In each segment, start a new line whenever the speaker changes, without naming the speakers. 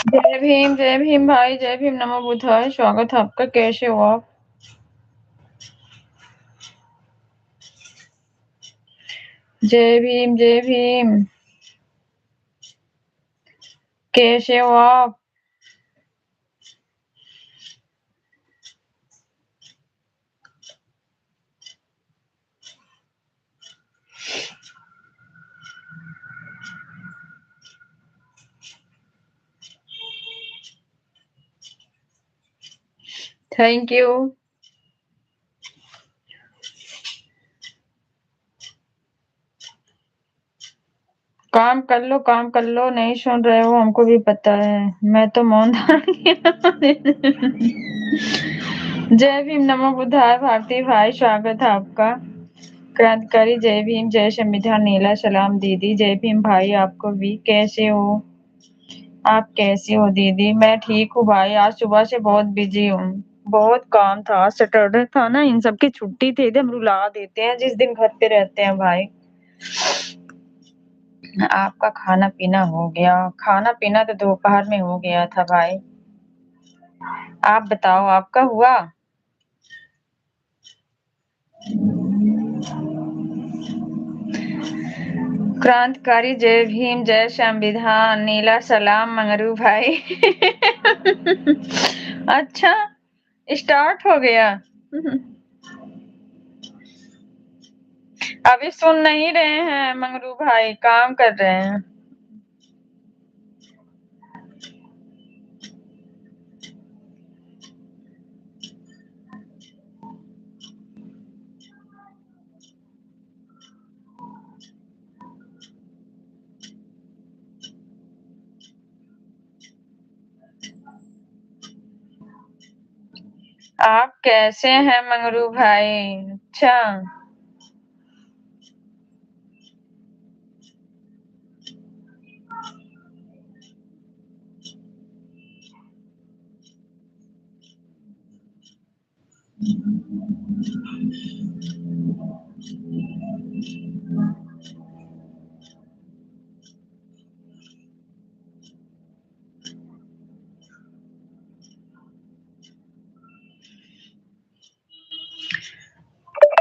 जय भीम भाई, जय भीम, नमो बुद्धाय। स्वागत है आपका। कैसे हो आप? जय भीम, जय भीम। कैसे हो आप? Thank you. काम कर लो, काम कर लो। नहीं सुन रहे हो, हमको भी पता है। मैं तो मौन धारण किया। जय भीम, नमो बुद्धाय। भारती भाई, स्वागत है आपका। क्रांतिकारी जय भीम, जय संविधान। नीला सलाम दीदी। जय भीम भाई, आपको भी। कैसे हो आप? कैसी हो दीदी? मैं ठीक हूँ भाई। आज सुबह से बहुत बिजी हूँ। बहुत काम था। आज सैटरडे था ना, इन सबकी छुट्टी थी। एकदम रुला देते हैं जिस दिन घर पे रहते हैं भाई। आपका खाना पीना हो गया? खाना पीना तो दोपहर में हो गया था भाई। आप बताओ, आपका हुआ? क्रांतिकारी जय भीम, जय संविधान। नीला सलाम मंगरू भाई। अच्छा, स्टार्ट हो गया। अभी सुन नहीं रहे हैं मंगरू भाई, काम कर रहे हैं। आप कैसे हैं मंगरू भाई? अच्छा।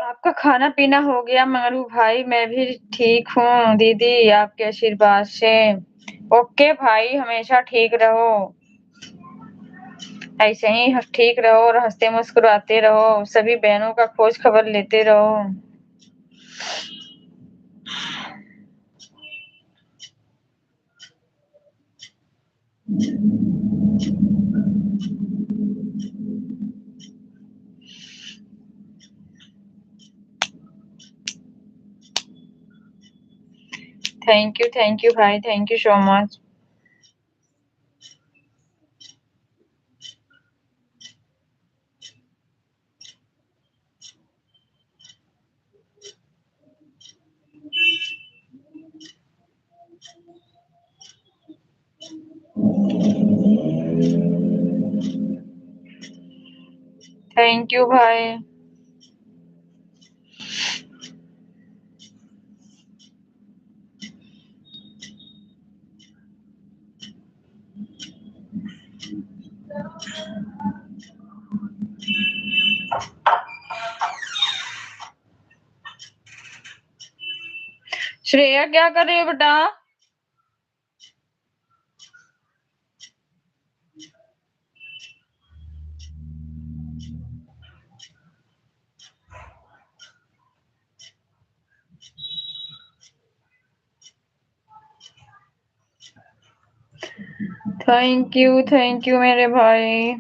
आपका खाना पीना हो गया मंगरू भाई? मैं भी ठीक हूँ दीदी, आपके आशीर्वाद से। ओके भाई, हमेशा ठीक रहो। ऐसे ही ठीक रहो और हंसते मुस्कुराते रहो। सभी बहनों का खोज खबर लेते रहो। थैंक यू भाई, thank you so much. Thank you भाई। श्रेया क्या कर रही हो बेटा? थैंक यू मेरे भाई।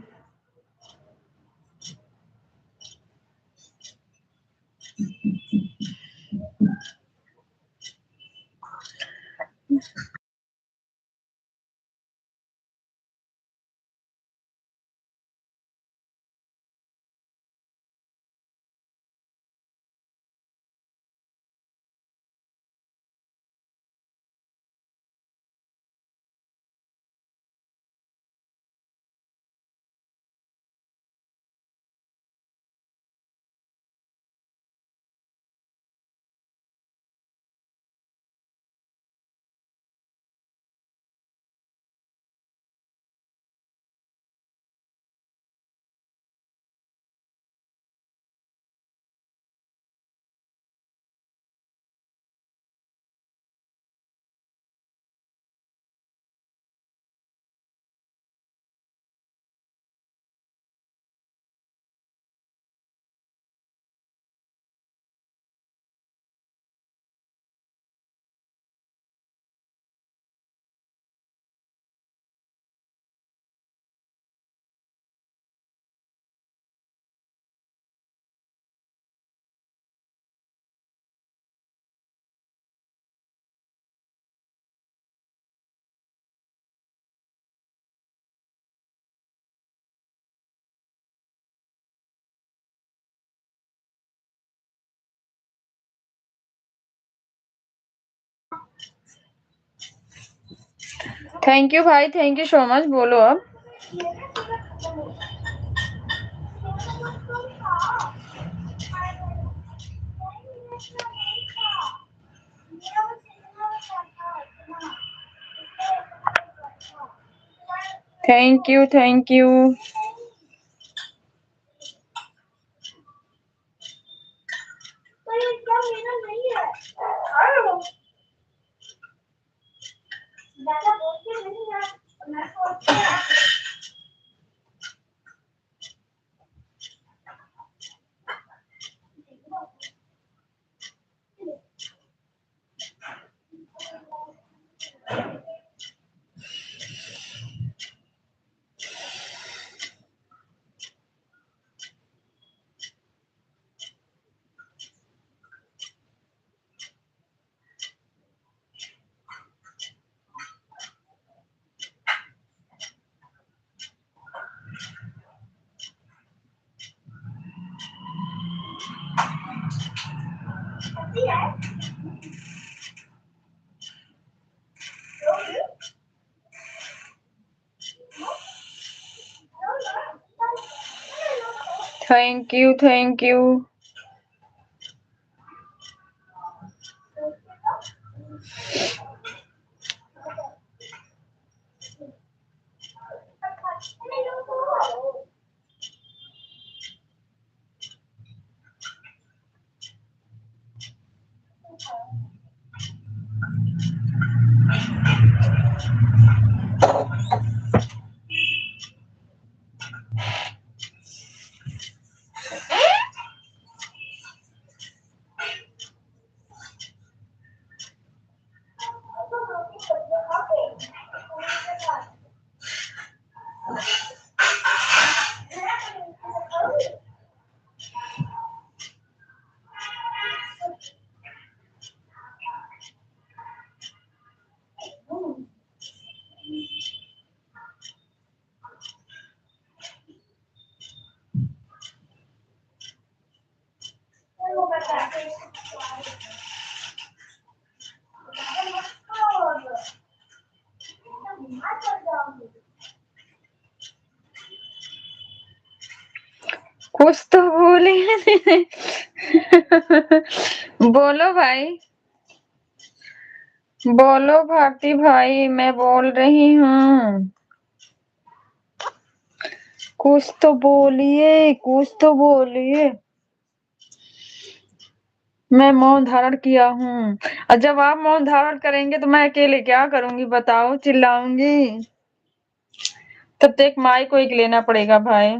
थैंक यू भाई, थैंक यू सो मच। बोलो अब। Thank you, thank you. Thank you, thank you. कुछ तो बोले। बोलो भाई, बोलो भारती भाई, मैं बोल रही हूँ। कुछ तो बोलिए, कुछ तो बोलिए। मैं मौन धारण किया हूँ, और जब आप मौन धारण करेंगे तो मैं अकेले क्या करूंगी बताओ? चिल्लाऊंगी? तब तो एक माई को एक लेना पड़ेगा भाई।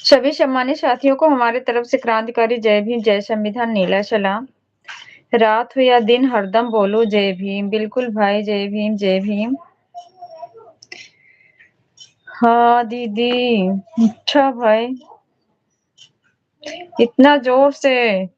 सभी सम्मानित साथियों को हमारे तरफ से क्रांतिकारी जय भीम, जय संविधान, नीला सलाम। रात हो या दिन हरदम बोलो जय भीम। बिल्कुल भाई, जय भीम, जय भीम। हाँ दीदी। अच्छा भाई, इतना जोर से?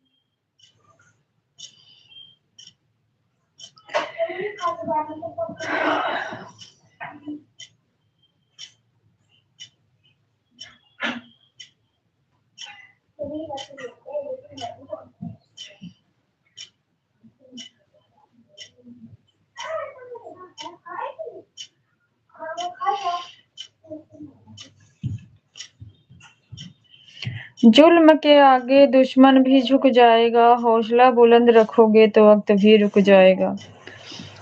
जुल्म के आगे दुश्मन भी झुक जाएगा, हौसला बुलंद रखोगे तो वक्त भी रुक जाएगा।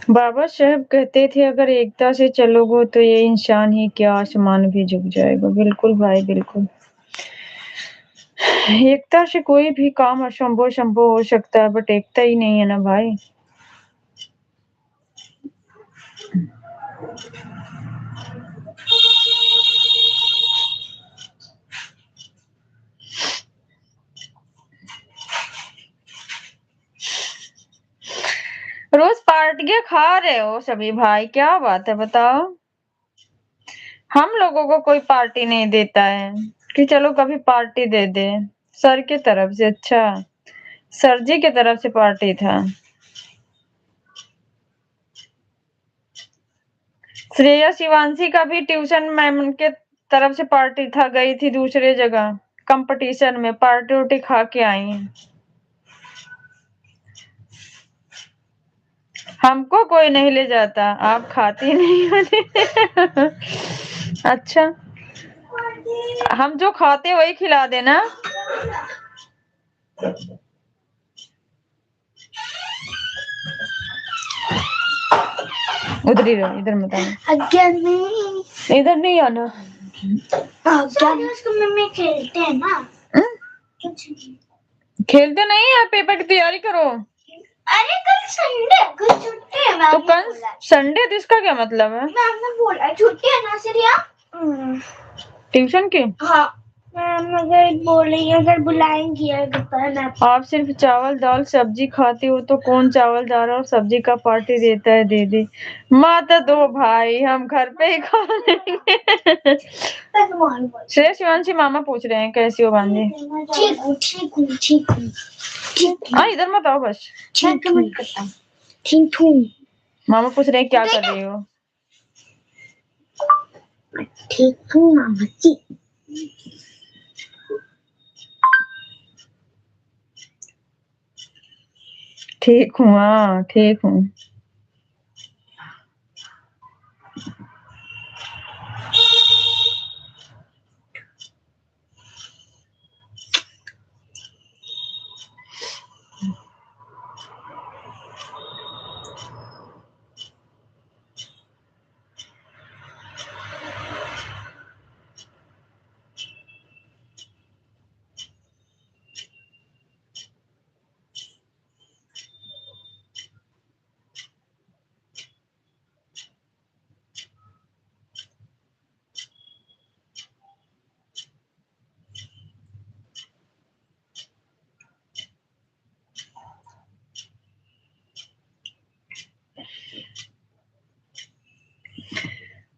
बाबा साहब कहते थे अगर एकता से चलोगे तो ये इंसान ही क्या आसमान भी झुक जाएगा। बिल्कुल भाई, बिल्कुल। एकता से कोई भी काम असंभव संभव हो सकता है, बट एकता ही नहीं है ना भाई। रोज पार्टियां खा रहे हो सभी भाई, क्या बात है बताओ? हम लोगों को कोई पार्टी नहीं देता है कि चलो कभी पार्टी दे दे सर की तरफ से। अच्छा, सर जी की तरफ से पार्टी था। श्रेया शिवांशी का भी ट्यूशन मैम के तरफ से पार्टी था, गई थी दूसरे जगह कंपटीशन में, पार्टी उर्टी खा के आई। हमको कोई नहीं ले जाता, आप खाती नहीं होती। अच्छा, हम जो खाते वही खिला देना। उधर ही रहो, इधर मत आना। इधर नहीं आना। उसको मम्मी खेलते हैं ना। खेलते नहीं है, पेपर की तैयारी करो। अरे कल संडे, कल छुट्टी है। तो कल संडे, तो इसका क्या मतलब है? मैम ने बोला छुट्टी है ना सिरिया ट्यूशन की। हाँ मैम अगर बोलेंगे, अगर बुलाएंगी आप सिर्फ चावल दाल सब्जी खाती हो तो कौन चावल दाल और सब्जी का पार्टी देता है दीदी? मत दो भाई, हम घर पे ही खा लेंगे। श्रेय शिवांशी मामा पूछ रहे हैं कैसी हो भांजी? ठीक। हाँ इधर मत आओ बस। ठीक हूँ। मामा पूछ रहे हैं क्या कर रही हो? ठीक हूँ मामा जी। ठीक हूँ, हाँ ठीक हूँ।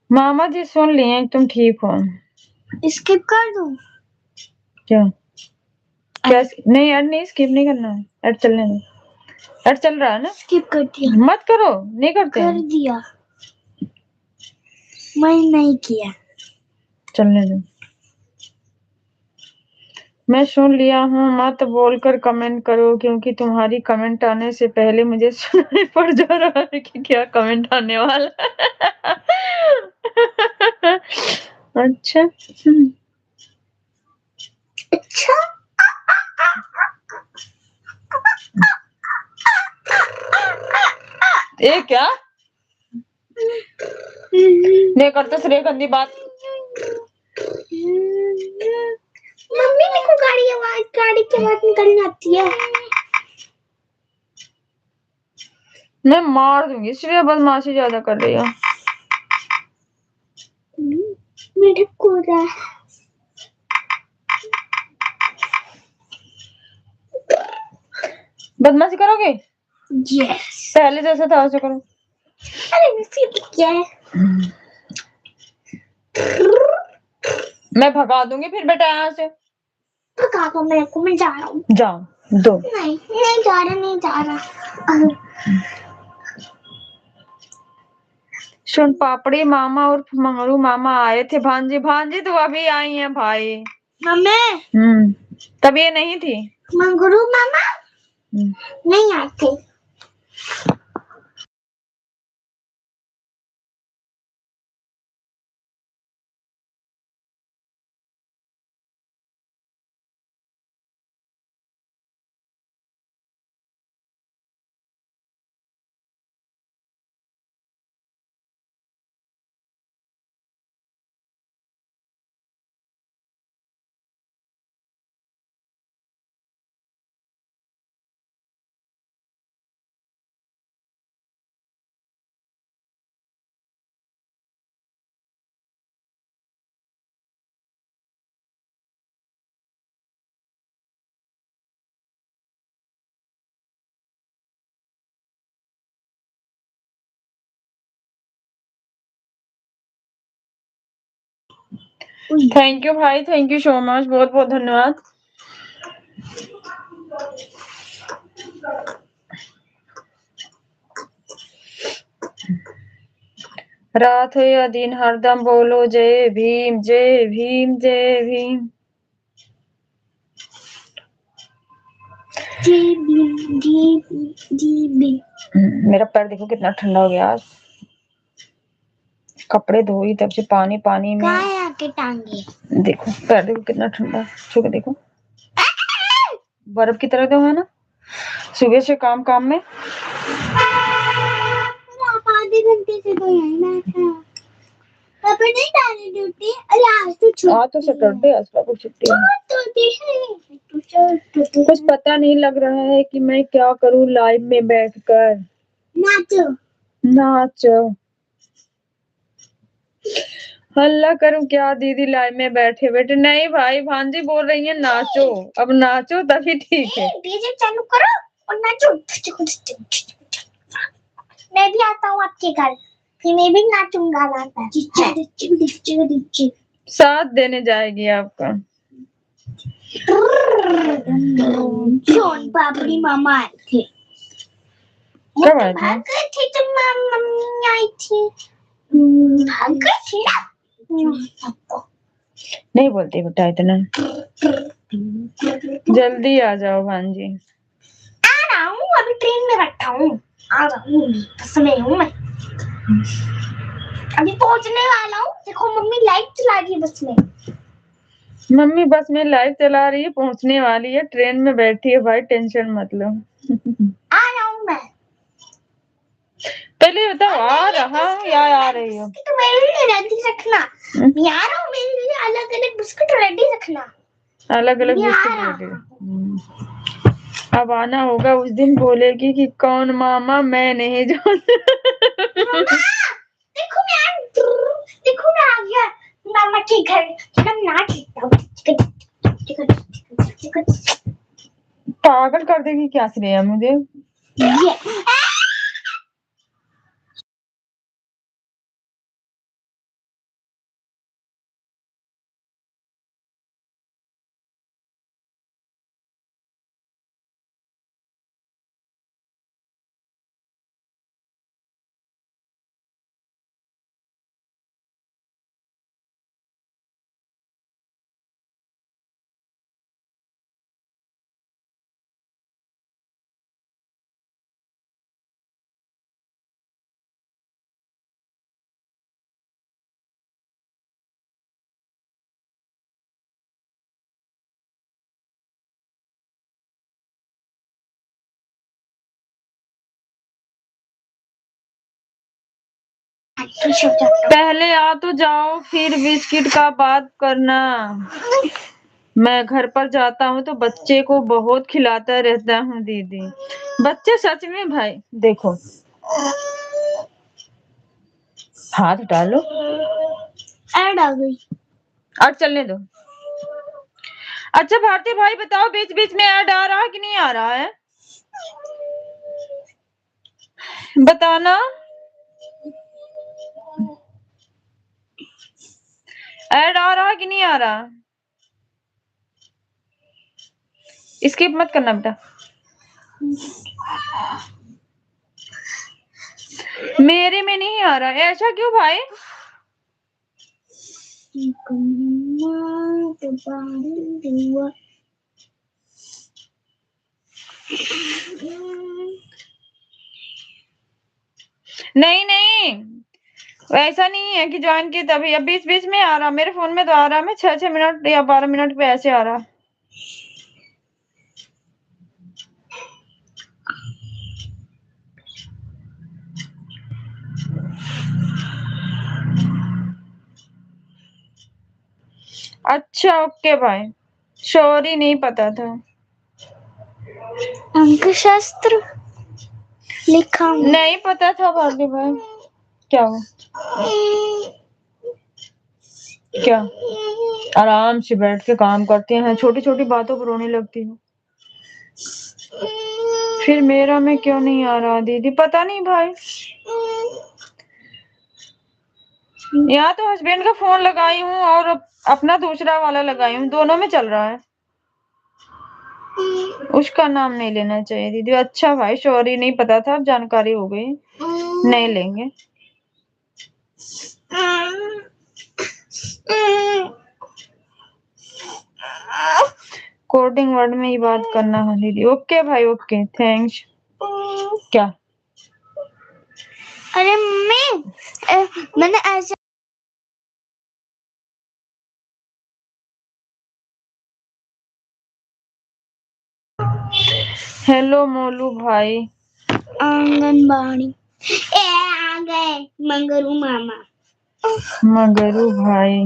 मामा जी सुन लिए तुम ठीक हो। स्किप कर दूं? क्या क्या? नहीं ऐड नहीं, स्किप नहीं करना है, ऐड चलने दो। ऐड चल रहा है ना? स्किप कर दिया। मत करो, नहीं करते। कर दिया, मैं नहीं किया। चलने दो। मैं सुन लिया हूँ, मत बोलकर कमेंट करो क्योंकि तुम्हारी कमेंट आने से पहले मुझे सुनाई पड़ जा रहा है कि क्या कमेंट आने वाला है। अच्छा अच्छा। ये क्या नहीं करते श्रेय गंदी बात। मम्मी मेरे को गाड़ी की आवाज निकलनी आती है। मैं मार दूंगी, श्रेय बदमाशी ज्यादा कर रही है। मेरे को बदमाशी करोगे? यस। पहले जैसा था वैसे करो। अरे क्या है? मैं भगा दूंगी फिर बेटा यहाँ से। भगा दो मेरे को, मैं जा रहा हूँ। जाओ दो। नहीं जा रहा, नहीं जा रहा। सुन पापड़ी मामा और मंगरू मामा आए थे। भांजी भांजी तो अभी आई हैं भाई। मम्मी तब ये नहीं थी। मंगरू मामा नहीं आए थे। थैंक यू भाई, थैंक यू सो मच, बहुत बहुत धन्यवाद। रात हो या दिन हरदम बोलो जय भीम जय भीम जय भीम। मेरा पैर देखो कितना ठंडा हो गया आज। कपड़े धोई तब से पानी पानी में।
आके टांगे
देखो पैर देखो कितना ठंडा, छू के देखो बर्फ की तरह तो है ना। सुबह से काम काम में
आप आधे घंटे से तो यहीं बैठे हैं। पापा नहीं डाले ड्यूटी। अरे आज तो
सैटरडे, आज पापा छुट्टी है। कुछ पता नहीं लग रहा है कि मैं क्या करूं लाइव में बैठकर।
नाचो
नाचो हल्ला करूं क्या दीदी लाइव में बैठे बैठे। नहीं भाई, भांजी बोल रही है नाचो, अब नाचो तभी ठीक है।
डीजे चालू करो और नाचो। मैं भी आता हूँ आपके घर, फिर मैं भी नाचूंगा वहाँ पर।
साथ देने जाएगी आपका।
सोन पापड़ी मामा आए थे।
कब आए थे?
भाग गए थे जब मम्मी आई थी। भाग गए थे ना।
नहीं बोलती बेटा इतना। जल्दी आ जाओ भांजी।
आ रहा हूँ, अभी ट्रेन में बैठा हूँ। आ रहा हूँ, बस में हूँ मैं। अभी पहुँचने वाला हूँ। देखो मम्मी लाइट चला रही है बस में।
मम्मी बस में लाइट चला रही है, पहुंचने वाली है, ट्रेन में बैठी है भाई, टेंशन मत लो।
आ रहा हूँ मैं।
पहले बताओ आ रहा या आ रही हो?
तो मेरे लिए रेडी रखना। मैं आ रहा हूँ, मेरे लिए अलग अलग बिस्कुट रेडी रखना।
अलग अलग बिस्कुट रेडी। अब आना होगा, उस दिन बोलेगी कि कौन मामा, मैं नहीं जानती।
देखो मैं आ गया मामा के घर। हम नाच लेता हूँ।
पागल कर देगी क्या श्रेया मुझे। पहले आ तो जाओ, फिर बिस्किट का बात करना। मैं घर पर जाता हूँ तो बच्चे को बहुत खिलाता रहता हूँ दीदी। बच्चे सच में भाई देखो, हाथ डालो।
ऐड आ गई।
और चलने दो। अच्छा भारती भाई बताओ, बीच बीच में ऐड आ रहा है कि नहीं आ रहा है, बताना। ऐड आ रहा है कि नहीं आ रहा? स्किप मत करना बेटा। मेरे में नहीं आ रहा है, ऐसा क्यों भाई? नहीं नहीं, ऐसा नहीं है कि ज्वाइन की तभी, अब बीच बीच में आ रहा। मेरे फोन में तो आ रहा है, मैं 6 मिनट या 12 मिनट पे ऐसे आ रहा। अच्छा ओके भाई, सॉरी नहीं पता था।
अंकशास्त्र लिखा
नहीं पता था भारती भाई। क्या हुआ? क्या? आराम से बैठ के काम करते हैं, छोटी छोटी बातों पर रोने लगती हूँ। फिर मेरा में क्यों नहीं आ रहा दीदी, पता नहीं भाई। यहाँ तो हस्बैंड का फोन लगाई हूँ और अपना दूसरा वाला लगाई हूँ, दोनों में चल रहा है। उसका नाम नहीं लेना चाहिए दीदी। अच्छा भाई सॉरी, नहीं पता था, अब जानकारी हो गई, नहीं लेंगे। कोडिंग वर्ड में ही बात करना है दीदी। ओके भाई, ओके, थैंक्स। क्या?
अरे मम्मी मैंने ऐसे
हेलो मोलू भाई।
आंगनबाड़ी ए आ गए मंगरू मामा।
मगरू भाई।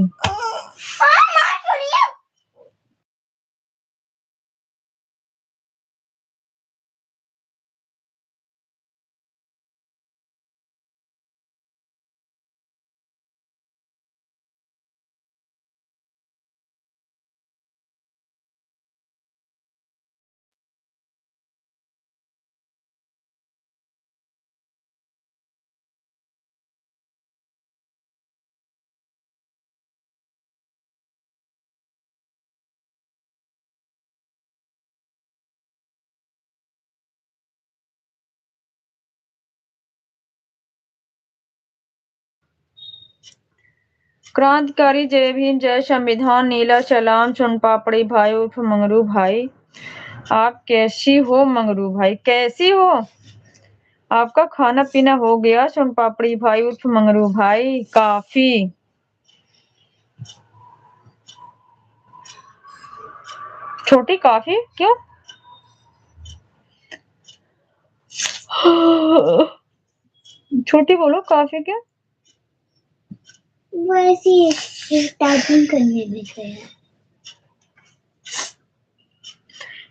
क्रांतिकारी जय भीम जय संविधान नीला सलाम सोनपापड़ी भाई उर्फ मंगरू भाई। आप कैसी हो मंगरू भाई, कैसी हो? आपका खाना पीना हो गया सोनपापड़ी भाई उर्फ मंगरू भाई? काफी। छोटी काफी क्यों? छोटी बोलो, काफी क्यों?
वो ऐसी टाइपिंग करने में गया।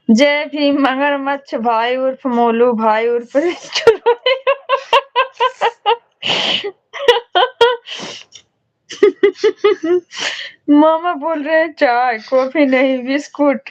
जय भीम मगरमच्छ भाई उर्फ मोलू भाई उर्फ मामा बोल रहे हैं चाय कॉफी नहीं बिस्कुट।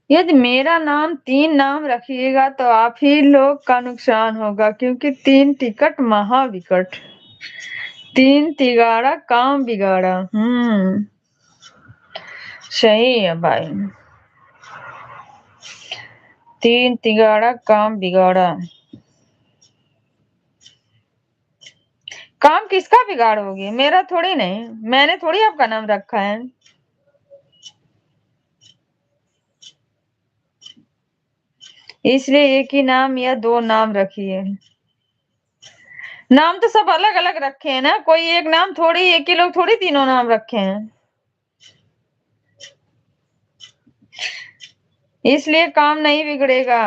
यदि मेरा नाम 3 नाम रखिएगा तो आप ही लोग का नुकसान होगा, क्योंकि 3 टिकट महाविकट। 3 तिगाड़ा काम बिगाड़ा। सही है भाई। 3 तिगाड़ा काम बिगाड़ा। काम किसका बिगाड़ोगे? मेरा थोड़ी नहीं, मैंने थोड़ी आपका नाम रखा है। इसलिए एक ही नाम या 2 नाम रखिए। नाम तो सब अलग अलग रखे हैं ना, कोई एक नाम थोड़ी, एक ही लोग थोड़ी तीनों नाम रखे हैं। इसलिए काम नहीं बिगड़ेगा।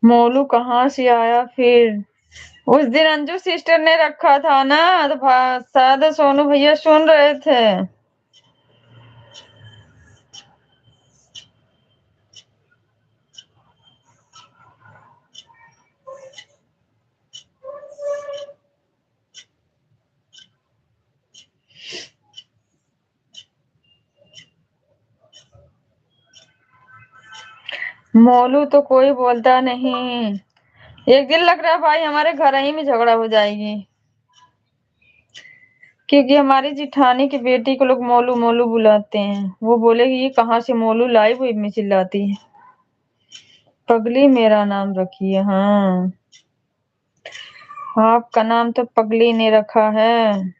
मोलू कहाँ से आया फिर? उस दिन अंजू सिस्टर ने रखा था ना, तो शायद सोनू भैया सुन रहे थे। मोलू तो कोई बोलता नहीं। एक दिन लग रहा है भाई हमारे घर ही में झगड़ा हो जाएगी, क्योंकि हमारी जिठानी की बेटी को लोग मोलू मोलू बुलाते हैं। वो बोलेगी ये कहाँ से मोलू लाई, वो में चिल्लाती है। पगली मेरा नाम रखी है। हाँ, आपका नाम तो पगली ने रखा है।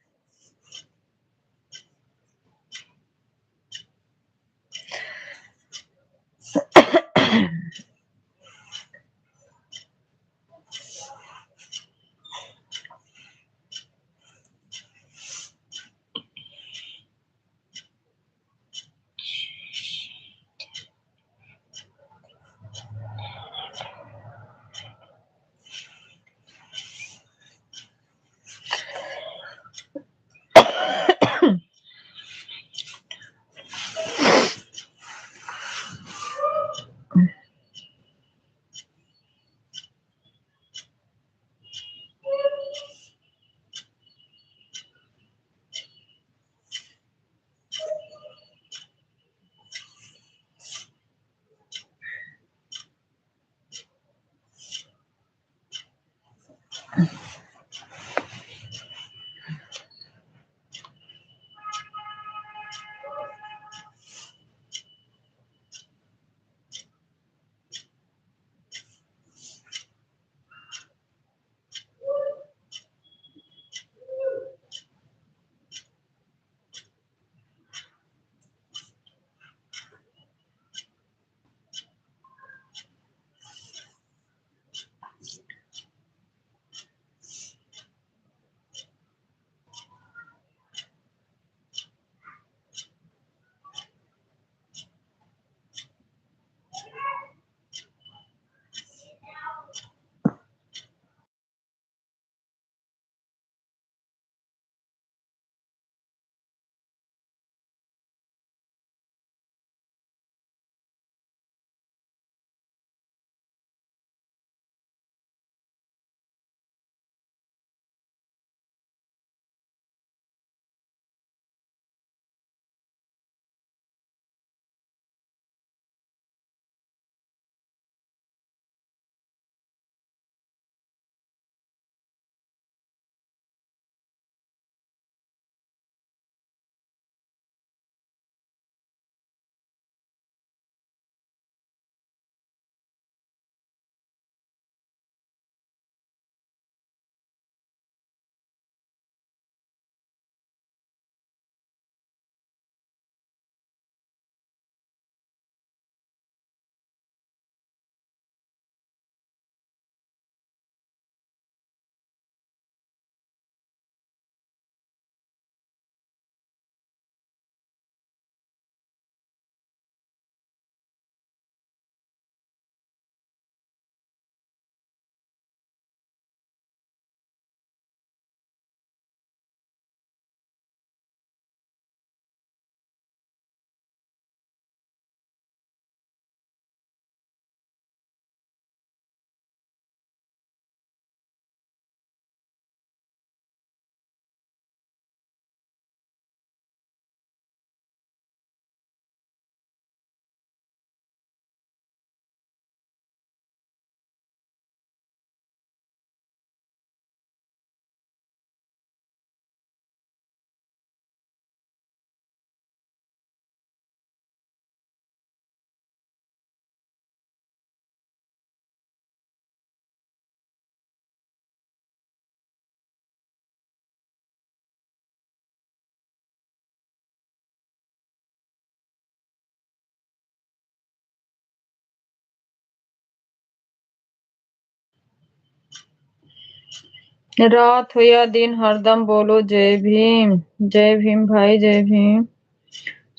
रात हो या दिन हरदम बोलो जय भीम। जय भीम भाई, जय भीम।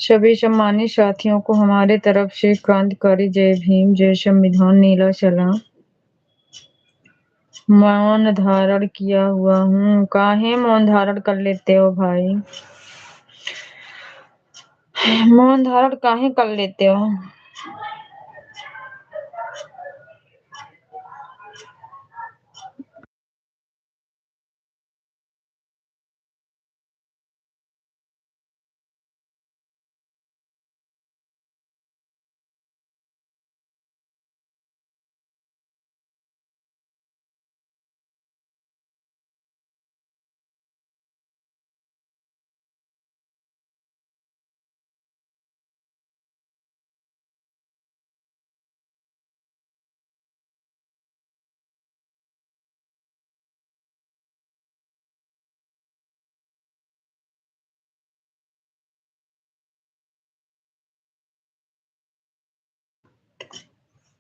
सभी सम्मानित साथियों को हमारे तरफ से क्रांतिकारी जय भीम। जय संविधान। नीला सलाम। मौन धारण किया हुआ हूँ। काहे मौन धारण कर लेते हो भाई? मौन धारण काहे कर लेते हो?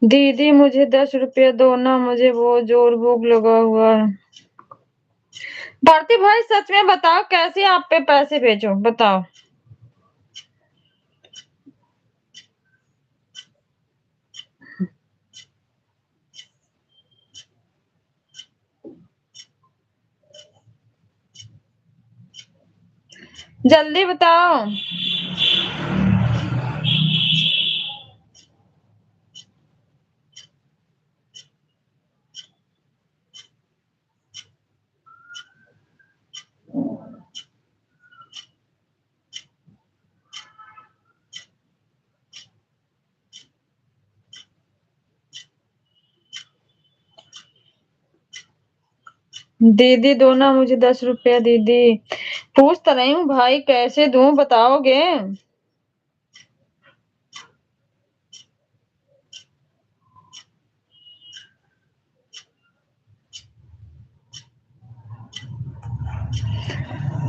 दीदी मुझे 10 रुपया दो ना, मुझे बहुत जोर भूख लगा हुआ है। भारती भाई सच में बताओ, कैसे आप पे पैसे भेजो, बताओ। जल्दी बताओ। दीदी दो ना मुझे 10 रुपया दीदी। पूछ तो रही हूँ भाई कैसे दूं बताओगे?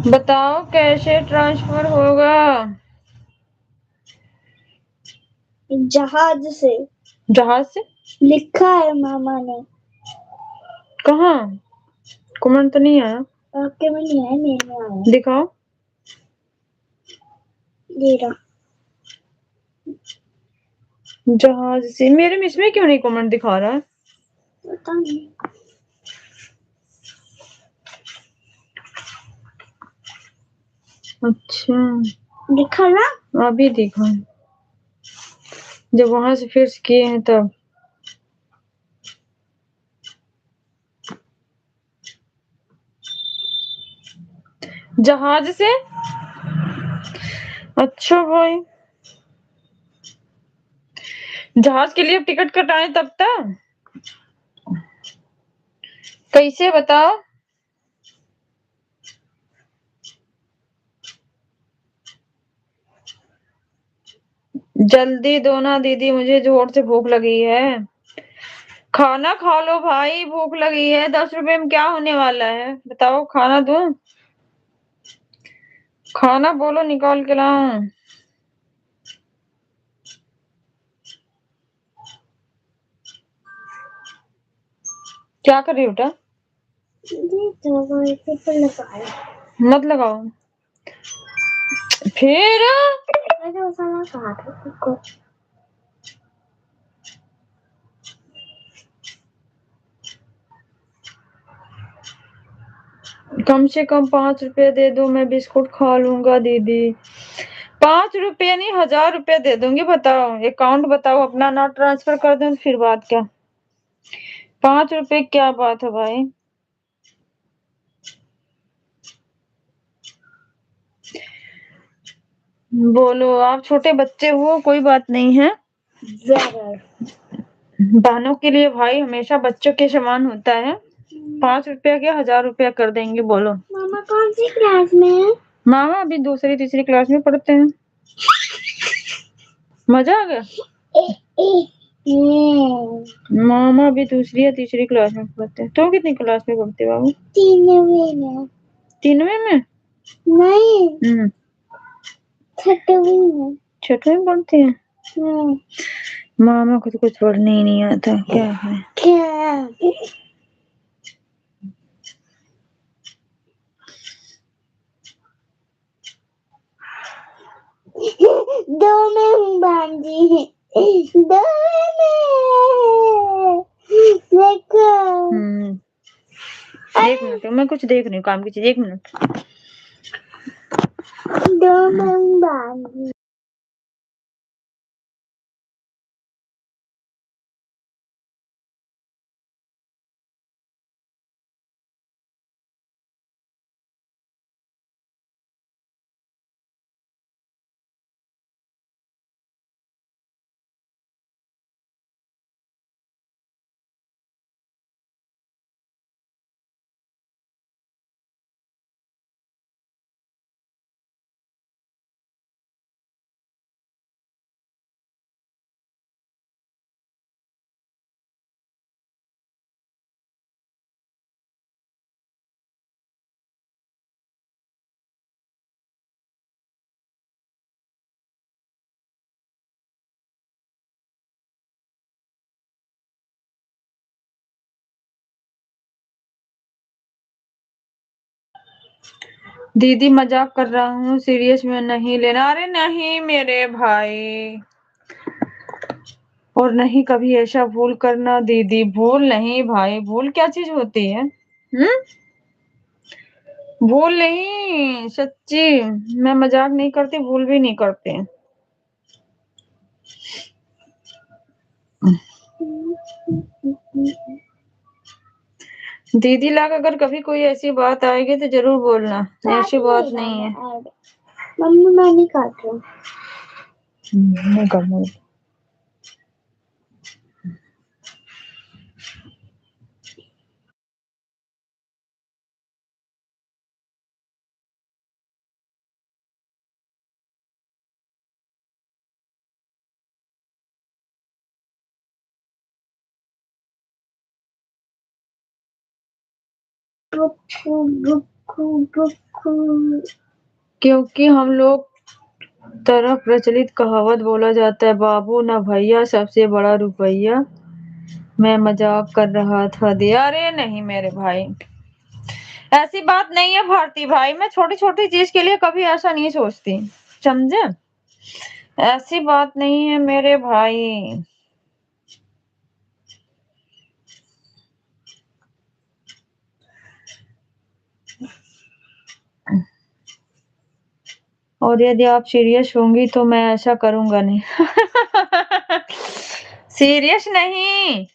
बताओ कैसे ट्रांसफर होगा?
जहाज से।
जहाज से
लिखा है मामा ने।
कहाँ? कमेंट तो नहीं आया।
आपके में नहीं है, मेरे में आया।
दिखाओ।
ये रहा।
जहाज से मेरे में इसमें क्यों नहीं कमेंट दिखा रहा है?
पता नहीं।
अच्छा
दिखा ना?
अभी दिखा। जब वहां से फिर से किए हैं तब। जहाज से। अच्छा भाई जहाज के लिए अब टिकट कटाए तब तक कैसे बताओ? जल्दी दो ना दीदी मुझे जोर से भूख लगी है। खाना खा लो भाई भूख लगी है। 10 रुपए में क्या होने वाला है बताओ? खाना दूं? खाना बोलो निकाल के लाऊं? क्या कर रही हो बेटा? मत लगाओ फिर। कम से कम 5 रुपए दे दो मैं बिस्कुट खा लूंगा दीदी। 5 रुपए नहीं 1000 रुपए दे दूंगी। बताओ अकाउंट बताओ अपना ना ट्रांसफर कर दूं फिर बात क्या? 5 रुपए क्या बात है भाई? बोलो आप छोटे बच्चे हो कोई बात नहीं है। बहनों के लिए भाई हमेशा बच्चों के समान होता है। 5 रुपया क्या 1000 रुपया कर देंगे बोलो।
मामा कौन सी क्लास में है?
मामा अभी दूसरी तीसरी क्लास में पढ़ते हैं। मजा आ गया। मामा अभी दूसरी या तीसरी क्लास में पढ़ते हैं। तुम कितनी क्लास में पढ़ते हो बाबू?
3वीं में।
3वीं में?
नहीं 6वीं में।
6वीं में पढ़ते हैं। मामा को तो कुछ पढ़ने ही नहीं आता क्या है?
दो में हूँ बांजी। दो में देखो।
एक मिनट मैं कुछ देख रही हूँ काम की चीज। 1 मिनट।
दो में हूँ बांजी।
दीदी मजाक कर रहा हूँ सीरियस में नहीं लेना। अरे नहीं मेरे भाई और नहीं कभी ऐसा भूल करना दीदी। भूल नहीं भाई भूल क्या चीज होती है? भूल नहीं सच्ची मैं मजाक नहीं करती भूल भी नहीं करते। दीदी लाग अगर कभी कोई ऐसी बात आएगी तो जरूर बोलना। ऐसी बात नहीं है।
मम्मी मैं नहीं काट रहा।
नहीं करना। क्योंकि हम लोग तरफ प्रचलित कहावत बोला जाता है, बाबू ना भैया सबसे बड़ा रुपया। मैं मजाक कर रहा था दिया। अरे नहीं मेरे भाई, ऐसी बात नहीं है भारती भाई, मैं छोटी छोटी चीज के लिए कभी ऐसा नहीं सोचती, समझे? ऐसी बात नहीं है मेरे भाई। और यदि आप सीरियस होंगी तो मैं ऐसा करूंगा नहीं। सीरियस नहीं,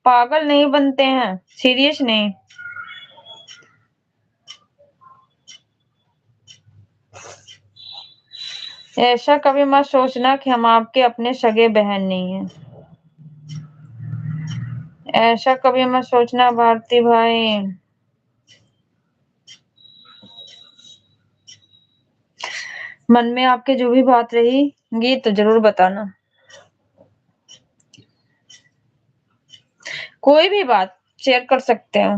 पागल नहीं बनते हैं, सीरियस नहीं। ऐसा कभी मत सोचना कि हम आपके अपने सगे बहन नहीं हैं। ऐसा कभी मत सोचना भारती भाई। मन में आपके जो भी बात रहेगी तो जरूर बताना, कोई भी बात शेयर कर सकते हो।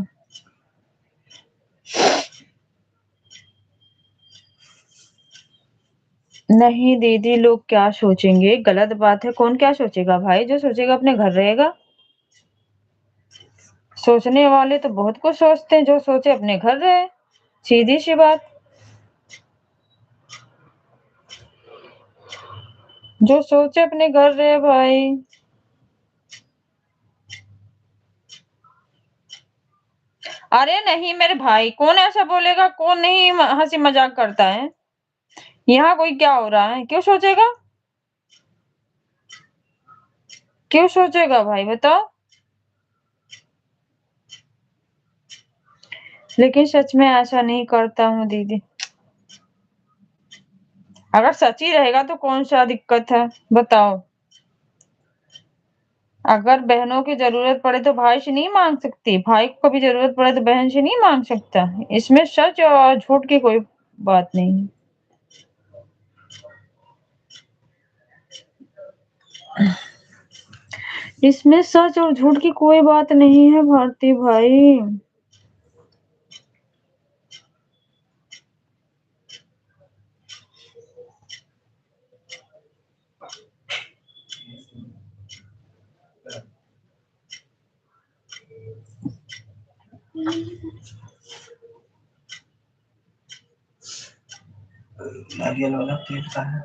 नहीं दीदी, लोग क्या सोचेंगे? गलत बात है। कौन क्या सोचेगा भाई? जो सोचेगा अपने घर रहेगा। सोचने वाले तो बहुत कुछ सोचते हैं, जो सोचे अपने घर रहे, सीधी सी बात। जो सोचे अपने घर रहे भाई। अरे नहीं मेरे भाई, कौन ऐसा बोलेगा? कौन नहीं हंसी मजाक करता है? यहाँ कोई क्या हो रहा है? क्यों सोचेगा? क्यों सोचेगा भाई बताओ? लेकिन सच में ऐसा नहीं करता हूँ दीदी। अगर सच ही रहेगा तो कौन सा दिक्कत है बताओ? अगर बहनों की जरूरत पड़े तो भाई से नहीं मांग सकती, भाई को कभी जरूरत पड़े तो बहन से नहीं मांग सकता। इसमें सच और झूठ की कोई बात नहीं है। इसमें सच और झूठ की कोई बात नहीं है भारती भाई। नारियल वाला तेल का है।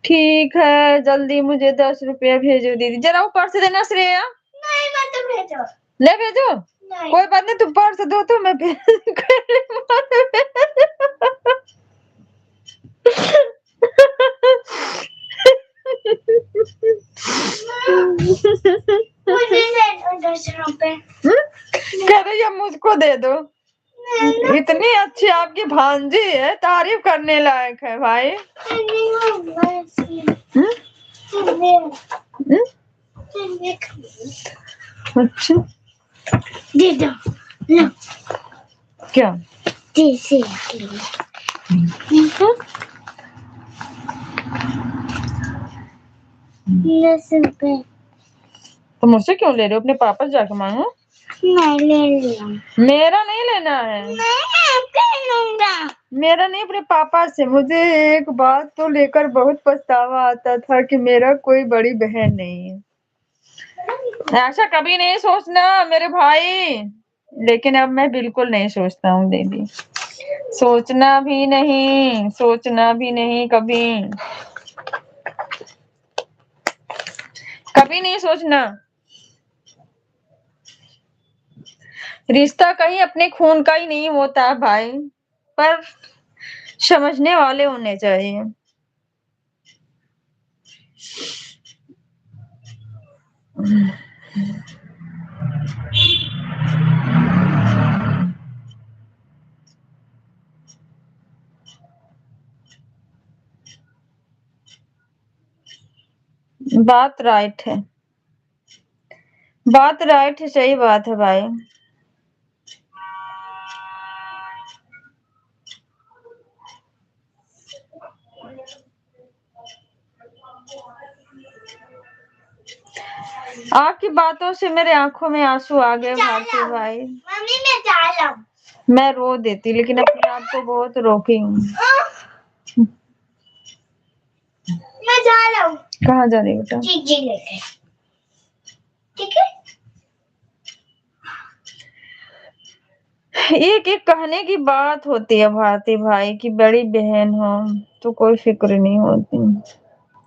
ठीक है, जल्दी मुझे 10 रुपया भेजो दीदी। जरा वो पर्स देना श्रेया।
नहीं मत भेजो।
ले भेजो।
नहीं।
कोई बात नहीं, तुम पर्स दो तो मैं
मुझे दे दो 10 रुपए।
कह रही है मुझको दे दो। इतनी अच्छी आपकी भांजी है, तारीफ करने लायक है भाई। अच्छा
दे दो। लो
क्या?
जैसे 10 रुपए।
तो मुझसे क्यों ले रहे हो? अपने पापा से जाके मांगो।
नहीं ले लिया।
मेरा नहीं लेना है।
मैं आपका लूंगा।
मेरा नहीं, अपने पापा से। मुझे एक बात तो लेकर बहुत पछतावा आता था कि मेरा कोई बड़ी बहन नहीं है। ऐसा कभी नहीं सोचना मेरे भाई। लेकिन अब मैं बिल्कुल नहीं सोचता हूँ दीदी। सोचना भी नहीं, सोचना भी नहीं कभी। कभी नहीं सोचना। रिश्ता कहीं अपने खून का ही नहीं होता है भाई, पर समझने वाले होने चाहिए। बात राइट है, बात राइट है, सही बात है भाई। आपकी बातों से मेरे आंखों में आंसू आ गए भारती भाई।
मम्मी मैं जा रहा हूँ।
मैं रो देती लेकिन अपने आप को बहुत रोकी हूँ।
मैं जा रहा हूँ।
कहाँ जा रही बेटा?
चीजी लेके, ठीक है?
एक एक कहने की बात होती है भारती भाई कि बड़ी बहन हो तो कोई फिक्र नहीं होती।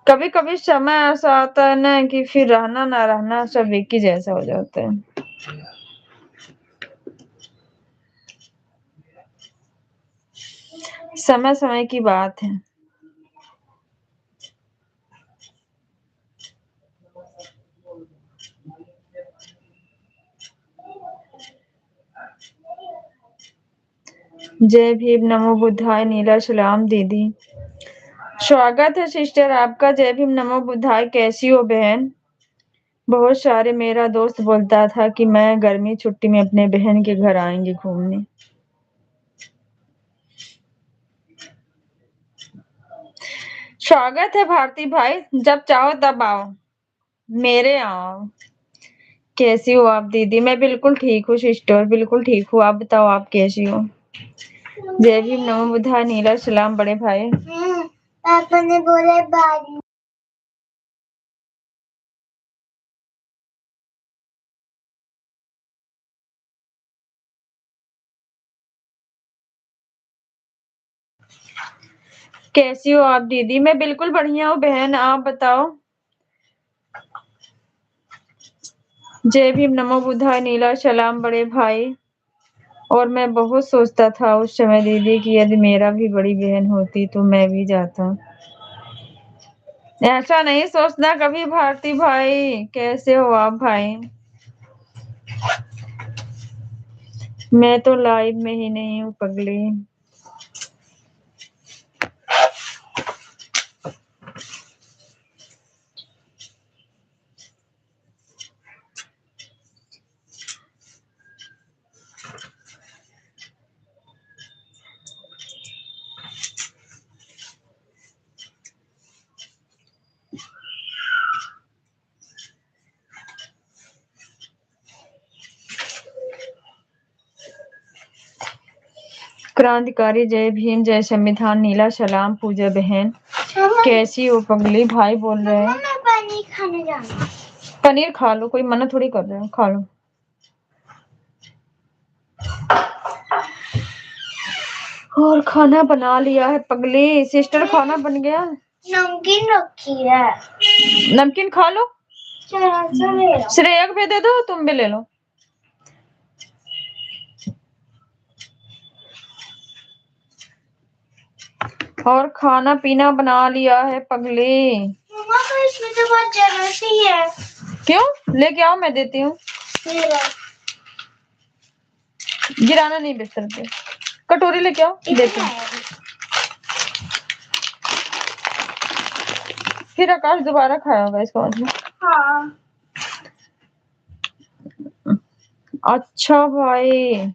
कभी कभी समय ऐसा आता है ना कि फिर रहना ना रहना सब एक ही जैसा हो जाता है। समय समय की बात है। जय भीम, नमो बुद्धाय, नीला सलाम दीदी। स्वागत है सिस्टर आपका। जय भीम, नमो बुद्धाय। कैसी हो बहन? बहुत सारे मेरा दोस्त बोलता था कि मैं गर्मी छुट्टी में अपने बहन के घर आएंगे घूमने। स्वागत है भारती भाई, जब चाहो तब आओ, मेरे आओ। कैसी हो आप दीदी? मैं बिल्कुल ठीक हूँ सिस्टर, बिल्कुल ठीक हूँ। आप बताओ आप कैसी हो? जय भीम, नमो बुद्धाय, नीला सलाम बड़े भाई।
पापा ने बोला बाद।
कैसी हो आप दीदी? मैं बिल्कुल बढ़िया हूँ बहन, आप बताओ। जय भीम, नमो बुद्धाय, नीला सलाम बड़े भाई। और मैं बहुत सोचता था उस समय दीदी कि यदि मेरा भी बड़ी बहन होती तो मैं भी जाता। ऐसा नहीं सोचना कभी भारती भाई। कैसे हो आप भाई? मैं तो लाइव में ही नहीं हूँ पगली। क्रांतिकारी जय भीम, जय संविधान, नीला सलाम पूजा बहन। कैसी हो पगली? भाई बोल रहे हैं।
मैं पनीर खाने जाना।
पनीर खा लो, कोई मना थोड़ी कर रहे हो, खा लो। और खाना बना लिया है पगली। सिस्टर खाना बन गया?
नमकीन रखी है।
नमकीन खा लो। श्रेया को भी दे दो, तुम भी ले लो। और खाना पीना बना लिया है पगली।
मम्मा तो इसमें तो बहुत जरूरत ही है।
क्यों? लेके आओ, मैं देती हूँ। गिराना नहीं बिस्तर पे। कटोरी लेके आओ, देती हूँ। फिर आकाश दोबारा खाया होगा इसका मतलब।
हाँ।
अच्छा भाई,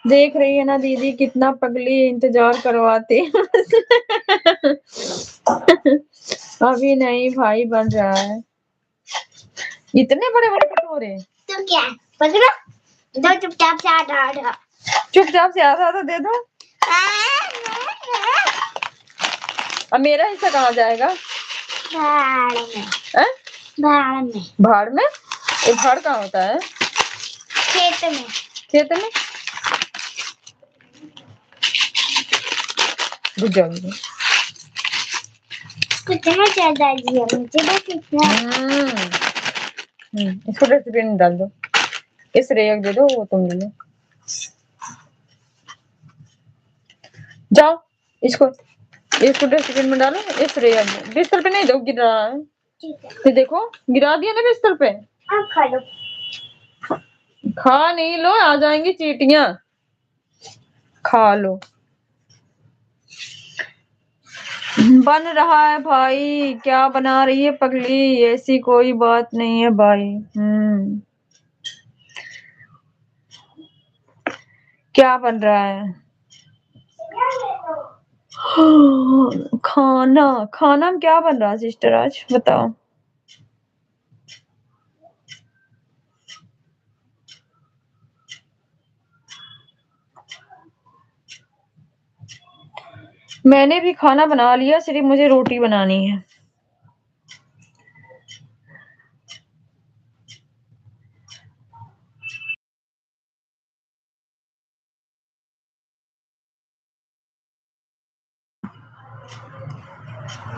देख रही है ना दीदी कितना पगली इंतजार करवाती। अभी नहीं भाई, बन रहा है। इतने बड़े बड़े कटोरे।
तो क्या पकड़ो, दो चुपचाप से आधा।
चुपचाप से आधा आधा दे दो। अब मेरा हिस्सा कहाँ जाएगा?
भाड़ में। भाड़ में।
भाड़ में? ये भाड़ कहाँ होता है?
खेत में।
खेत में? रुक जाओ।
कितना ज्यादा दिया मुझे, बस इतना।
इसको डस्टबिन में डाल दो। इस रेयक दे दो, वो तुम ले लो। जाओ इसको इसको डस्टबिन में डालो, इस रेयर में। बिस्तर पे नहीं दो, गिर रहा है। तो देखो गिरा दिया ना बिस्तर पे।
आप खा लो।
खा नहीं लो, आ जाएंगी चींटियां। खा लो। बन रहा है भाई। क्या बना रही है पगली? ऐसी कोई बात नहीं है भाई। क्या बन रहा है? खाना। खाना में क्या बन रहा है सिस्टर आज, बताओ। मैंने भी खाना बना लिया, सिर्फ मुझे रोटी बनानी है।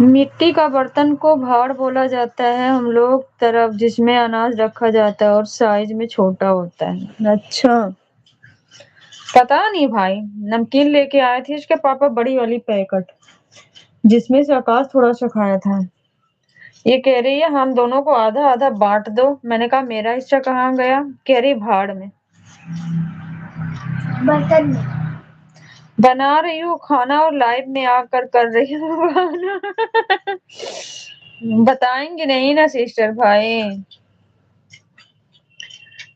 मिट्टी का बर्तन को भाड़ बोला जाता है हम लोग तरफ, जिसमें अनाज रखा जाता है और साइज में छोटा होता है। अच्छा, पता नहीं भाई। नमकीन लेके आए थे इसके पापा, बड़ी वाली पैकेट, जिसमें से आकाश थोड़ा सा खाया था। ये कह रही है हम दोनों को आधा आधा बांट दो। मैंने कहा मेरा हिस्सा कहाँ गया? कह रही भाड़ में।
बर्तन में
बना रही हूँ खाना और लाइव में आकर कर रही हूँ खाना। बताएंगे नहीं ना सिस्टर भाई,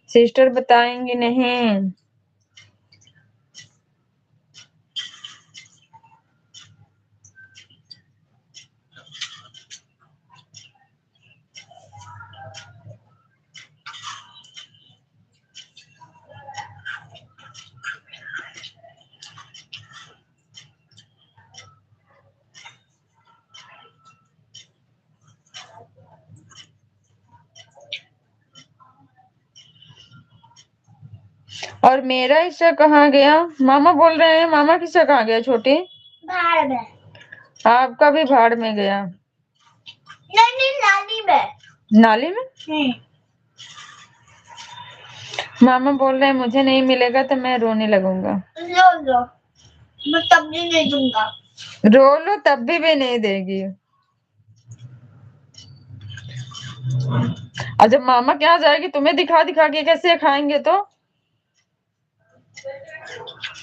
सिस्टर बताएंगे नहीं। और मेरा हिस्सा कहाँ गया? मामा बोल रहे हैं मामा का हिस्सा कहाँ गया छोटी?
भाड़ में।
आपका भी भाड़ में गया?
नहीं, नाली में।
नाली में? मामा बोल रहे हैं मुझे नहीं मिलेगा तो मैं रोने लगूंगा।
लो मैं तब भी नहीं दूंगा।
रो लो तब भी नहीं देगी। और जब मामा के यहाँ जाएगी तुम्हें दिखा दिखा के कैसे खाएंगे? तो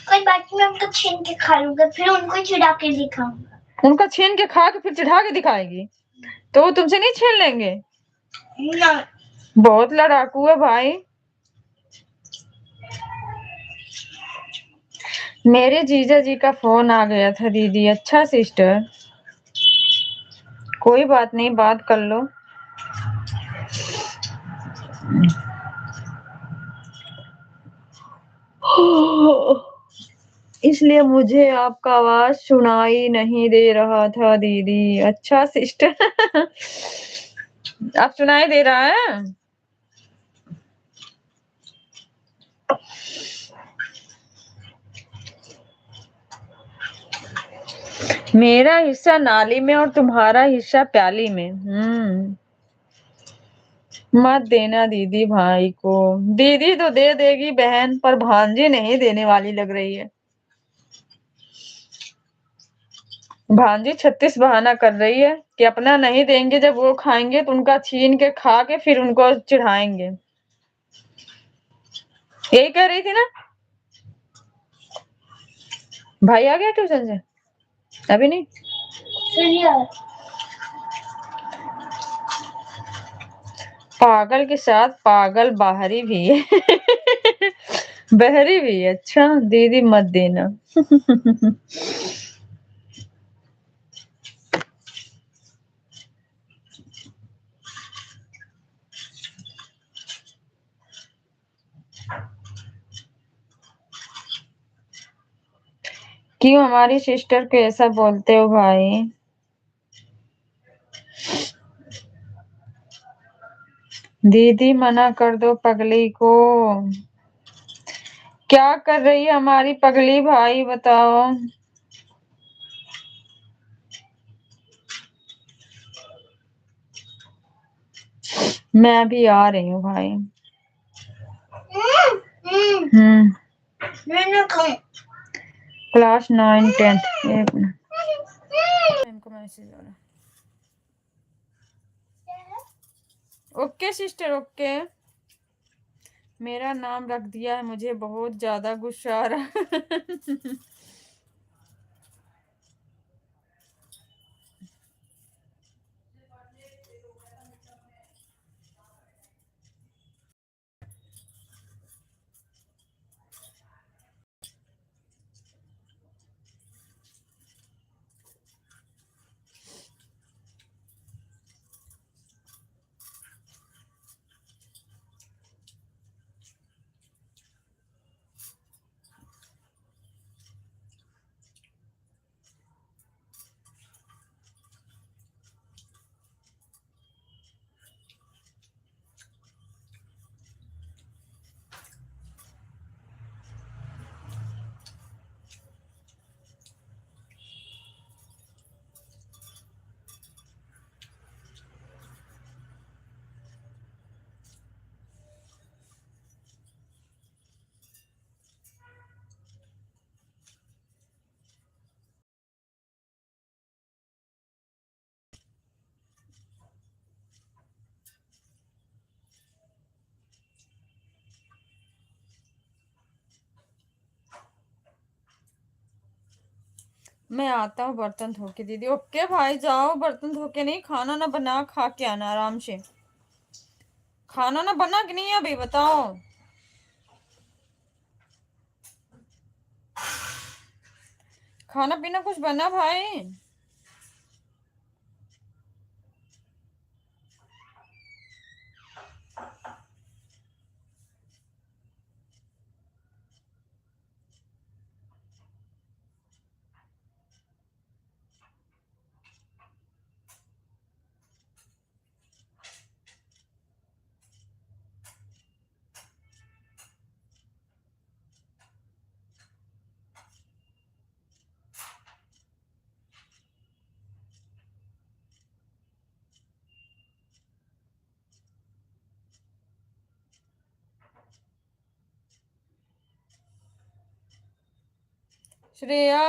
कोई बात नहीं, मैं उनको छीन के खा लूंगा, फिर उनको चिढ़ा के दिखाऊंगा।
उनका छीन के खा के फिर चिढ़ा के दिखाएगी? तो वो तुमसे नहीं छीन लेंगे?
नहीं।
बहुत लड़ाकू है भाई। मेरे जीजा जी का फोन आ गया था दीदी। अच्छा सिस्टर, कोई बात नहीं, बात कर लो। इसलिए मुझे आपका आवाज सुनाई नहीं दे रहा था दीदी। अच्छा सिस्टर। अब सुनाई दे रहा है? मेरा हिस्सा नाली में और तुम्हारा हिस्सा प्याली में। मत देना दीदी भाई को। दीदी तो दे देगी बहन, पर भांजी नहीं देने वाली लग रही है। भांजी 36 बहाना कर रही है कि अपना नहीं देंगे, जब वो खाएंगे तो उनका छीन के खा के फिर उनको चिढ़ाएंगे। यही कह रही थी ना? भाई आ गया ट्यूशन से? अभी नहीं? पागल के साथ पागल बाहरी भी है। बहरी भी है। अच्छा दीदी मत देना। क्यों हमारी सिस्टर को ऐसा बोलते हो भाई? दीदी मना कर दो पगली को। क्या कर रही है हमारी पगली भाई, बताओ। मैं भी आ रही हूँ भाई। क्लास 9 10। एक मिनट। को मैसेज आ रहा है। Okay sister okay. मेरा नाम रख दिया है, मुझे बहुत ज्यादा गुस्सा आ रहा है। मैं आता हूँ बर्तन धो के दीदी। ओके भाई जाओ, बर्तन धो के नहीं, खाना ना बना, खा के आना आराम से। खाना ना बना कि नहीं अभी बताओ। खाना पीना कुछ बना भाई। श्रेया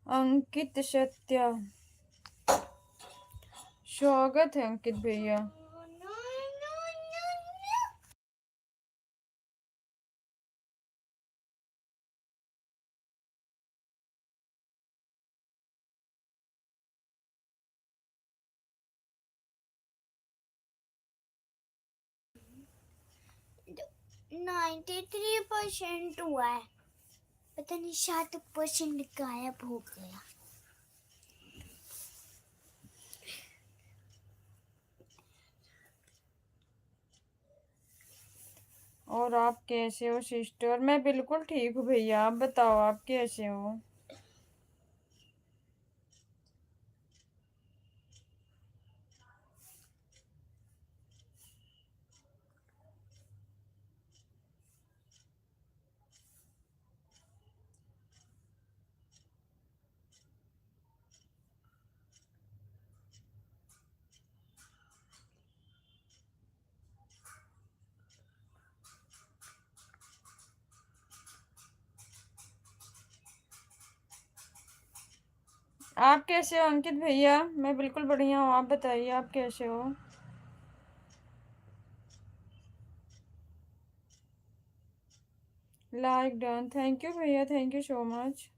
अंकित सत्या, स्वागत है अंकित भैया।
नाइन्टी 93% हुआ है, पता नहीं 7% गायब हो गया।
और आप कैसे हो सिस्टर? मैं बिल्कुल ठीक हूँ भैया, आप बताओ आप कैसे हो? आप कैसे हो अंकित भैया? मैं बिल्कुल बढ़िया हूँ, आप बताइए आप कैसे हो? लाइक डन, थैंक यू भैया, थैंक यू सो मच।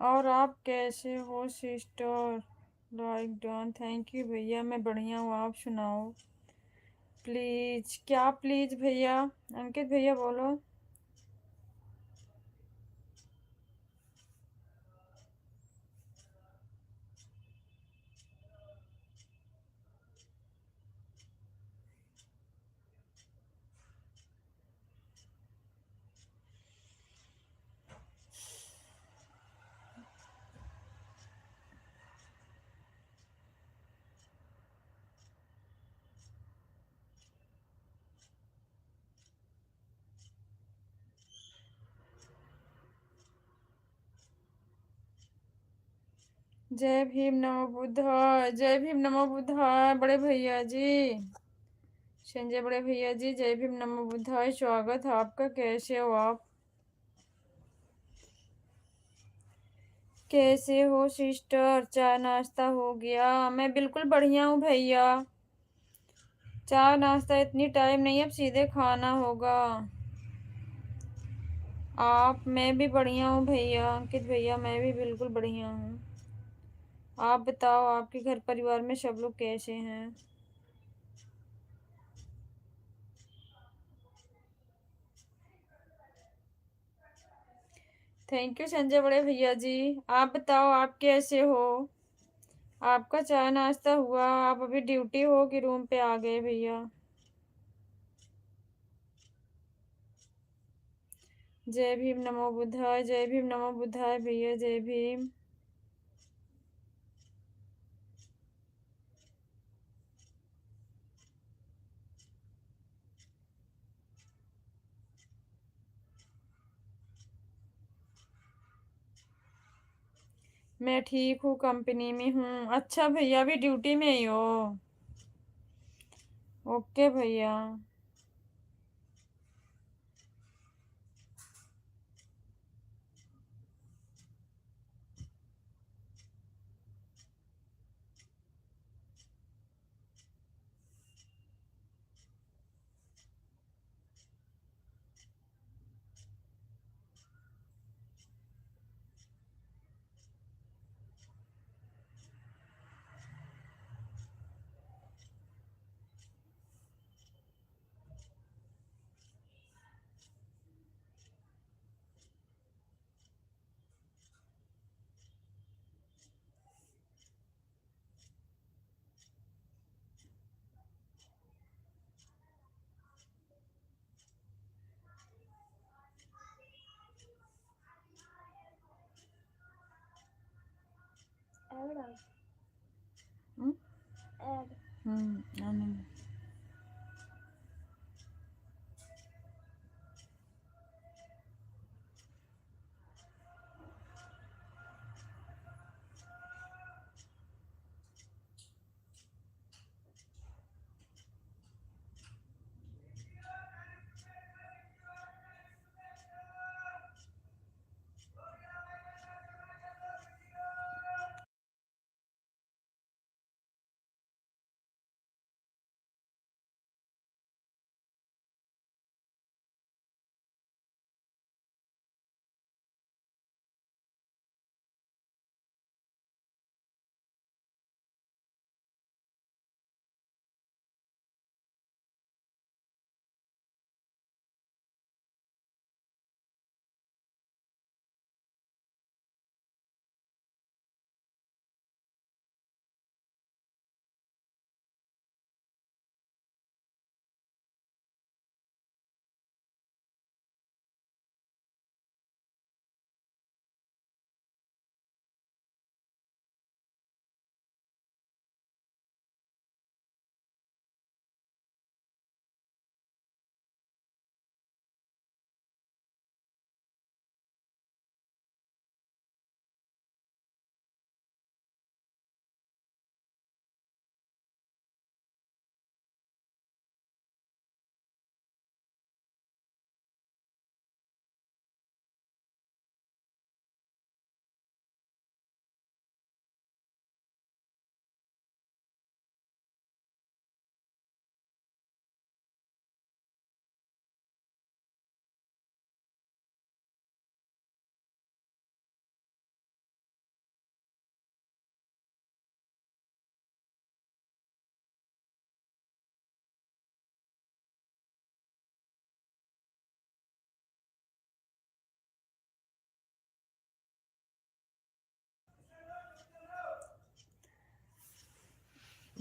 और आप कैसे हो sister? Like done, thank you भैया, मैं बढ़िया हूँ, आप सुनाओ। प्लीज, क्या प्लीज भैया? अंकित भैया बोलो। जय भीम नमो बुद्धाय, जय भीम नमो बुद्धाय बड़े भैया जी। संजय बड़े भैया जी, जय भीम नमो बुद्धाय, स्वागत है आपका। कैसे हो आप? कैसे हो सिस्टर? चाय नाश्ता हो गया? मैं बिल्कुल बढ़िया हूँ भैया। चाय नाश्ता इतनी टाइम नहीं, अब सीधे खाना होगा। मैं भी बढ़िया हूँ भैया, अंकित भैया, मैं भी बिल्कुल बढ़िया हूँ। आप बताओ, आपके घर परिवार में सब लोग कैसे हैं? थैंक यू संजय बड़े भैया जी। आप बताओ, आप कैसे हो? आपका चाय नाश्ता हुआ? आप अभी ड्यूटी हो कि रूम पे आ गए भैया? जय भीम नमो बुद्धाय, जय भीम नमो बुद्धाय भैया, जय भीम। मैं ठीक हूँ, कंपनी में हूँ। अच्छा भैया, अभी ड्यूटी में ही हो? ओके भैया। हम्म आनंद।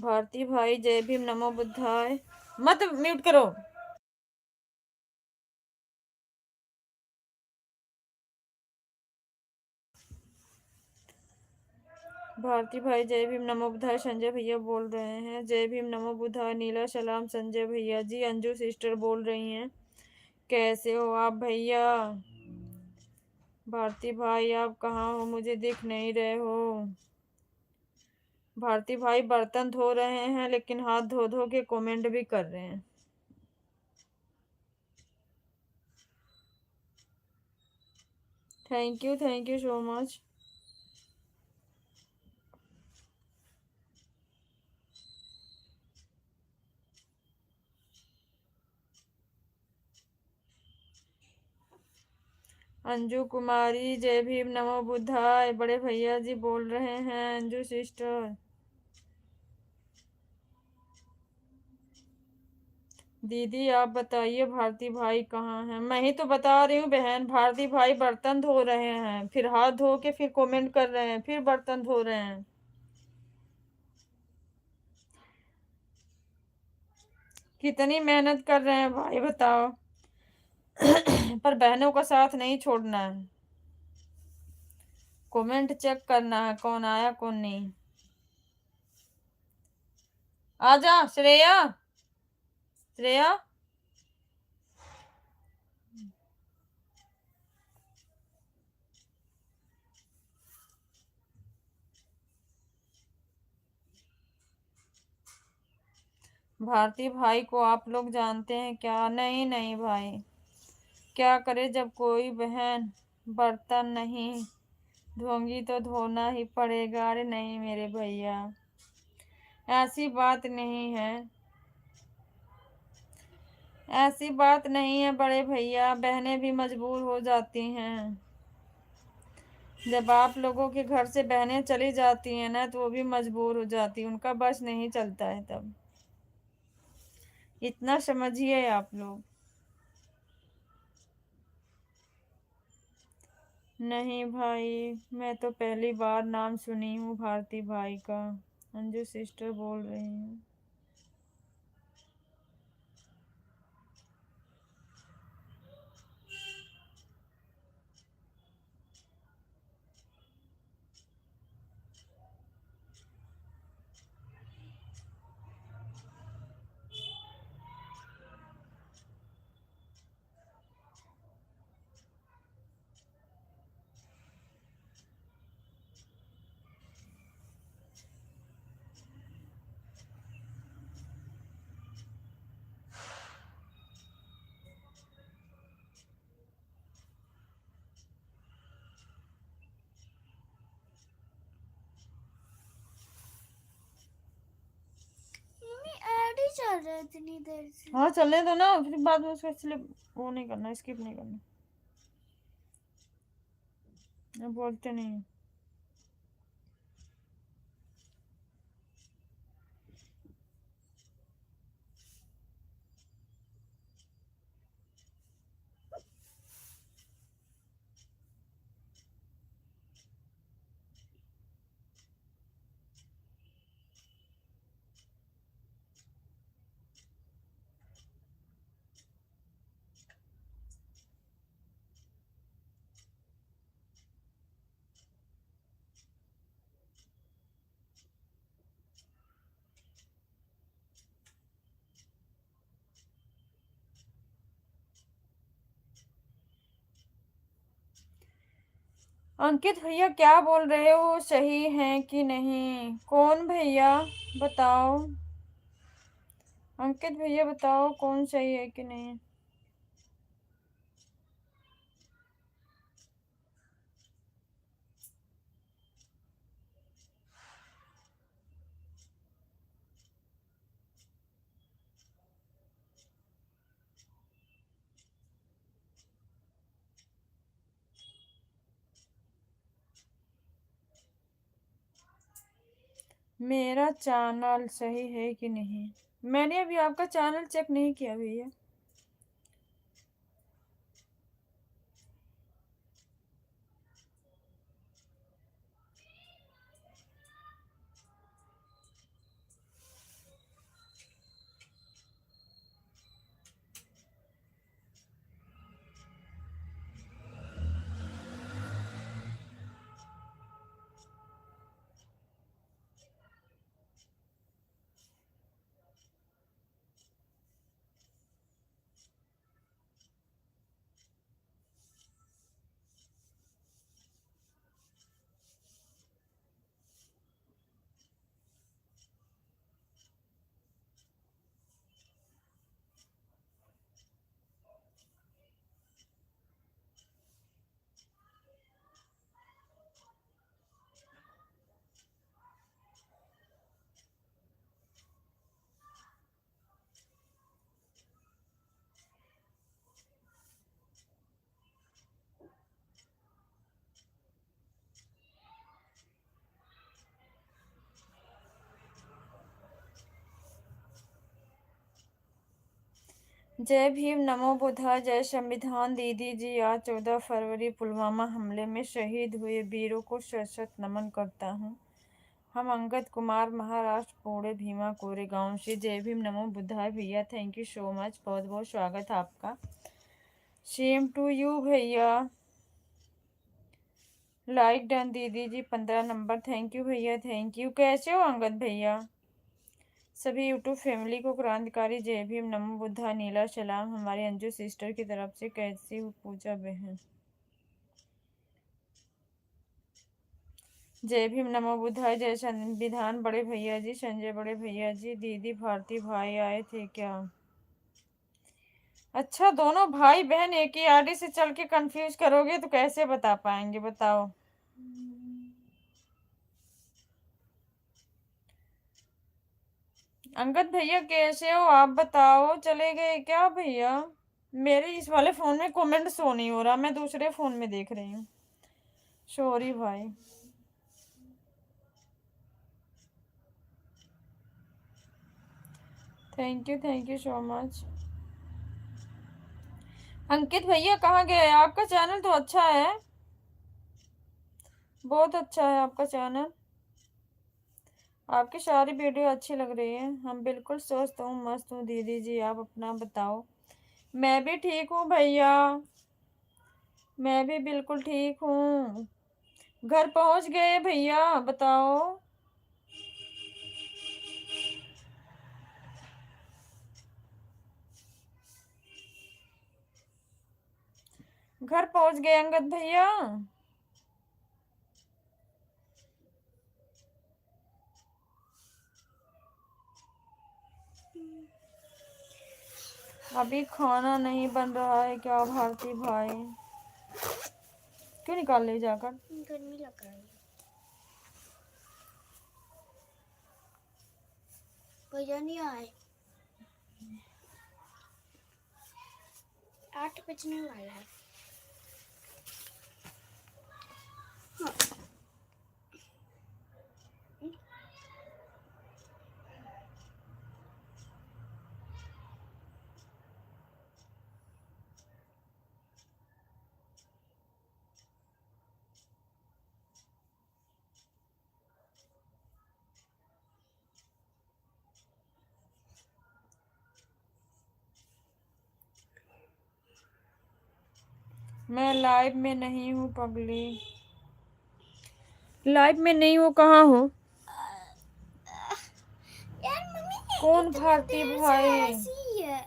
भारती भाई जय भीम नमो बुद्धाय। मत म्यूट करो। भारती भाई जय भीम नमो बुद्धाय। संजय भैया बोल रहे हैं जय भीम नमो बुद्धाय। नीला सलाम संजय भैया जी। अंजू सिस्टर बोल रही हैं कैसे हो आप भैया। भारती भाई आप कहाँ हो, मुझे दिख नहीं रहे हो। भारती भाई बर्तन धो रहे हैं लेकिन हाथ धो धो के कमेंट भी कर रहे हैं। Thank you so much. Anju Kumari जय भीम नमो बुद्धाय। बड़े भैया जी बोल रहे हैं अंजू सिस्टर। दीदी आप बताइए भारती भाई कहाँ हैं। मैं ही तो बता रही हूँ बहन, भारती भाई बर्तन धो रहे हैं, फिर हाथ धो के फिर कमेंट कर रहे हैं, फिर बर्तन धो रहे हैं। कितनी मेहनत कर रहे हैं भाई बताओ। पर बहनों का साथ नहीं छोड़ना है। कमेंट चेक करना है कौन आया कौन नहीं। आजा श्रेया। श्रेया भारती भाई को आप लोग जानते हैं क्या। नहीं नहीं भाई, क्या करे जब कोई बहन बर्तन नहीं धोंगी तो धोना ही पड़ेगा। अरे नहीं मेरे भैया, ऐसी बात नहीं है, ऐसी बात नहीं है बड़े भैया। बहनें भी मजबूर हो जाती हैं। जब आप लोगों के घर से बहनें चली जाती हैं ना तो वो भी मजबूर हो जाती हैं, उनका बस नहीं चलता है तब। इतना समझिए आप लोग। नहीं भाई, मैं तो पहली बार नाम सुनी हूँ भारती भाई का। अंजू सिस्टर बोल रही हूँ।
ऐड ही चल रहा है इतनी देर से।
हाँ चलने दो ना, फिर बाद में उसको इसलिए वो नहीं करना, स्किप नहीं करना। बोलते नहीं। अंकित भैया क्या बोल रहे हो, सही है कि नहीं? कौन भैया बताओ। अंकित भैया बताओ कौन सही है कि नहीं। मेरा चैनल सही है कि नहीं? मैंने अभी आपका चैनल चेक नहीं किया भैया। जय भीम, नमो बुद्धा, जय संविधान। दीदी जी, आज 14 फरवरी पुलवामा हमले में शहीद हुए वीरों को शत नमन करता हूँ। हम अंगद कुमार, महाराष्ट्र, पुणे भीमा कोरेगांव से। जय भीम, नमो बुद्धाय भैया, थैंक यू सो मच, बहुत बहुत स्वागत है आपका। सेम टू यू भैया। लाइक डन दीदी जी, 15 नंबर, थैंक यू भैया, थैंक यू। कैसे हो अंगद भैया? सभी यूट्यूब फैमिली को क्रांतिकारी जय भीम, नमो बुद्धा, नीला सलाम हमारी अंजू सिस्टर की तरफ से। कैसी हो पूजा बहन? जय भीम, नमो बुद्धाय, जय संविधान बड़े भैया जी, संजय बड़े भैया जी। दीदी भारती भाई आए थे क्या? अच्छा, दोनों भाई बहन एक ही आईडी से चल के कंफ्यूज करोगे तो कैसे बता पाएंगे, बताओ। अंगद भैया कैसे हो आप, बताओ। चले गए क्या भैया? मेरे इस वाले फोन में कमेंट शो नहीं हो रहा, मैं दूसरे फोन में देख रही हूँ। सॉरी भाई। Thank you so much. Ankit भैया कहाँ गए? आपका चैनल तो अच्छा है, बहुत अच्छा है आपका चैनल, आपकी सारी वीडियो अच्छी लग रही है। हम बिल्कुल स्वस्थ हूँ, मस्त हूँ दीदी जी, आप अपना बताओ। मैं भी ठीक हूँ भैया, मैं भी बिल्कुल ठीक हूँ। घर पहुंच गए भैया, बताओ। घर पहुंच गए अंगद भैया? अभी खाना नहीं बन रहा है क्या भारती भाई? क्यों निकाल ले जाकर?
गर्मी लग रही है। भैया नहीं आए, 8 बजने वाला है। हाँ।
मैं लाइव में नहीं हूँ पगली, लाइव में नहीं हूँ, कहाँ हो?
यार मम्मी
कौन
इतना
भारती
देर से
भाई?
ऐसी है।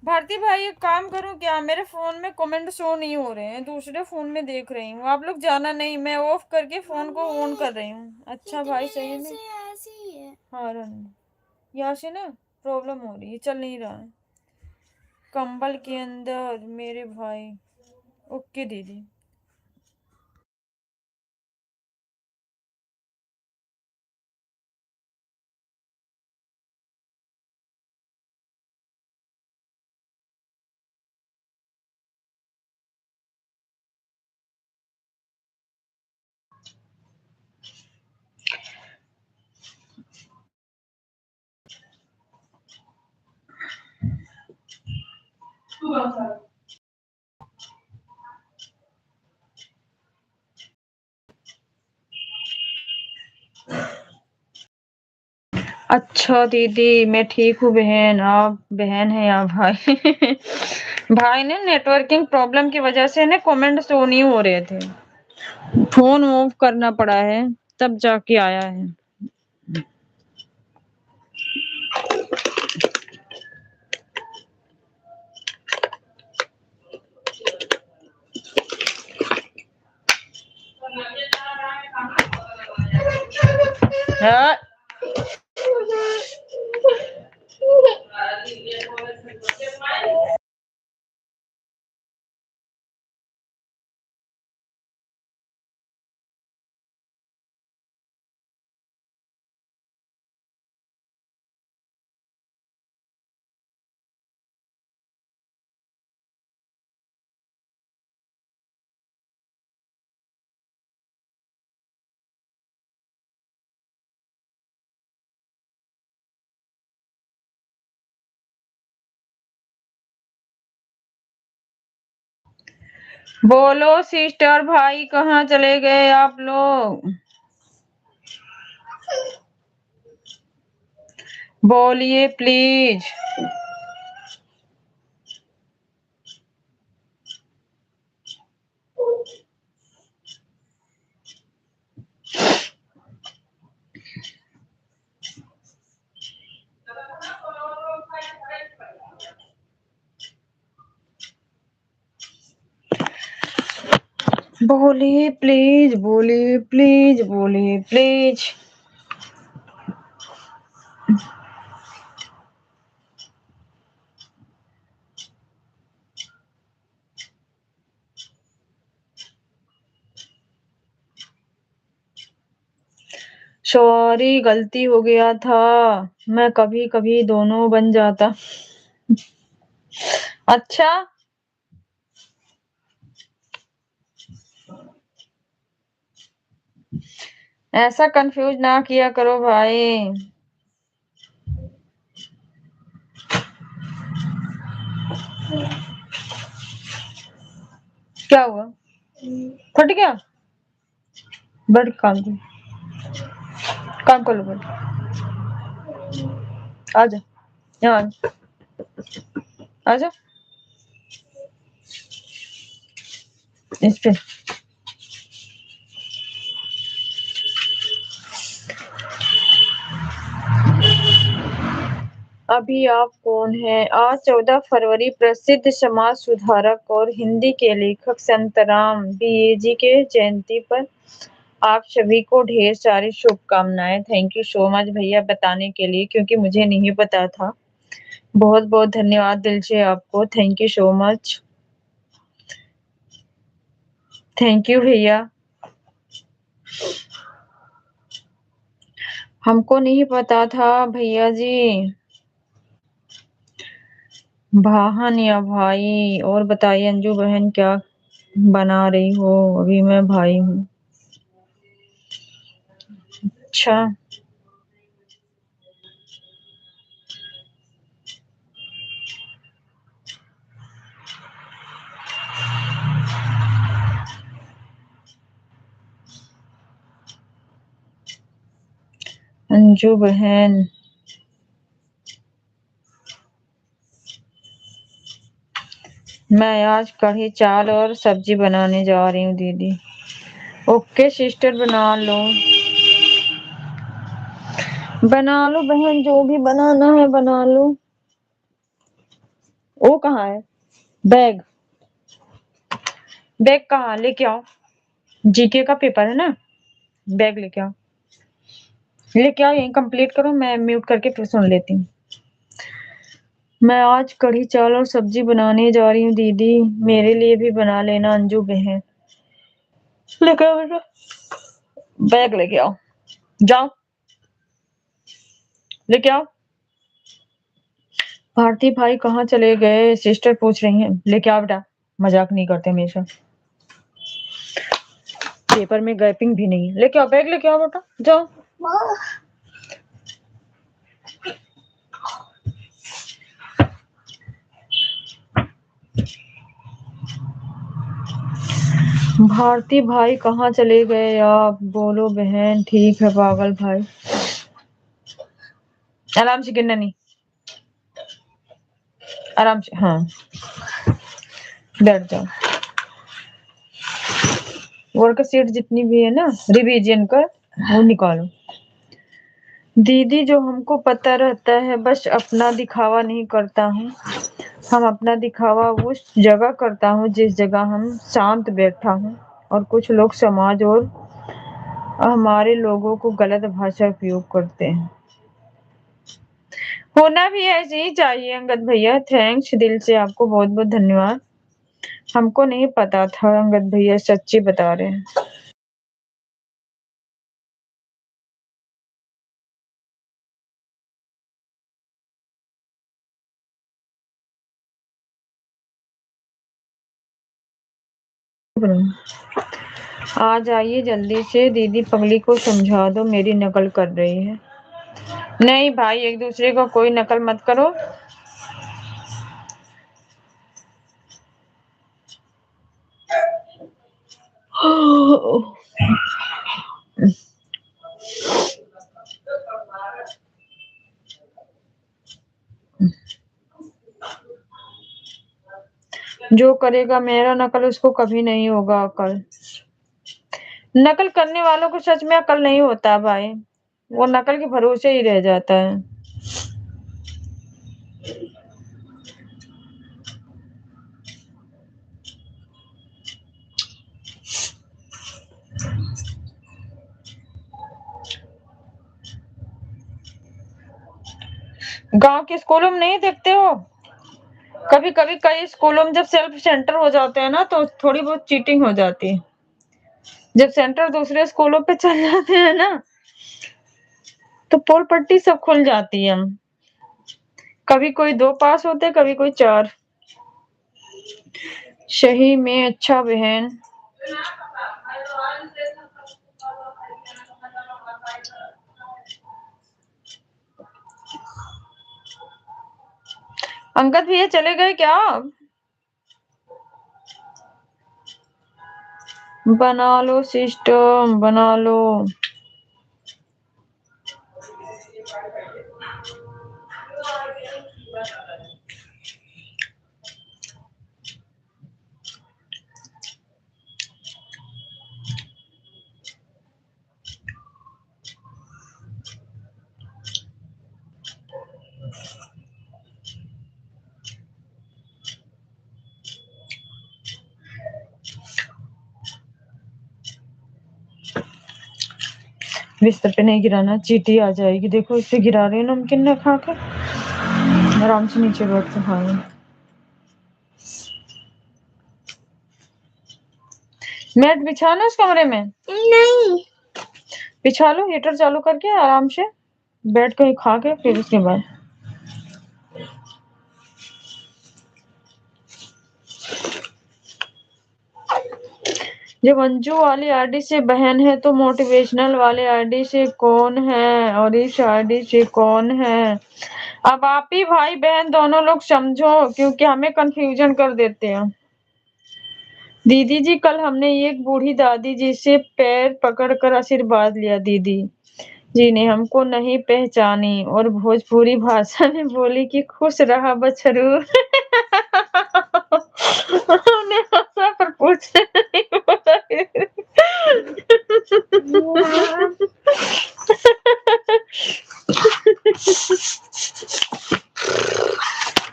भारती भाई एक काम करूं क्या, मेरे फोन में कमेंट शो नहीं हो रहे हैं, दूसरे फोन में देख रही हूँ। आप लोग जाना नहीं, मैं ऑफ करके फोन को ऑन कर रही हूँ। अच्छा
कितनी
भाई सही
देर
में।
से ऐसी है।
हाँ रन, यहाँ से ना प्रॉब्लम हो रही है, चल नहीं रहा है कंबल के अंदर मेरे भाई। ओके दीदी। अच्छा दीदी मैं ठीक हूँ बहन, आप बहन है या भाई? भाई ने नेटवर्किंग प्रॉब्लम की वजह से ना कमेंट शो नहीं हो रहे थे, फोन ऑफ करना पड़ा है तब जाके आया है। हाँ। बोलो सिस्टर भाई, कहाँ चले गए आप लोग? बोलिए प्लीज। बोलिए प्लीज, बोलिए प्लीज, बोलिए प्लीज। सॉरी, गलती हो गया था। मैं कभी कभी दोनों बन जाता। अच्छा, ऐसा कंफ्यूज ना किया करो भाई। क्या हुआ? फट गया? बैठ काम करो, काम कर लो, बैठ। आजा, यहाँ आजा, इस पे। अभी आप कौन हैं? आज 14 फरवरी प्रसिद्ध समाज सुधारक और हिंदी के लेखक संत राम BAG के जयंती पर आप सभी को ढेर सारी शुभकामनाएं। थैंक यू सो मच भैया बताने के लिए, क्योंकि मुझे नहीं पता था। बहुत बहुत धन्यवाद दिल से आपको। Thank you so much. Thank you भैया। हमको नहीं पता था भैया जी। भाहन या भाई। और बताइए अंजू बहन, क्या बना रही हो? अभी मैं भाई हूँ। अच्छा, अंजू बहन, मैं आज कढ़ी चावल और सब्जी बनाने जा रही हूँ दीदी। ओके सिस्टर, बना लो, बना लो बहन, जो भी बनाना है बना लो। वो कहाँ है? बैग, बैग कहाँ? लेके आओ। GK का पेपर है ना, बैग लेके आओ, लेके आओ, यहीं कंप्लीट करो, मैं म्यूट करके फिर सुन लेती हूँ। मैं आज कढ़ी चावल और सब्जी बनाने जा रही हूँ दीदी, मेरे लिए भी बना लेना अंजू बहन। लेके आओ बेटा, बैग लेके आओ, जाओ लेके आओ। भारती भाई कहाँ चले गए? सिस्टर पूछ रही हैं। लेके आओ बेटा, मजाक नहीं करते हमेशा। पेपर में गैपिंग भी नहीं है। लेके आओ, बैग लेके आओ बेटा, जाओ। भारती भाई कहाँ चले गए आप? बोलो बहन। ठीक है पागल भाई, आराम से गिरना नहीं, आराम से, हाँ बैठ जाओ। वर्कशीट जितनी भी है ना रिवीजन का, वो निकालो। दीदी जो हमको पता रहता है, बस अपना दिखावा नहीं करता हूँ। हम अपना दिखावा उस जगह करता हूँ जिस जगह हम शांत बैठा हूँ, और कुछ लोग समाज और हमारे लोगों को गलत भाषा उपयोग करते हैं। होना भी ऐसे ही चाहिए अंगद भैया। थैंक्स दिल से, आपको बहुत बहुत धन्यवाद। हमको नहीं पता था अंगद भैया, सच्ची बता रहे हैं। आ जाइए जल्दी से, दीदी पगली को समझा दो, मेरी नकल कर रही है। नहीं भाई, एक दूसरे को कोई नकल मत करो। जो करेगा मेरा नकल उसको कभी नहीं होगा अकल। नकल करने वालों को सच में अकल नहीं होता भाई, वो नकल के भरोसे ही रह जाता है। गांव के स्कूलों में नहीं देखते हो, कभी कभी कई स्कूलों में जब सेल्फ सेंटर हो जाते हैं ना तो थोड़ी बहुत चीटिंग हो जाती है। जब सेंटर दूसरे स्कूलों पे चल जाते हैं ना तो पोल पट्टी सब खुल जाती है। कभी कोई 2 पास होते, कभी कोई 4। सही में अच्छा बहन। अंगद भैया चले गए क्या? बना लो सिस्टम, बना लो। बिस्तर पे नहीं गिराना, चींटी आ जाएगी। देखो इस पे गिरा रहे हैं नमकीन ना खा कर। आराम से नीचे बैठ के खाएं। मैट बिछाना उस कमरे में?
नहीं।
बिछा लो, हीटर चालू करके आराम से बैठ के खा के फिर उसके बाद। जब अंजू वाली आरडी से बहन है तो मोटिवेशनल वाले आरडी से कौन है और इस आरडी से कौन है? अब आप ही भाई बहन दोनों लोग समझो, क्योंकि हमें कंफ्यूजन कर देते हैं। दीदी जी कल हमने एक बूढ़ी दादी जी से पैर पकड़कर आशीर्वाद लिया। दीदी जी ने हमको नहीं पहचानी और भोजपुरी भाषा में बोली कि खुश रहा बछरू। हमने हंसा पर कुछ नहीं बोला।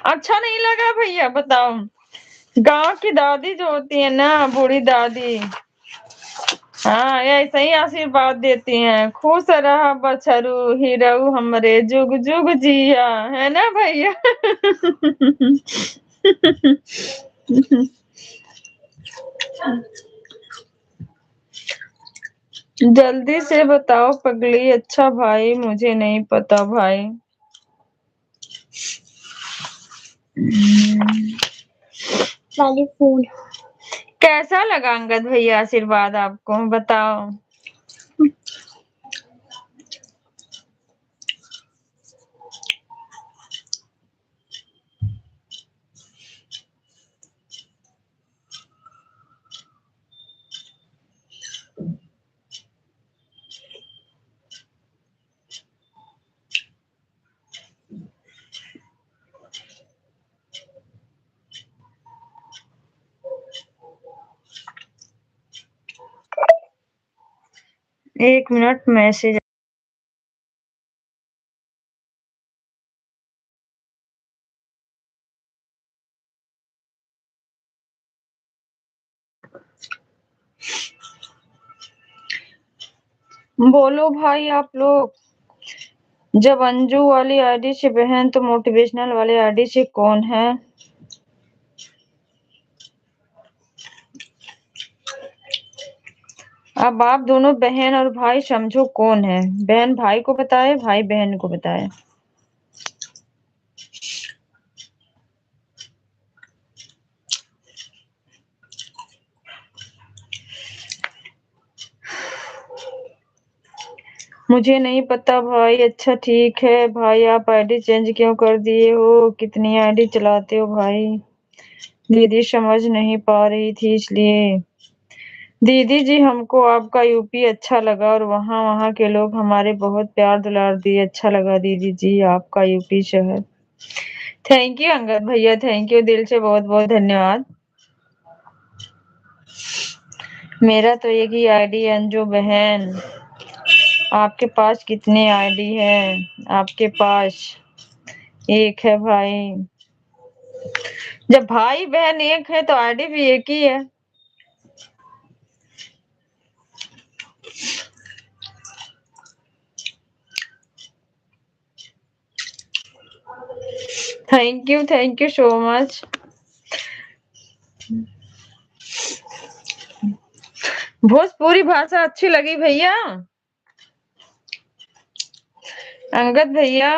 अच्छा नहीं लगा भैया? बताओ, गांव की दादी जो होती है ना, बूढ़ी दादी, हाँ ऐसे ही आशीर्वाद देती हैं, खुश रहा बछरू हीरो हमरे जुग जुग जिया, है ना भैया? जल्दी से बताओ पगली। अच्छा भाई मुझे नहीं पता भाई।
फोन
कैसा लगा अंगद भैया आशीर्वाद आपको? बताओ। एक मिनट मैसेज। बोलो भाई आप लोग। जब अंजू वाली आईडी से बहन तो मोटिवेशनल वाली आईडी से कौन है? अब आप दोनों बहन और भाई समझो कौन है। बहन भाई को बताए, भाई बहन को बताए। मुझे नहीं पता भाई। अच्छा ठीक है भाई, आप आईडी चेंज क्यों कर दिए हो? कितनी आईडी चलाते हो भाई? दीदी समझ नहीं पा रही थी इसलिए। दीदी जी हमको आपका यूपी अच्छा लगा और वहाँ के लोग हमारे बहुत प्यार दुलार दिए। अच्छा लगा दीदी जी आपका यूपी शहर। थैंक यू अंगद भैया, थैंक यू, दिल से बहुत बहुत धन्यवाद। मेरा तो एक ही आईडी है अंजू बहन। आपके पास कितने आईडी है? आपके पास एक है भाई। जब भाई बहन एक है तो आईडी भी एक ही है। Thank you so much. Bhojpuri भाषा अच्छी लगी भैया? अंगद भैया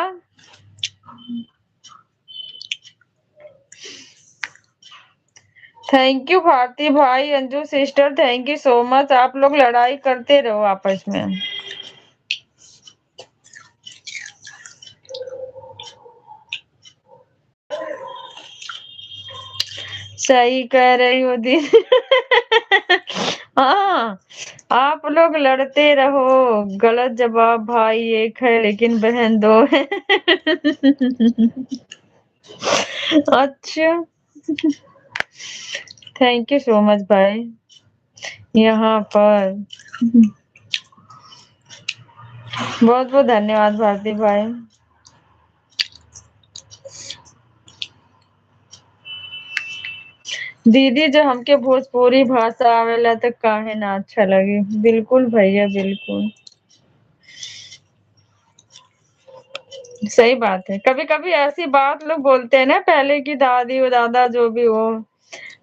थैंक यू। भारती भाई, Anju sister, thank you so much. आप लोग लड़ाई करते रहो आपस में। सही कह रही हो दीदी। हाँ, आप लोग लड़ते रहो। गलत जवाब, भाई एक है लेकिन बहन दो है। अच्छा, थैंक यू सो मच भाई। यहाँ पर बहुत बहुत धन्यवाद भारती भाई। दीदी जो हमके भोजपुरी भाषा आवेला तो काहे ना अच्छा लगे। बिल्कुल भैया बिल्कुल, सही बात है। कभी कभी ऐसी बात लोग बोलते हैं ना, पहले की दादी और दादा जो भी हो,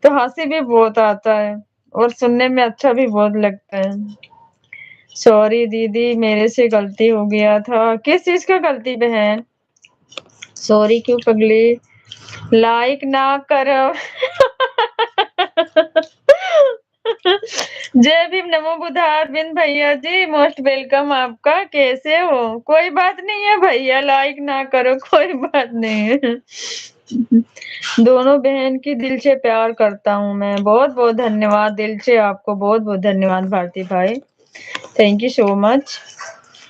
तो हंसी भी बहुत आता है और सुनने में अच्छा भी बहुत लगता है। सॉरी दीदी, मेरे से गलती हो गया था। किस चीज का गलती बहन? सॉरी क्यों पगली? लाइक ना करो। जय भीम, नमो बुद्धाय। बिन भैया जी मोस्ट वेलकम आपका। कैसे हो? कोई बात नहीं है भैया, लाइक ना करो, कोई बात नहीं है। दोनों बहन की दिल से प्यार करता हूँ मैं। बहुत बहुत धन्यवाद, दिल से आपको बहुत बहुत धन्यवाद भारती भाई। Thank you so much.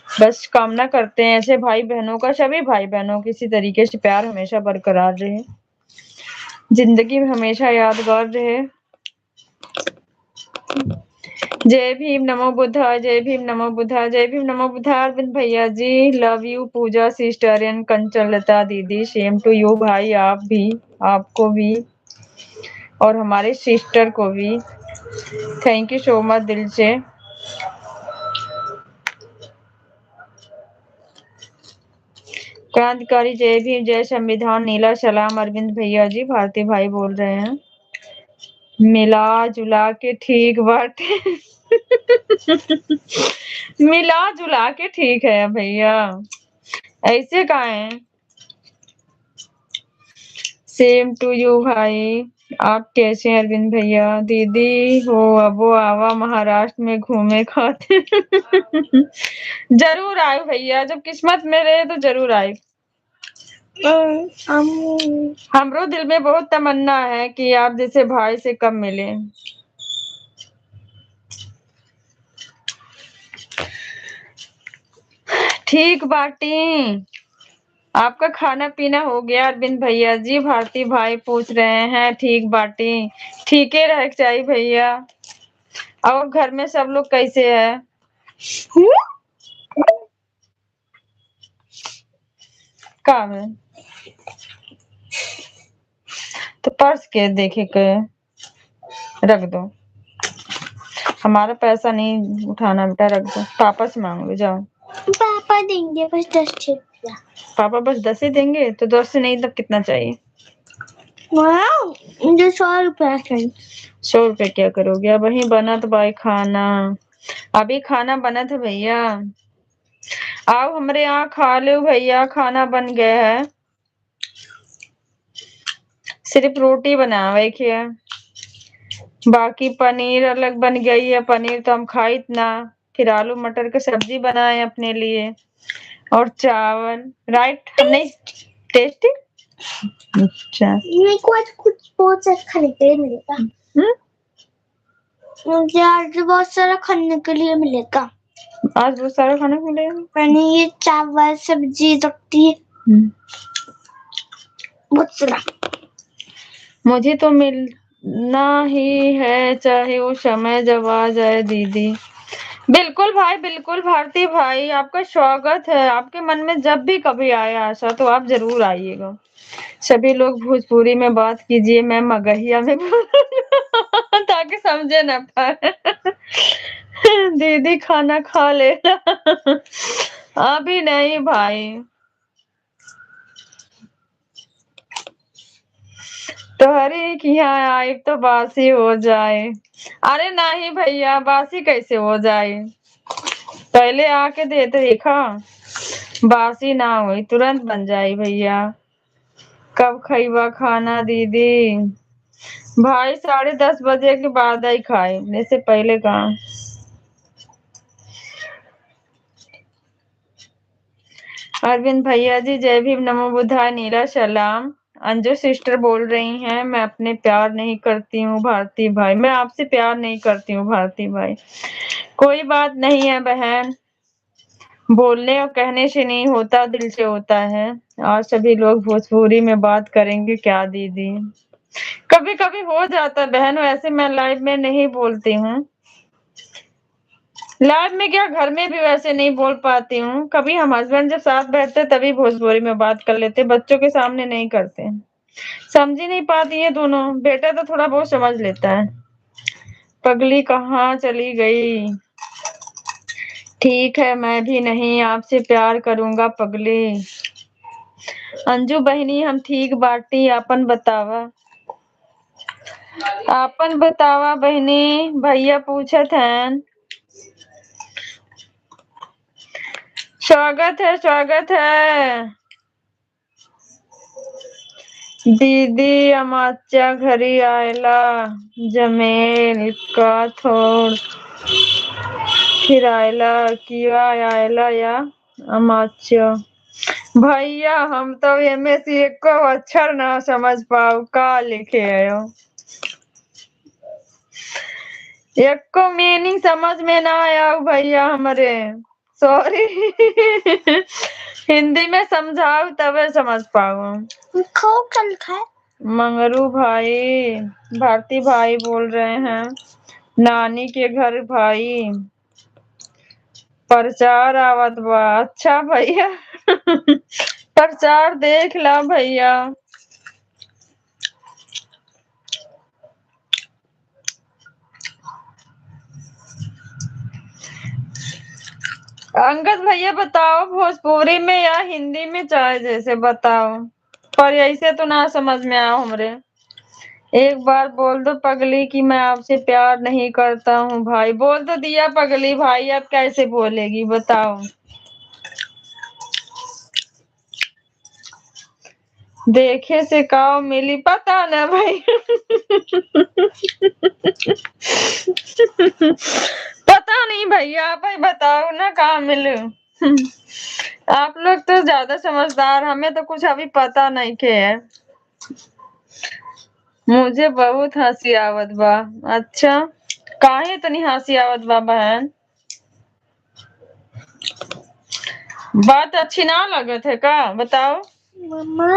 बस कामना करते हैं ऐसे भाई बहनों का, सभी भाई बहनों किसी तरीके से प्यार हमेशा बरकरार रहे, जिंदगी में हमेशा यादगार रहे। जय भीम, नमो बुद्धाय। जय भीम, नमो बुद्धाय। जय भीम, नमो बुद्धाय। अरविंद भैया जी love you. Puja sister and Kanchan Lata दीदी सेम टू यू भाई। आप भी, आपको भी और हमारे सिस्टर को भी थैंक यू सो मच दिल से। क्रांतिकारी जय भीम, जय संविधान, नीला सलाम। अरविंद भैया जी भारती भाई बोल रहे हैं। मिला जुला के ठीक बाटे। मिला जुला के ठीक है भैया, ऐसे का है। सेम टू यू भाई। आप कैसे हैं अरविंद भैया? दीदी हो अबो आवा महाराष्ट्र में घूमे खाते। जरूर आए भैया, जब किस्मत में रहे तो जरूर आए। हमरो दिल में बहुत तमन्ना है कि आप जैसे भाई से कब मिले। ठीक बाटी। आपका खाना पीना हो गया अरविंद भैया जी? भारती भाई पूछ रहे हैं। ठीक बाटी, ठीक ही रहे चाहिए भैया। और घर में सब लोग कैसे है? काम है तो पर्स के देखे के रख दो। हमारा पैसा नहीं उठाना बेटा, रख दो। पापा से मांग लो, जाओ।
पापा देंगे बस 10 रुपया।
पापा बस 10 ही देंगे? तो 10 से नहीं, तब कितना चाहिए?
मुझे 100 रुपया चाहिए।
100 रुपये क्या करोगे? अब वही बना तो भाई खाना, अभी खाना बना था भैया। आओ हमारे यहाँ खा लो भैया, खाना बन गया है। सिर्फ रोटी बनावे के है, बाकी पनीर अलग बन गई है। पनीर तो हम खाई इतना। फिर आलू मटर की सब्जी बनाए अपने लिए और चावल। राइट, नहीं टेस्टी। अच्छा,
मेरे को आज कुछ बहुत अच्छा निकले मिलेगा। मुझे आज बहुत सारा खाने के लिए मिलेगा।
आज बहुत सारा खाना मिलेगा।
पनीर, चावल, सब्जी, रोटी, बहुत सारा।
मुझे तो मिलना ही है, चाहे वो समय जब आ जाए दीदी। बिल्कुल भाई, बिल्कुल भारती भाई, आपका स्वागत है। आपके मन में जब भी कभी आए आशा तो आप जरूर आइएगा। सभी लोग भोजपुरी में बात कीजिए, मैं मगहिया में ताकि समझे न पाए। दीदी खाना खा लेना। अभी नहीं भाई, तोहरे कि यहाँ आए तो बासी हो जाए। अरे नहीं भैया, बासी कैसे हो जाए, पहले आके देते देखा, बासी ना हुई तुरंत बन जाए भैया। कब खइबा खाना दीदी? भाई 10:30 बजे के बाद ही खाए, इससे पहले कहाँ। अरविंद भैया जी जय भीम, नमो बुद्धाय, नीला सलाम। अंजू सिस्टर बोल रही हैं, मैं अपने प्यार नहीं करती हूँ भारती भाई, मैं आपसे प्यार नहीं करती हूँ भारती भाई। कोई बात नहीं है बहन, बोलने और कहने से नहीं होता, दिल से होता है। और सभी लोग भोजपुरी में बात करेंगे क्या दीदी? कभी कभी हो जाता है बहन, वैसे मैं लाइव में नहीं बोलती हूँ। लाइव में क्या, घर में भी वैसे नहीं बोल पाती हूँ। कभी हम हस्बैंड जब साथ बैठते तभी भोजपुरी में बात कर लेते, बच्चों के सामने नहीं करते। समझ ही नहीं पाती है दोनों। बेटा तो थोड़ा बहुत समझ लेता है। पगली कहाँ चली गई? ठीक है, मैं भी नहीं आपसे प्यार करूंगा पगली। अंजू बहनी हम ठीक बाटी, आपन बतावा। आपन बतावा बहनी, भैया पूछत हैं। स्वागत है, स्वागत है दीदी। अमाच्या घरी आयला जमेल का थोड़ फिरायला किया आयला या अमाच्या। भैया हम तो एमे से एको अक्षर ना समझ पाओ का लिखे आयो, एको मीनिंग समझ में ना आया भैया हमारे, सॉरी। हिंदी में समझाओ तबे समझ पाओ।
खूब चल खाए।
मंगरू भाई, भारती भाई बोल रहे हैं, नानी के घर भाई प्रचार आवत बा। अच्छा भैया, प्रचार देख ला भैया। अंगद भैया बताओ, भोजपुरी में या हिंदी में, चाहे जैसे बताओ, पर ऐसे तो ना समझ में आओ हमरे। एक बार बोल दो पगली कि मैं आपसे प्यार नहीं करता हूँ भाई। बोल तो दिया पगली भाई, अब कैसे बोलेगी बताओ? देखे से काव मिली, पता ना भाई। पता नहीं भैया, आप ही बताओ ना कहाँ मिले। आप लोग तो ज्यादा समझदार, हमें तो कुछ अभी पता नहीं के है। मुझे बहुत हंसी आवत बा। अच्छा, काहे इतनी हंसी आवत बा बहन? बात अच्छी ना लगत है का, बताओ।
मम्मा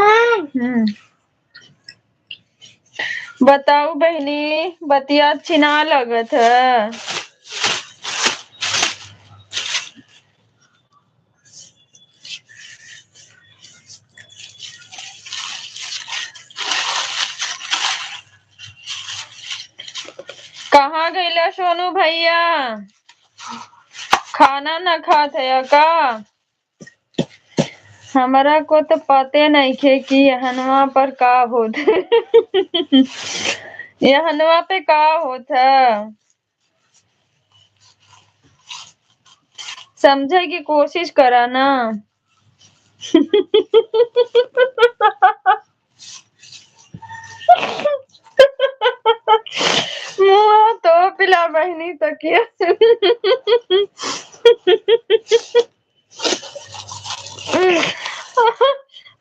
बताओ बहनी, बतिया अच्छी ना लगत है। कहाँ गईला सोनू भैया? खाना न खात है का? हमरा को तो पते नहीं थे कि यहनवा पर का होत। यहनवा पे का होत है, समझे की कोशिश करा ना। मुँह तो पिला बहनी तकिया।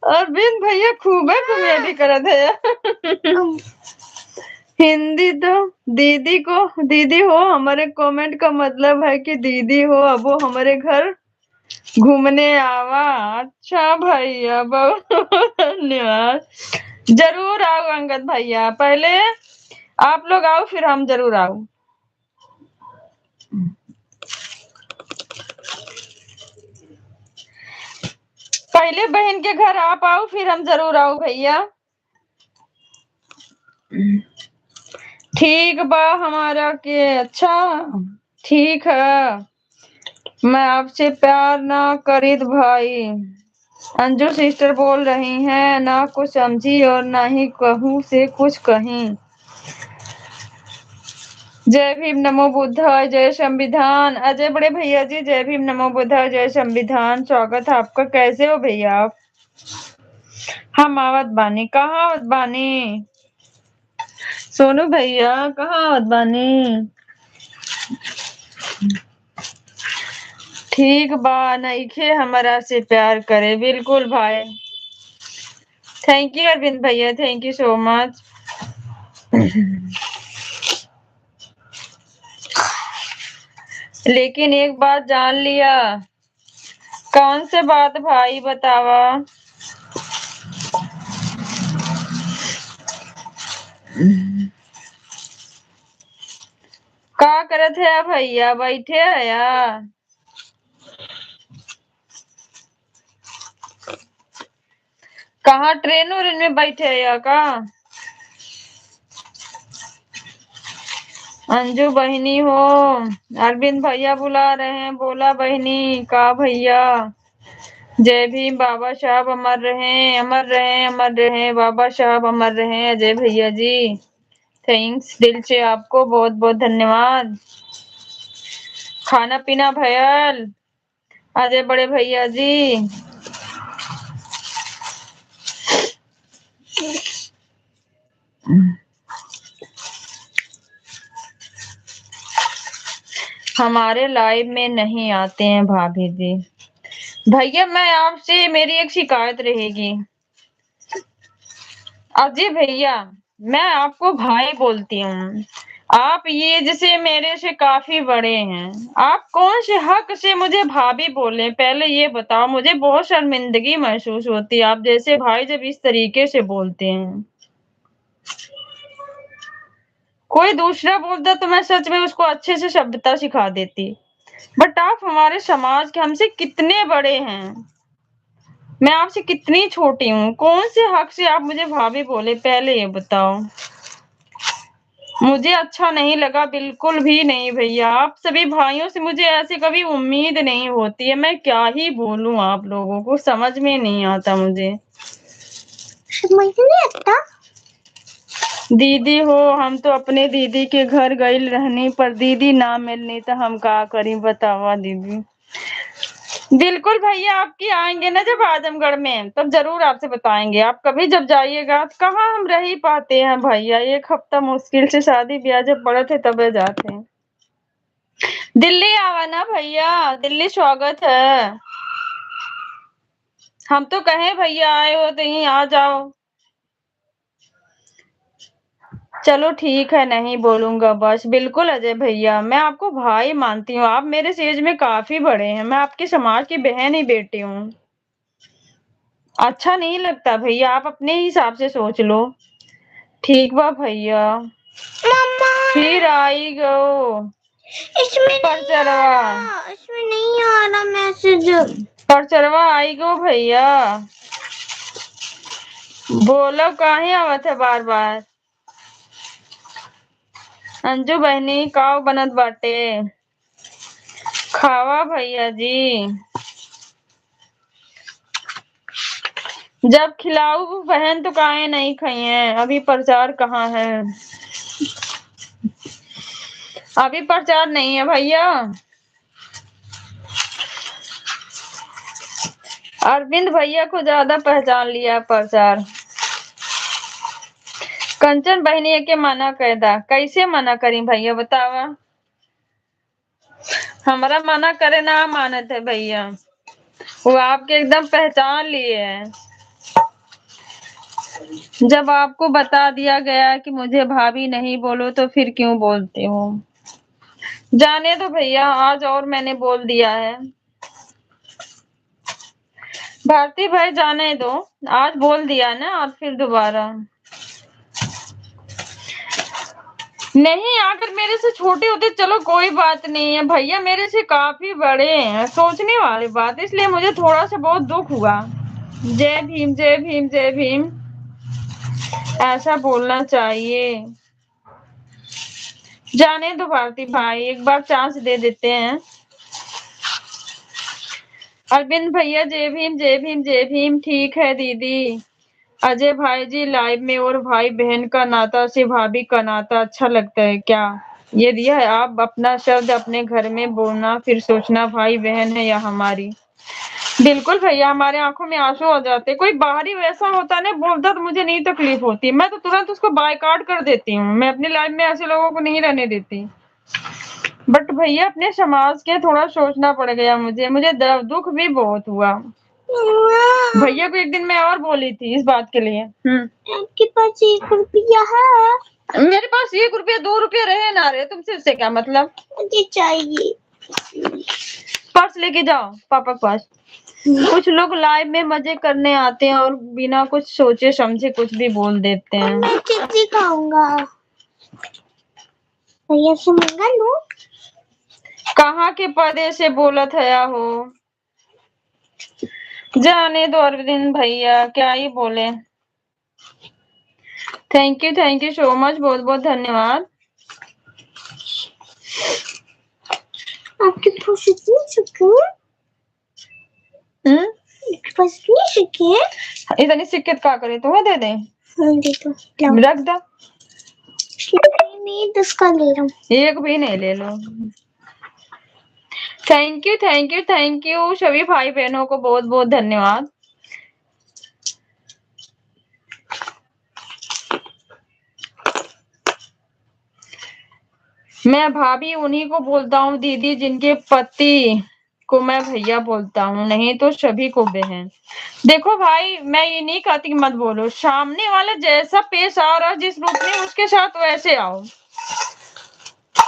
अरविंद भैया खूबे कॉमेडी करत है। हिंदी तो दीदी हो हमारे कमेंट का मतलब है कि दीदी हो, अब वो हमारे घर घूमने आवा। अच्छा भैया, बहुत धन्यवाद। जरूर आओ अंगद भैया, पहले आप लोग आओ फिर हम जरूर आओ। पहले बहन के घर आप आओ फिर हम जरूर आओ भैया। ठीक बा हमारा के। अच्छा ठीक है, मैं आपसे प्यार ना करीत भाई। अंजू सिस्टर बोल रही हैं, ना कुछ समझी और ना ही कहूँ से कुछ कहीं। जय भीम नमो बुद्धाय जय संविधान। अजय बड़े भैया जी जय भीम नमो बुद्धाय जय संविधान। स्वागत है आपका। कैसे हो भैया आप? हम आवत बानी। कहाँ आवत बानी? सोनू भैया कहाँ आवत बानी? ठीक बा, नइखे हमरा से प्यार करे। बिल्कुल भाई। थैंक यू अरविंद भैया, थैंक यू सो मच। लेकिन एक बात जान लिया। कौन से बात भाई बतावा? का करत है भैया? बैठे है या? कहाँ ट्रेन उरेन में बैठे है या का? अंजू बहनी हो, अरविंद भैया बुला रहे हैं। बोला बहनी का भैया। जय भीम। बाबा साहब अमर रहे, अमर रहे, अमर रहे। बाबा साहब अमर रहे। अजय भैया जी थैंक्स दिल से, आपको बहुत बहुत धन्यवाद। खाना पीना भयल अजय बड़े भैया जी? हमारे लाइव में नहीं आते हैं भाभी जी। भैया मैं आपसे, मेरी एक शिकायत रहेगी। अजय भैया, मैं आपको भाई बोलती हूँ। आप ये जैसे मेरे से काफी बड़े हैं, आप कौन से हक से मुझे भाभी बोले? पहले ये बताओ, मुझे बहुत शर्मिंदगी महसूस होती है आप जैसे भाई जब इस तरीके से बोलते हैं। कोई दूसरा बोलता तो मैं सच में उसको अच्छे से सभ्यता सिखा देती, बट आप हमारे समाज के हमसे कितने बड़े हैं, मैं आपसे कितनी छोटी हूँ, कौन से हक से आप मुझे भाभी बोले? पहले ये बताओ। मुझे अच्छा नहीं लगा, बिल्कुल भी नहीं भैया। आप सभी भाइयों से मुझे ऐसे कभी उम्मीद नहीं होती है। मैं क्या ही बोलूं, आप लोगों को समझ में नहीं आता मुझे।
समझ नहीं आता।
दीदी हो, हम तो अपने दीदी के घर गई रहनी, पर दीदी ना मिलनी तो हम का करी बतावा दीदी। बिल्कुल भैया, आपकी आएंगे ना जब आजमगढ़ में, तब जरूर आपसे बताएंगे। आप कभी जब जाइएगा तो कहाँ हम रह ही पाते हैं भैया। एक हफ्ता मुश्किल से शादी ब्याह जब पड़े थे तब जाते हैं। दिल्ली आवा ना भैया, दिल्ली स्वागत है। हम तो कहे भैया आए हो तो यहीं आ जाओ। चलो ठीक है, नहीं बोलूंगा बस। बिल्कुल अजय भैया, मैं आपको भाई मानती हूँ, आप मेरे से एज में काफी बड़े हैं। मैं आपके समाज की बहन ही बेटी हूँ। अच्छा नहीं लगता भैया, आप अपने हिसाब से सोच लो। ठीक बा भैया।
मम्मा
फिर आई गो
इसमें
पर चरवा,
इसमें नहीं आ रहा मैसेज।
पर चरवा आई गो भैया। बोलो काहे आवत है बार बार? अंजू बहनी काव बनत बाटे? खावा भैया जी, जब खिलाऊ बहन तो काहे नहीं खाई है? अभी प्रचार कहाँ है? अभी प्रचार नहीं है भैया। अरविंद भैया को ज्यादा पहचान लिया प्रचार। कंचन बहनी के मना कैदा, कैसे मना करी भैया बतावा? हमारा मना करे ना मानत है भैया, वो आपके एकदम पहचान लिए है। जब आपको बता दिया गया कि मुझे भाभी नहीं बोलो तो फिर क्यों बोलते हो? जाने दो भैया, आज और मैंने बोल दिया है। भारती भाई जाने दो, आज बोल दिया ना, और फिर दोबारा नहीं। अगर मेरे से छोटे होते चलो कोई बात नहीं है, भैया मेरे से काफी बड़े हैं, सोचने वाली बात, इसलिए मुझे थोड़ा सा बहुत दुख हुआ। जय भीम जय भीम जय भीम, ऐसा बोलना चाहिए। जाने दो भारती भाई, एक बार चांस दे देते हैं। अरविंद भैया जय भीम जय भीम जय भीम। ठीक है दीदी। अजय भाई जी लाइव में और भाई बहन का नाता से भाभी का नाता अच्छा लगता है क्या? ये दिया है, आप अपना शब्द अपने घर में बोलना, फिर सोचना भाई बहन है या हमारी। बिल्कुल भैया, हमारे आंखों में आंसू आ जाते। कोई बाहरी वैसा होता ना बोलता तो मुझे नहीं तकलीफ होती, मैं तो तुरंत उसको बायकॉट कर देती हूँ। मैं अपनी लाइफ में ऐसे लोगों को नहीं रहने देती। बट भैया अपने समाज के थोड़ा सोचना पड़ गया मुझे दुख भी बहुत हुआ। भैया को एक दिन मैं और बोली थी इस बात के लिए।
आपके पास 1 रुपया है?
मेरे पास 1 रुपया 2 रुपया रहे ना रहे, तुमसे इससे क्या मतलब?
मुझे चाहिए।
पर्स लेके जाओ पापा के पास। कुछ लोग लाइव में मजे करने आते हैं और बिना कुछ सोचे समझे कुछ भी बोल देते हैं।
मैं चिप्स खाऊंगा। भैया से मंगा लूं?
कहाँ के पर्दे से बोलत है हो? जाने दो अरविंद भैया, क्या ही बोले। थैंक यू सो मच, बहुत बहुत धन्यवाद।
आपके पास इतनी सुकून? आपके पास इतनी सिक्के?
इतनी सिक्के का करे, तुम्हें दे दें?
दे दो,
रख दो।
नहीं 10 का ले रहा हूँ।
एक भी नहीं, ले लो। थैंक यू सभी भाई बहनों को बहुत बहुत धन्यवाद। मैं भाभी उन्हीं को बोलता हूँ दीदी जिनके पति को मैं भैया बोलता हूँ, नहीं तो सभी को बहन। देखो भाई, मैं ये नहीं कहती कि मत बोलो, सामने वाला जैसा पेश आ रहा जिस रूप में उसके साथ वैसे आओ।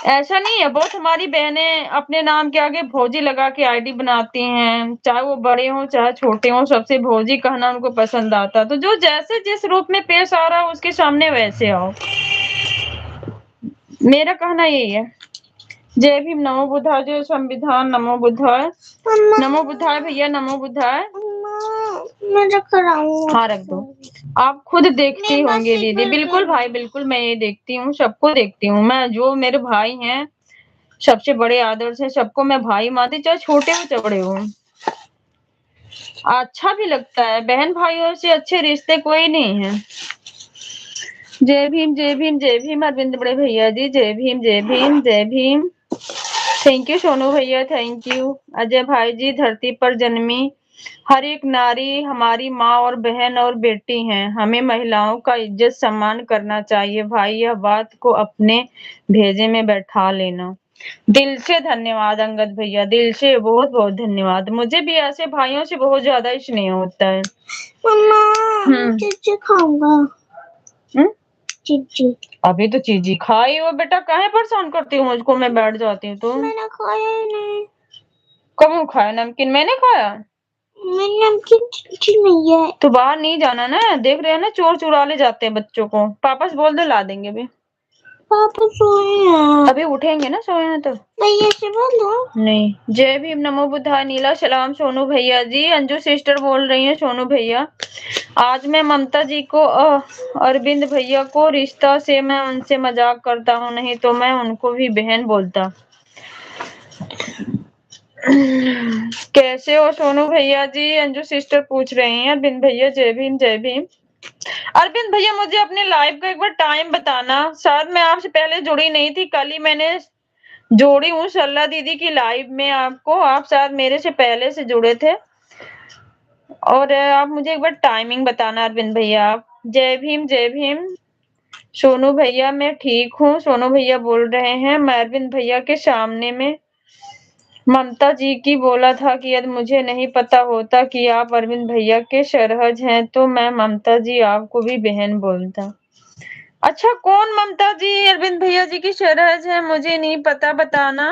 ऐसा नहीं है, बहुत हमारी बहनें अपने नाम के आगे भौजी लगा के आईडी बनाती हैं, चाहे वो बड़े हों चाहे छोटे हों, सबसे भौजी कहना उनको पसंद आता। तो जो जैसे जिस रूप में पेश आ रहा है उसके सामने वैसे आओ, मेरा कहना यही है। जय भीम, नमो बुद्धाय, जय संविधान, नमो बुद्धाय। नमो बुद्धाय भैया, नमो बुद्धाय।
मैं रख रहा हूँ।
हाँ रख दो। आप खुद देखती होंगे दीदी। बिल्कुल भाई बिल्कुल, मैं ये देखती हूँ, सबको देखती हूँ मैं। जो मेरे भाई हैं सबसे बड़े आदर्श है, सबको मैं भाई मानती, चाहे छोटे हो चाहे बड़े हो। अच्छा भी लगता है, बहन भाइयों से अच्छे रिश्ते कोई नहीं है। जय भीम जय भीम जय भीम अरविंद बड़े भैया जी, जय भीम जय भीम जय भीम। थैंक यू सोनू भैया, थैंक यू। अजय भाई जी, धरती पर जन्मी हर एक नारी हमारी माँ और बहन और बेटी है, हमें महिलाओं का इज्जत सम्मान करना चाहिए भाई, यह बात को अपने भेजे में बैठा लेना। दिल से धन्यवाद अंगद भैया, दिल से बहुत बहुत धन्यवाद। मुझे भी ऐसे भाइयों से बहुत ज्यादा स्नेह होता है।
मम्मा चिप्स खाऊंगा। चिप्स
अभी तो चीजी खाई हो बेटा, काहे परेशान करती हूँ मुझको, मैं बैठ जाती हूँ तो।
मैंने खाया ही नहीं।
कब खाया नमकीन? मैंने खाया?
मैंने नमकीन नहीं है।
तो बाहर नहीं जाना ना, देख रहे हैं ना चोर चुरा ले जाते हैं बच्चों को। पापा से बोल दो ला देंगे। अभी
पापा सोए हैं।
अभी उठेंगे ना, सोए हैं तो।
भैया से बोलो।
नहीं। जय भीम, नमो बुद्धाय, नीला सलाम सोनू भैया जी। अंजू सिस्टर बोल रही है सोनू भैया। आज मैं ममता जी को अरविंद भैया को रिश्ता से मैं उनसे मजाक करता हूँ, नहीं तो मैं उनको भी बहन बोलता। कैसे हो सोनू भैया जी? अंजू सिस्टर पूछ रही हैं। अरविंद भैया जय भीम जय भीम। अरविंद भैया मुझे अपने लाइव का एक बार टाइम बताना। शायद मैं आपसे पहले जुड़ी नहीं थी, कल ही मैंने जोड़ी हूँ सरला दीदी की लाइव में आपको। आप शायद मेरे से पहले से जुड़े थे, और आप मुझे एक बार टाइमिंग बताना अरविंद भैया। आप जय भीम जय भीम। सोनू भैया मैं ठीक हूँ, सोनू भैया बोल रहे हैं। मैं अरविंद भैया के सामने में ममता जी की बोला था कि यदि मुझे नहीं पता होता कि आप अरविंद भैया के शरहज हैं तो मैं ममता जी आपको भी बहन बोलता। अच्छा, कौन ममता जी अरविंद भैया जी की शरहज है? मुझे नहीं पता, बताना।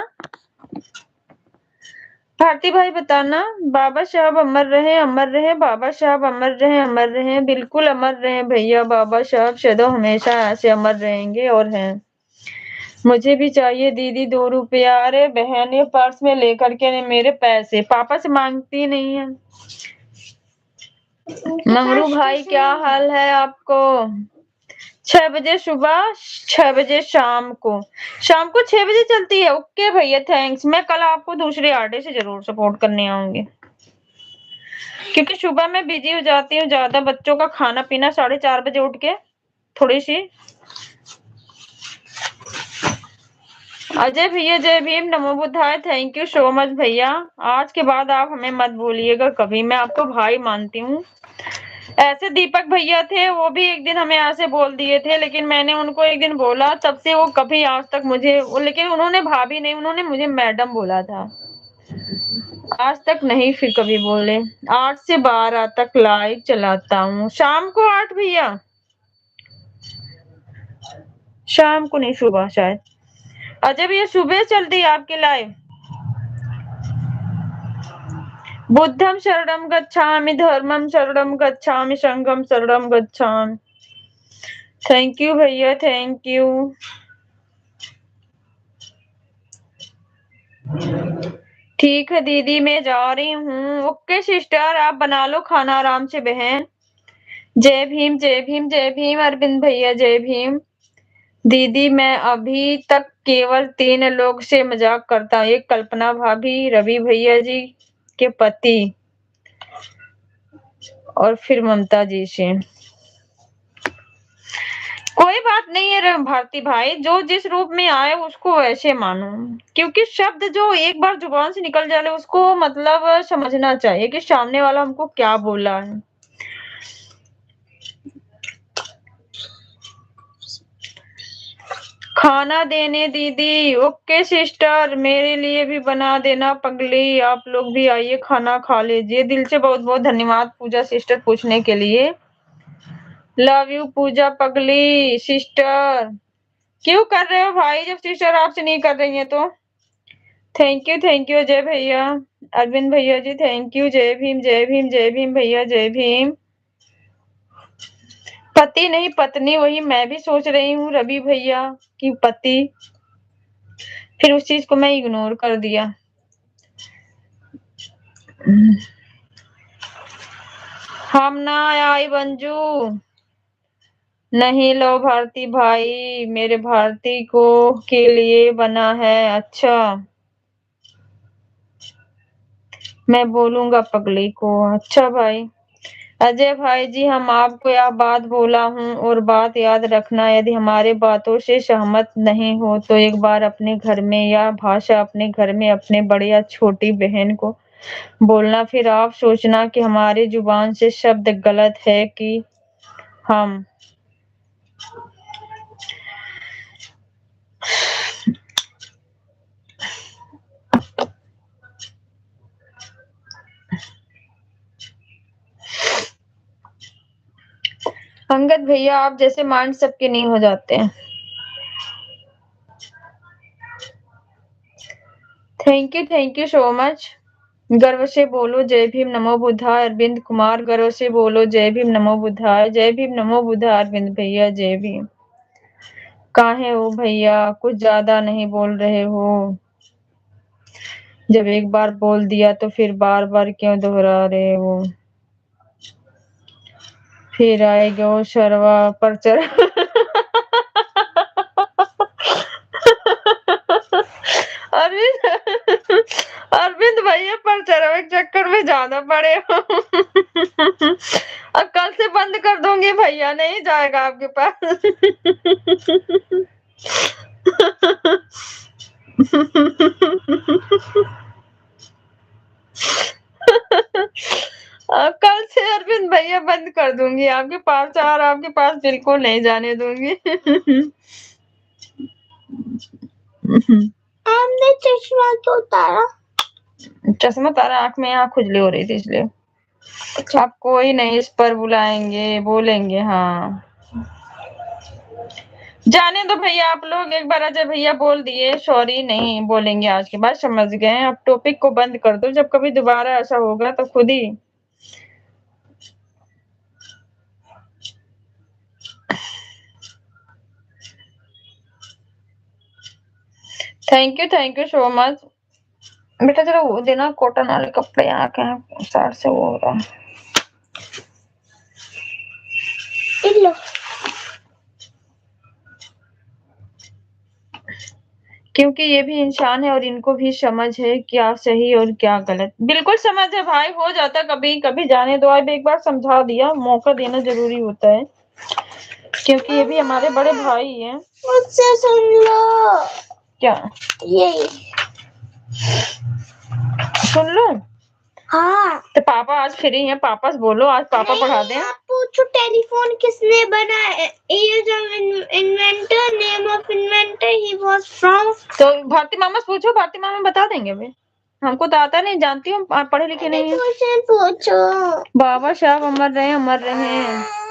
भारती भाई बताना। बाबा साहब अमर रहे, अमर रहे। बाबा साहब अमर रहे, अमर रहे। बिल्कुल अमर रहे भैया। बाबा साहब सदा हमेशा ऐसे अमर रहेंगे और हैं। मुझे भी चाहिए दीदी 2 रुपया। अरे बहन, ये पर्स में लेकर के नहीं, मेरे पैसे पापा से मांगती नहीं है। मंगरू भाई क्या हाल है आपको? 6 बजे सुबह, 6 बजे शाम को। शाम को 6 बजे चलती है। ओके भैया, थैंक्स। मैं कल आपको दूसरे आटे से जरूर सपोर्ट करने आऊंगी, क्योंकि सुबह मैं बिजी हो जाती हूँ ज्यादा। बच्चों का खाना पीना 4:30 बजे उठ के थोड़ी सी। अजय भैया जय भीम, नमो बुद्धाय। थैंक यू सो मच भैया। आज के बाद आप हमें मत बोलिएगा कभी, मैं आपको भाई मानती हूँ। ऐसे दीपक भैया थे, वो भी एक दिन हमें ऐसे बोल दिए थे, लेकिन मैंने उनको एक दिन बोला, तब से वो कभी आज तक मुझे, लेकिन उन्होंने भाभी नहीं, उन्होंने मुझे मैडम बोला था। आज तक नहीं फिर कभी बोले। 8 से 12 तक लाइव चलाता हूँ। शाम को 8 भैया? शाम को नहीं, सुबह शायद। अजय भैया सुबह चलती है आपकी लाइव? बुद्धम शरणम गच्छामि, धर्मम शरणम गच्छामि, संघम शरणम गच्छामि। थैंक यू भैया, थैंक यू। ठीक है दीदी, मैं जा रही हूँ। ओके सिस्टर, आप बना लो खाना आराम से बहन। जय भीम, जय भीम, जय भीम अरविंद भैया, जय भीम। दीदी मैं अभी तक केवल 3 लोग से मजाक करता हूँ। एक कल्पना भाभी, रवि भैया जी के पति, और फिर ममता जी से। कोई बात नहीं है भारती भाई, जो जिस रूप में आए उसको वैसे मानो, क्योंकि शब्द जो एक बार जुबान से निकल जाए उसको मतलब समझना चाहिए कि सामने वाला हमको क्या बोला है। खाना देने दीदी। ओके सिस्टर, मेरे लिए भी बना देना पगली। आप लोग भी आइए, खाना खा लीजिए। दिल से बहुत बहुत धन्यवाद पूजा सिस्टर पूछने के लिए। लव यू पूजा पगली सिस्टर। क्यों कर रहे हो भाई जब सिस्टर आपसे नहीं कर रही है तो? थैंक यू अजय भैया, अरविंद भैया जी थैंक यू। जय भीम, जय भीम, जय भीम भैया, जय भीम। पति नहीं पत्नी, वही मैं भी सोच रही हूँ रवि भैया की पति, फिर उस चीज को मैं इग्नोर कर दिया। हम ना आई मंजू। नहीं लो भारती भाई, मेरे भारती को के लिए बना है। अच्छा, मैं बोलूंगा पगली को। अच्छा भाई। अजय भाई जी, हम आपको यह बात बोला हूँ और बात याद रखना, यदि हमारे बातों से सहमत नहीं हो तो एक बार अपने घर में या भाषा अपने घर में अपने बड़े या छोटी बहन को बोलना, फिर आप सोचना कि हमारी जुबान से शब्द गलत है कि हम। अंगद भैया, आप जैसे माइंड सबके नहीं हो जाते हैं। Thank you so much. गर्व से बोलो जय भीम नमो बुद्धाय। अरविंद कुमार, गर्व से बोलो जय भीम नमो बुद्धाय। जय भीम नमो बुद्धाय अरविंद भैया, जय भीम। काहे हो भैया, कुछ ज्यादा नहीं बोल रहे हो? जब एक बार बोल दिया तो फिर बार बार क्यों दोहरा रहे हो? फिर आएगा वो शर्वा पर चढ़। अरविंद, अरविंद भैया पर चढ़वे के चक्कर में ज्यादा पड़े हो। अब कल से बंद कर दूंगी भैया, नहीं जाएगा आपके पास। कल से अरविंद भैया बंद कर दूंगी आपके पास, और आपके पास बिल्कुल नहीं जाने दूंगी।
हमने चश्मा तो उतारा।
चश्मा तारा आंख में यहाँ खुजली हो रही थी इसलिए। अब कोई नहीं इस पर बुलाएंगे, बोलेंगे। हाँ जाने दो भैया, आप लोग एक बार अजय भैया बोल दिए, सॉरी नहीं बोलेंगे आज के बाद, समझ गए। अब टॉपिक को बंद कर दो, जब कभी दोबारा ऐसा होगा तो खुद ही। Thank you so much. बेटा जरा वो देना, कॉटन वाले कपड़े यहाँ के हैं, सार से वो हो रहा है।
लो
क्योंकि ये भी इंसान है और इनको भी समझ है क्या सही और क्या गलत। बिल्कुल समझ है भाई, हो जाता कभी कभी, जाने दो। अब एक बार समझा दिया, मौका देना जरूरी होता है, क्योंकि ये भी हमारे बड़े भाई हैं।
मुझसे सुन लो।
क्या
ये
सुन लो?
हाँ
तो पापा आज फ्री हैं, पापा से बोलो आज पापा पढ़ा दें।
आप पूछो टेलीफोन किसने बनाया? ये जो inventor, name of inventor, he was from.
तो भारती मामा से पूछो, भारती मामा बता देंगे अभी। हमको तो आता नहीं, जानती हूँ आप पढ़े लिखे नहीं है।
पूछो।
बाबा साहब अमर रहे, अमर रहे।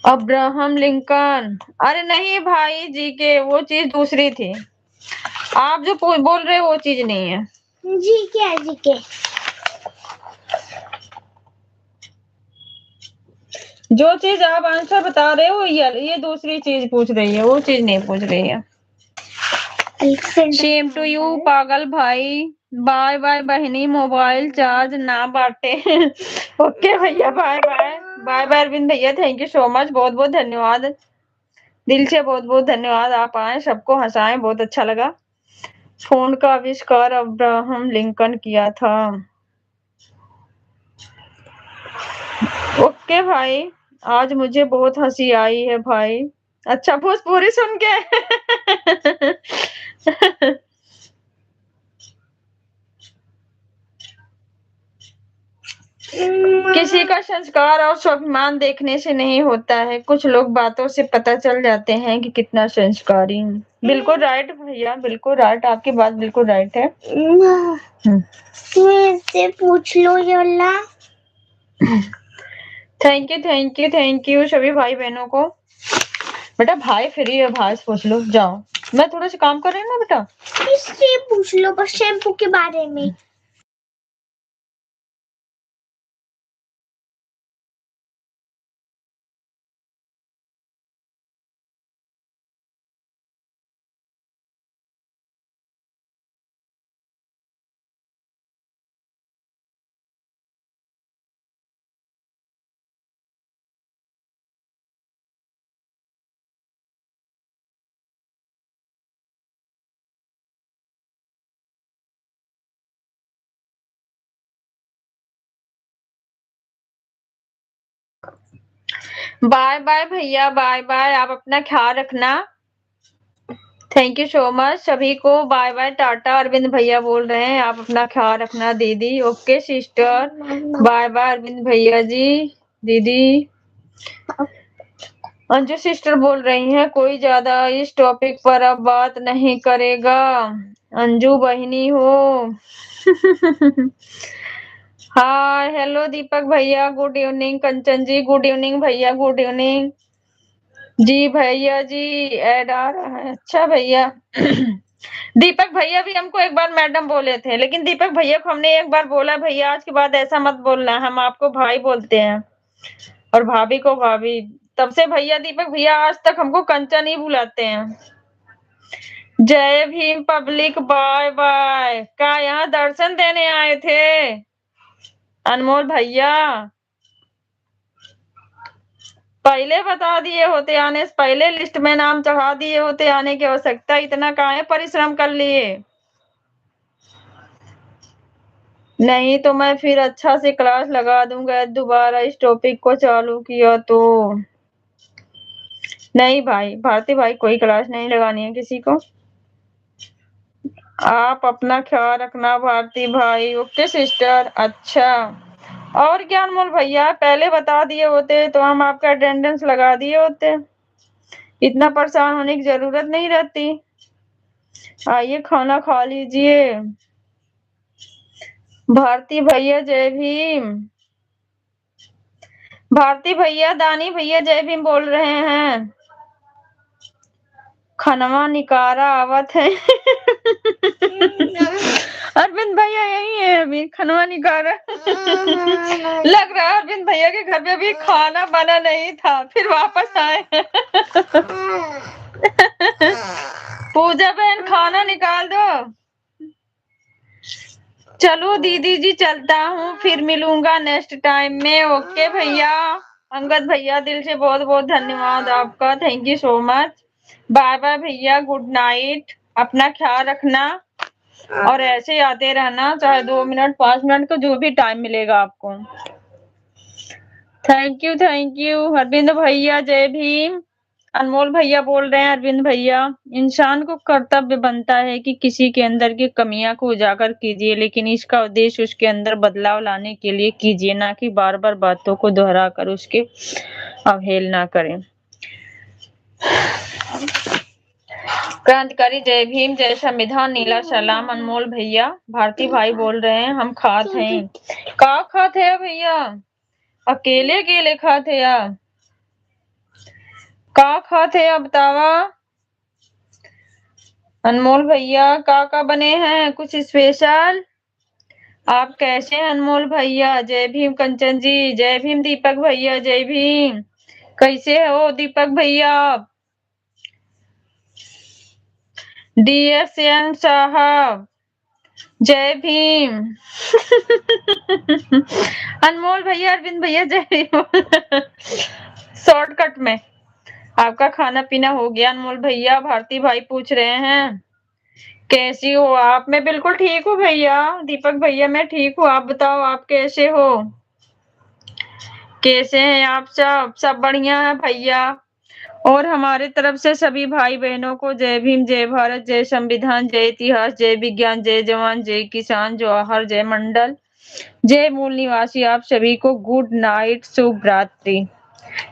Abraham Lincoln. अरे नहीं भाई जी के, वो चीज दूसरी थी। आप जो बोल रहे हो वो चीज नहीं है।
जी के
जो चीज आप आंसर बता रहे हो ये दूसरी चीज पूछ रही है, वो चीज नहीं पूछ रही है। सेम टू यू पागल भाई। बाय बाय बहनी, मोबाइल चार्ज ना बांटे। ओके भैया, bye bye. Bye bye Arvind भैया, थैंक यू सो मच, बहुत बहुत धन्यवाद, दिल से बहुत बहुत धन्यवाद। आप आए, सबको हंसाएं, बहुत अच्छा लगा। फोन का आविष्कार अब्राहम लिंकन किया था। ओके भाई, आज मुझे बहुत हंसी आई है भाई। अच्छा भोजपुरी सुन के। किसी का संस्कार और स्वाभिमान देखने से नहीं होता है, कुछ लोग बातों से पता चल जाते हैं कि कितना संस्कारी। बिल्कुल राइट भैया, बिल्कुल राइट, आपकी बात बिल्कुल राइट है।
से पूछ लो योला।
थैंक यू सभी भाई बहनों को। बेटा भाई फ्री है, भाई से पूछ लो, जाओ। मैं थोड़ा सा काम कर रही हूँ ना बेटा।
इससे पूछ लो बस शैम्पू के बारे में।
बाय बाय भैया, बाय बाय, आप अपना ख्याल रखना। थैंक यू सो मच सभी को, बाय बाय टाटा। अरविंद भैया बोल रहे हैं आप अपना ख्याल रखना दीदी। Okay sister, bye bye Arvind भैया जी, दीदी। अंजू सिस्टर बोल रही हैं कोई ज्यादा इस टॉपिक पर अब बात नहीं करेगा, अंजू बहिनी हो। हाय हेलो दीपक भैया, गुड इवनिंग। कंचन जी गुड इवनिंग भैया, गुड इवनिंग जी। भैया जी ऐड आ रहा है, अच्छा भैया। दीपक भैया भी हमको एक बार मैडम बोले थे, लेकिन दीपक भैया को हमने एक बार बोला, भैया आज के बाद ऐसा मत बोलना, हम आपको भाई बोलते हैं और भाभी को भाभी। तब से भैया, दीपक भैया आज तक हमको कंचन ही बुलाते हैं। जय भीम पब्लिक, बाय बाय। क्या यहाँ दर्शन देने आए थे अनमोल भैया? पहले बता दिए होते, आने से पहले लिस्ट में नाम चढ़ा दिए होते, आने की आवश्यकता इतना काहे परिश्रम कर लिए? नहीं तो मैं फिर अच्छा से क्लास लगा दूंगा, दोबारा इस टॉपिक को चालू किया तो। नहीं भाई, भारती भाई, कोई क्लास नहीं लगानी है किसी को। आप अपना ख्याल रखना भारती भाई। Okay sister. अच्छा, और क्या अनमोल भैया, पहले बता दिए होते तो हम आपका अटेंडेंस लगा दिए होते, इतना परेशान होने की जरूरत नहीं रहती। आइए खाना खा लीजिए। भारती भैया जय भीम। भारती भैया, दानी भैया जय भीम बोल रहे हैं। खनवा निकारा आवत है। अरविंद भैया यही है अभी, खनवा निकारा। लग रहा है अरविंद भैया के घर पे अभी खाना बना नहीं था, फिर वापस आए। पूजा बहन, खाना निकाल दो। चलो दीदी जी, चलता हूँ, फिर मिलूंगा नेक्स्ट टाइम में। ओके भैया। अंगद भैया, दिल से बहुत बहुत धन्यवाद आपका, thank you so much. Bye bye भैया, गुड नाइट, अपना ख्याल रखना और ऐसे आते रहना, चाहे 2 मिनट 5 मिनट का जो भी टाइम मिलेगा आपको। थैंक यू अरविंद भैया जय भीम। अनमोल भैया बोल रहे हैं, अरविंद भैया, इंसान को कर्तव्य बनता है कि किसी के अंदर की कमियां को उजागर कीजिए, लेकिन इसका उद्देश्य उसके अंदर बदलाव लाने के लिए कीजिए, ना कि बार बार बातों को दोहरा कर उसके अवहेलना करें। क्रांतिकारी जय भीम, जय संविधान, नीला सलाम। अनमोल भैया, भारती भाई बोल रहे हैं, हम खात हैं। का खाते हैं भैया? अकेले अकेले खाते या का खाते हैं बतावा? अनमोल भैया, का बने हैं कुछ स्पेशल? आप कैसे हैं अनमोल भैया? जय भीम कंचन जी, जय भीम दीपक भैया, जय भीम। कैसे हो दीपक भैया? DSN साहब, जय भीम। अनमोल भैया, अरविंद भैया जय भीम। शॉर्टकट में आपका खाना पीना हो गया अनमोल भैया? भारती भाई पूछ रहे हैं कैसी हो आप? मैं बिल्कुल ठीक हूँ भैया। दीपक भैया, मैं ठीक हूँ, आप बताओ आप कैसे हो? कैसे हैं आप? सब बढ़िया है भैया। और हमारे तरफ से सभी भाई बहनों को जय भीम, जय भारत, जय संविधान, जय इतिहास, जय विज्ञान, जय जवान, जय किसान, जवाहर, जय मंडल, जय मूल निवासी, आप सभी को गुड नाइट, शुभ रात्रि।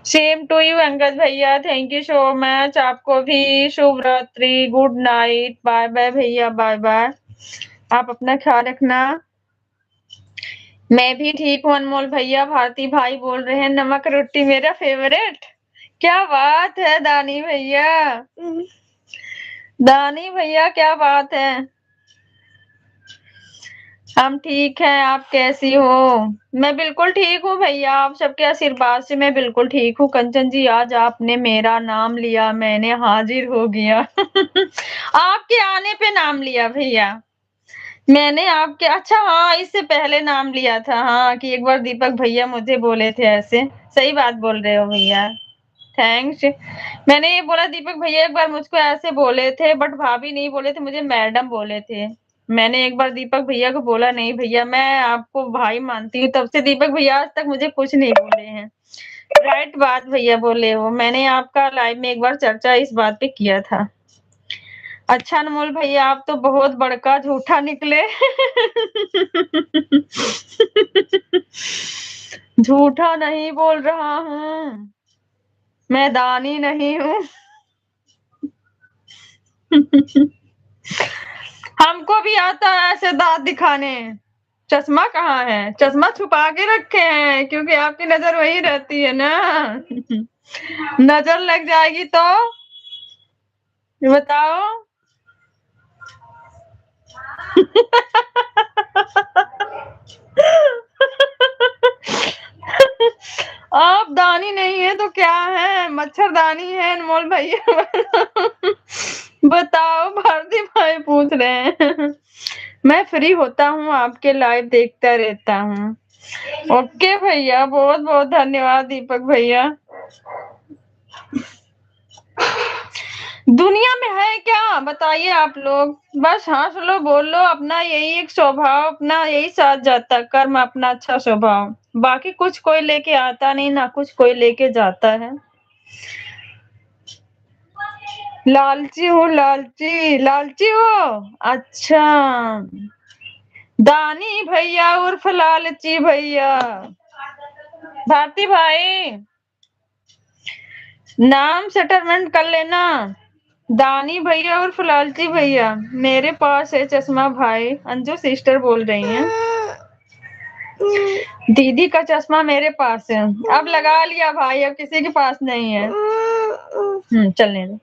सेम टू यू अंगद भैया, थैंक यू सो मच। आपको भी शुभ रात्रि, गुड नाइट, बाय बाय भैया, बाय बाय। आप अपना ख्याल रखना। मैं भी ठीक हूँ अनमोल भैया। भारती भाई बोल रहे हैं, नमक रोटी मेरा फेवरेट। क्या बात है दानी भैया, दानी भैया क्या बात है। हम ठीक हैं, आप कैसी हो? मैं बिल्कुल ठीक हूँ भैया, आप सबके आशीर्वाद से मैं बिल्कुल ठीक हूँ। कंचन जी, आज आपने मेरा नाम लिया, मैंने हाजिर हो गया। आपके आने पे नाम लिया भैया मैंने आपके। अच्छा हाँ, इससे पहले नाम लिया था, हाँ, कि एक बार दीपक भैया मुझे बोले थे ऐसे। सही बात बोल रहे हो भैया, थैंक्स। मैंने ये बोला दीपक भैया एक बार मुझको ऐसे बोले थे, बट भाभी नहीं बोले थे, मुझे मैडम बोले थे। मैंने एक बार दीपक भैया को बोला, नहीं भैया मैं आपको भाई मानती हूँ, तब से दीपक भैया आज तक मुझे कुछ नहीं बोले हैं। राइट बात भैया बोले हो, मैंने आपका लाइव में एक बार चर्चा इस बात पे किया था। अच्छा अनमोल भैया, आप तो बहुत बड़का झूठा निकले। झूठा नहीं बोल रहा हूँ, मैं दानी नहीं हूँ। हमको भी आता है ऐसे दांत दिखाने। चश्मा कहाँ है? चश्मा छुपा के रखे हैं, क्योंकि आपकी नजर वही रहती है ना। नजर लग जाएगी तो बताओ। आप दानी नहीं है तो क्या है, मच्छरदानी है अनमोल भैया। बताओ, भारती भाई पूछ रहे हैं। मैं फ्री होता हूँ, आपके लाइव देखता रहता हूँ। ओके भैया, बहुत बहुत धन्यवाद दीपक भैया। दुनिया में है क्या बताइए आप लोग, बस हंस लो, बोल लो, अपना यही एक स्वभाव, अपना यही साथ जाता कर्म, अपना अच्छा स्वभाव, बाकी कुछ कोई लेके आता नहीं, ना कुछ कोई लेके जाता है। लालची हो, लालची लालची हो, अच्छा। दानी भैया उर्फ लालची भैया। भारती भाई नाम सेटलमेंट कर लेना। दानी भैया उर्फ लालची भैया, मेरे पास है चश्मा भाई, अंजू सिस्टर बोल रही हैं। दीदी का चश्मा मेरे पास है, अब लगा लिया भाई, अब किसी के पास नहीं है। चलने दो।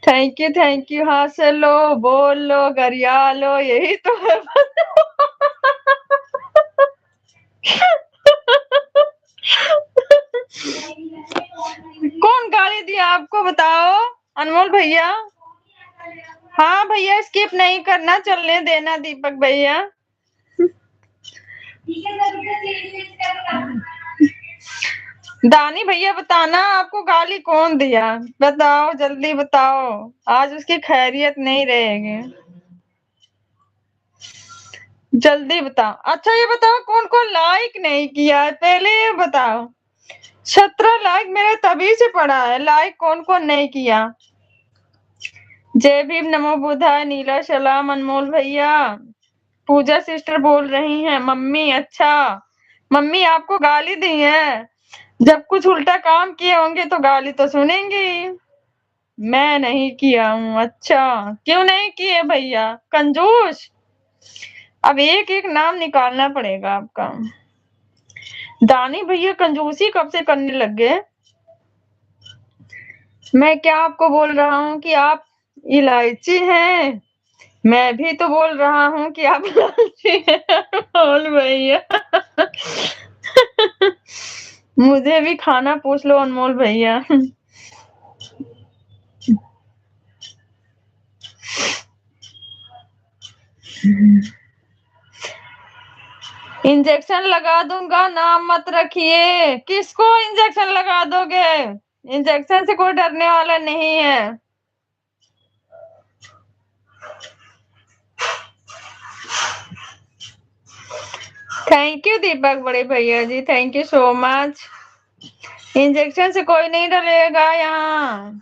थैंक यू, हाँ से लो, बोल लो, गरिया लो, यही तो है। कौन गाली दिया आपको बताओ, अनमोल भैया? हाँ भैया, स्किप नहीं करना, चलने देना दीपक भैया। दानी भैया बताना, आपको गाली कौन दिया, बताओ जल्दी बताओ, आज उसकी खैरियत नहीं रहेगी, जल्दी बताओ। अच्छा ये बताओ, कौन कौन लाइक नहीं किया है, पहले ये बताओ। 17 लाइक मेरे तभी से पड़ा है, लाइक कौन कौन नहीं किया? जय भीम, नमो बुद्धाय, नीला सलाम, अनमोल भैया। पूजा सिस्टर बोल रही हैं, मम्मी, अच्छा मम्मी आपको गाली दी है, जब कुछ उल्टा काम किए होंगे तो गाली तो सुनेंगी। मैं नहीं किया हूँ, अच्छा क्यों नहीं किए भैया, कंजूस। अब एक एक नाम निकालना पड़ेगा आपका। दानी भैया कंजूसी कब से करने लग गए? मैं क्या आपको बोल रहा हूँ कि आप इलायची हैं, मैं भी तो बोल रहा हूँ कि आप लालची हैं। बोल भैया। मुझे भी खाना पूछ लो अनमोल भैया। इंजेक्शन लगा दूंगा, नाम मत रखिए। किसको इंजेक्शन लगा दोगे? इंजेक्शन से कोई डरने वाला नहीं है। थैंक यू दीपक बड़े भैया जी, thank you so much. Injection से कोई नहीं डरेगा यहाँ।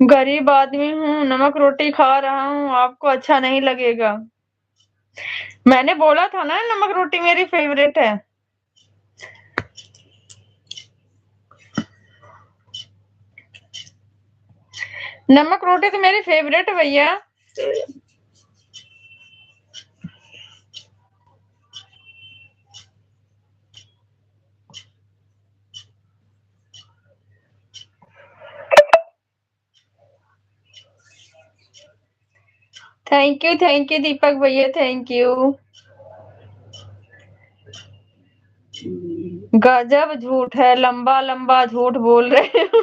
गरीब आदमी हूँ, नमक रोटी खा रहा हूँ, आपको अच्छा नहीं लगेगा। मैंने बोला था ना नमक रोटी मेरी फेवरेट है। नमक रोटी तो मेरी फेवरेट है भैया। थैंक यू दीपक भैया, थैंक यू। गजब झूठ है, लंबा लंबा झूठ बोल रहे हो।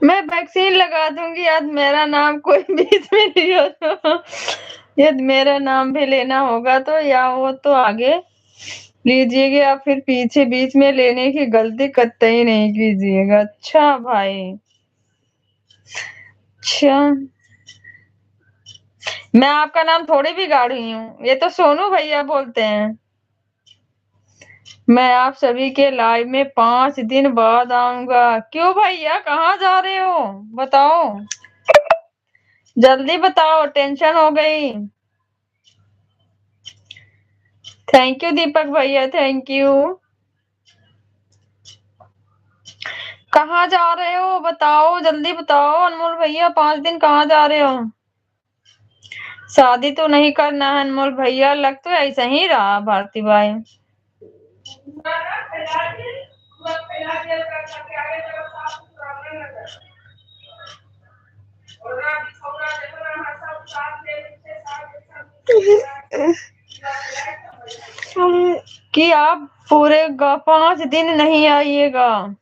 मैं वैक्सीन लगा दूंगी, आज मेरा नाम कोई बीच में नहीं हो तो, यदि मेरा नाम भी लेना होगा तो या वो तो आगे लीजिएगा, या फिर पीछे बीच में लेने की गलती कतई नहीं कीजिएगा। अच्छा भाई, अच्छा मैं आपका नाम थोड़ी बिगाड़ी हूँ, ये तो सोनू भैया बोलते हैं। मैं आप सभी के लाइव में 5 दिन बाद आऊंगा। क्यों भैया, कहाँ जा रहे हो बताओ, जल्दी बताओ, टेंशन हो गई। थैंक यू दीपक भैया, थैंक यू। कहाँ जा रहे हो बताओ, जल्दी बताओ अनमोल भैया, 5 दिन कहाँ जा रहे हो? शादी तो नहीं करना है अनमोल भैया, लग तो ऐसा ही रहा भारती भाई। कि आप पूरे 5 दिन नहीं आइएगा।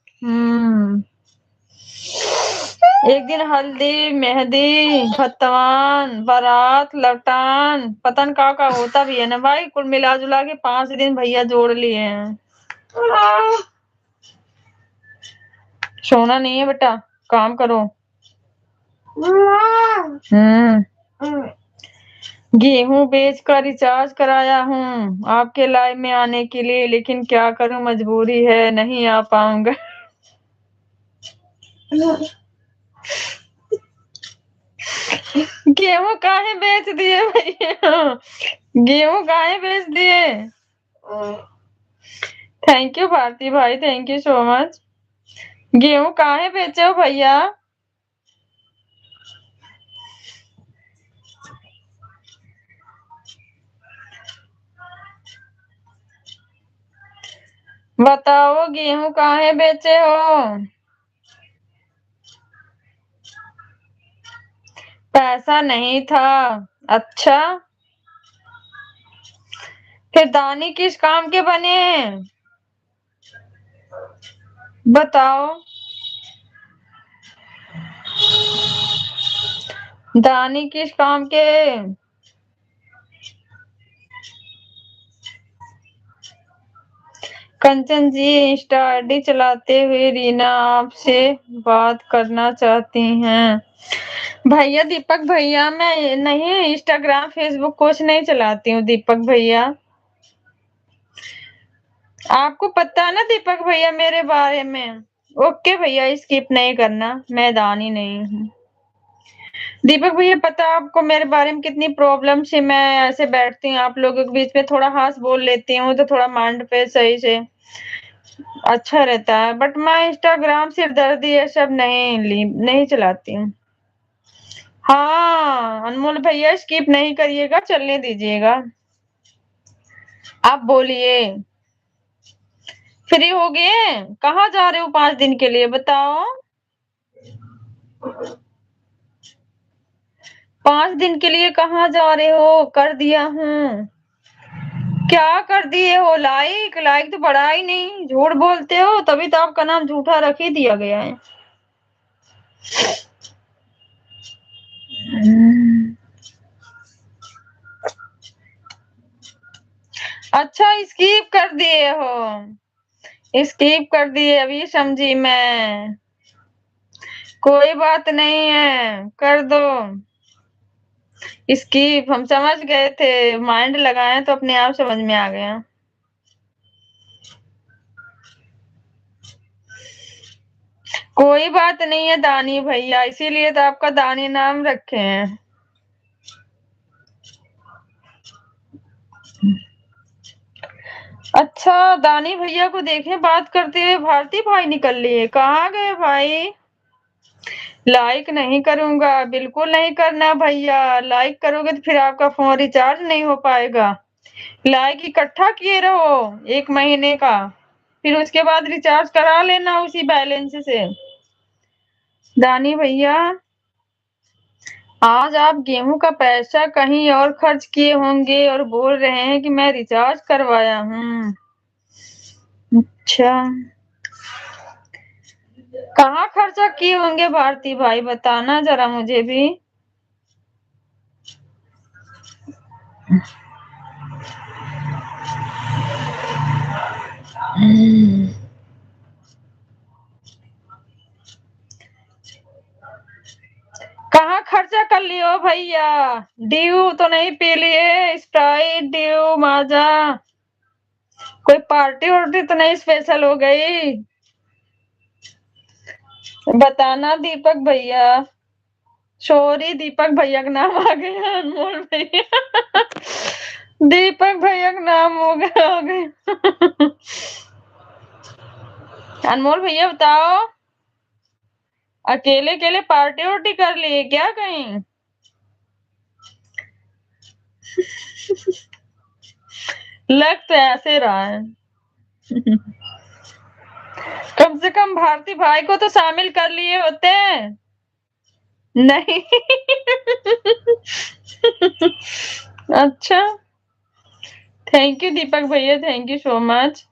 एक दिन हल्दी, मेहंदी, खतवान, बारात, लवटान, पतन का होता भी है ना भाई। कुल मिला जुला के 5 दिन भैया जोड़ लिए हैं। सोना नहीं है बेटा, काम करो। गेहूं बेच कर रिचार्ज कराया हूँ आपके लाइव में आने के लिए, लेकिन क्या करूं मजबूरी है, नहीं आ पाऊंगा। गेहूं काहे बेच दिए भैया, गेहूं काहे बेच दिए? थैंक यू भारती भाई, थैंक यू सो मच। गेहूं काहे बेचे हो भैया? बताओ गेहूं काहे बेचे हो? पैसा नहीं था। अच्छा, फिर दानी किस काम के बने? बताओ, दानी किस काम के? कंचन जी इंस्टा आईडी चलाते हुए रीना आपसे बात करना चाहती हैं। भैया दीपक भैया, मैं नहीं इंस्टाग्राम फेसबुक कुछ नहीं चलाती हूँ दीपक भैया। आपको पता है ना दीपक भैया मेरे बारे में। ओके भैया, स्किप नहीं करना, मैं दानी नहीं हूँ। दीपक भैया पता आपको मेरे बारे में कितनी प्रॉब्लम से मैं ऐसे बैठती हूँ आप लोगों के बीच में, थोड़ा हंस बोल लेती हूँ तो थोड़ा माइंड पे सही से अच्छा रहता है। बट मैं इंस्टाग्राम सिरदर्दी ये सब नहीं चलाती हूँ। हाँ अनमोल भैया, स्किप नहीं करिएगा, चलने दीजिएगा। आप बोलिए, फ्री हो गए? कहाँ जा रहे हो 5 दिन के लिए बताओ? 5 दिन के लिए कहाँ जा रहे हो? कर दिया हूँ। क्या कर दिए हो? लाइक लाइक तो बढ़ा ही नहीं, झूठ बोलते हो, तभी तो आपका नाम झूठा रख ही दिया गया है। अच्छा स्किप कर दिए हो, स्किप कर दिए, अभी समझी मैं। कोई बात नहीं है, कर दो स्किप, हम समझ गए थे, माइंड लगाए तो अपने आप समझ में आ गया। कोई बात नहीं है दानी भैया, इसीलिए तो आपका दानी नाम रखे हैं। अच्छा दानी भैया को देखे बात करते हुए भारती भाई निकल लिए, कहाँ गए भाई? लाइक नहीं करूंगा, बिल्कुल नहीं करना भैया, लाइक करोगे तो फिर आपका फोन रिचार्ज नहीं हो पाएगा। लाइक इकट्ठा किए रहो 1 महीने का, फिर उसके बाद रिचार्ज करा लेना उसी बैलेंस से। दानी भैया आज आप गेहूं का पैसा कहीं और खर्च किए होंगे और बोल रहे हैं कि मैं रिचार्ज करवाया हूँ। अच्छा, कहाँ खर्चा किए होंगे भारती भाई, बताना जरा मुझे भी। कहाँ खर्चा कर लियो भैया? ड्यू तो नहीं पी लिए? स्प्राइट, ड्यू, माजा, कोई पार्टी वार्टी तो नहीं स्पेशल हो गई? बताना दीपक भैया। सॉरी दीपक भैया का नाम आ गया, अनमोल भैया। दीपक भैया का नाम हो गया। अनमोल भैया बताओ, अकेले अकेले पार्टी वार्टी कर लिए क्या कहीं? लग तो ऐसे रहा है। कम से कम भारती भाई को तो शामिल कर लिए होते। नहीं। अच्छा, थैंक यू दीपक भैया, thank you so much.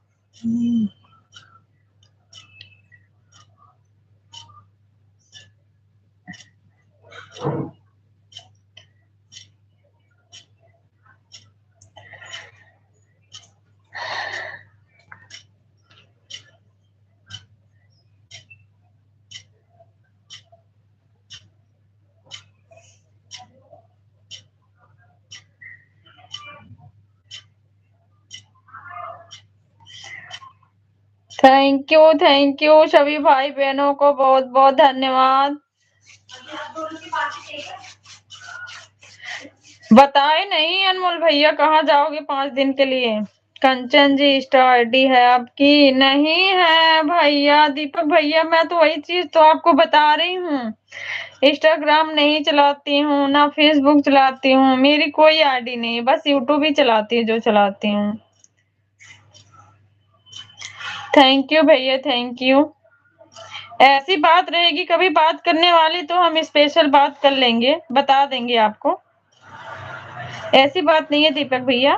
Thank you सभी भाई बहनों को बहुत बहुत धन्यवाद। बताए नहीं अनमोल भैया कहाँ जाओगे 5 दिन के लिए? कंचन जी इंस्टा आईडी है आपकी? नहीं है भैया, दीपक भैया मैं तो वही चीज तो आपको बता रही हूँ, इंस्टाग्राम नहीं चलाती हूँ, ना फेसबुक चलाती हूँ, मेरी कोई आईडी नहीं, बस यूट्यूब ही चलाती हूँ जो चलाती हूँ। थैंक यू भैया, थैंक यू। ऐसी बात रहेगी कभी बात करने वाली तो हम स्पेशल बात कर लेंगे, बता देंगे आपको, ऐसी बात नहीं है दीपक भैया।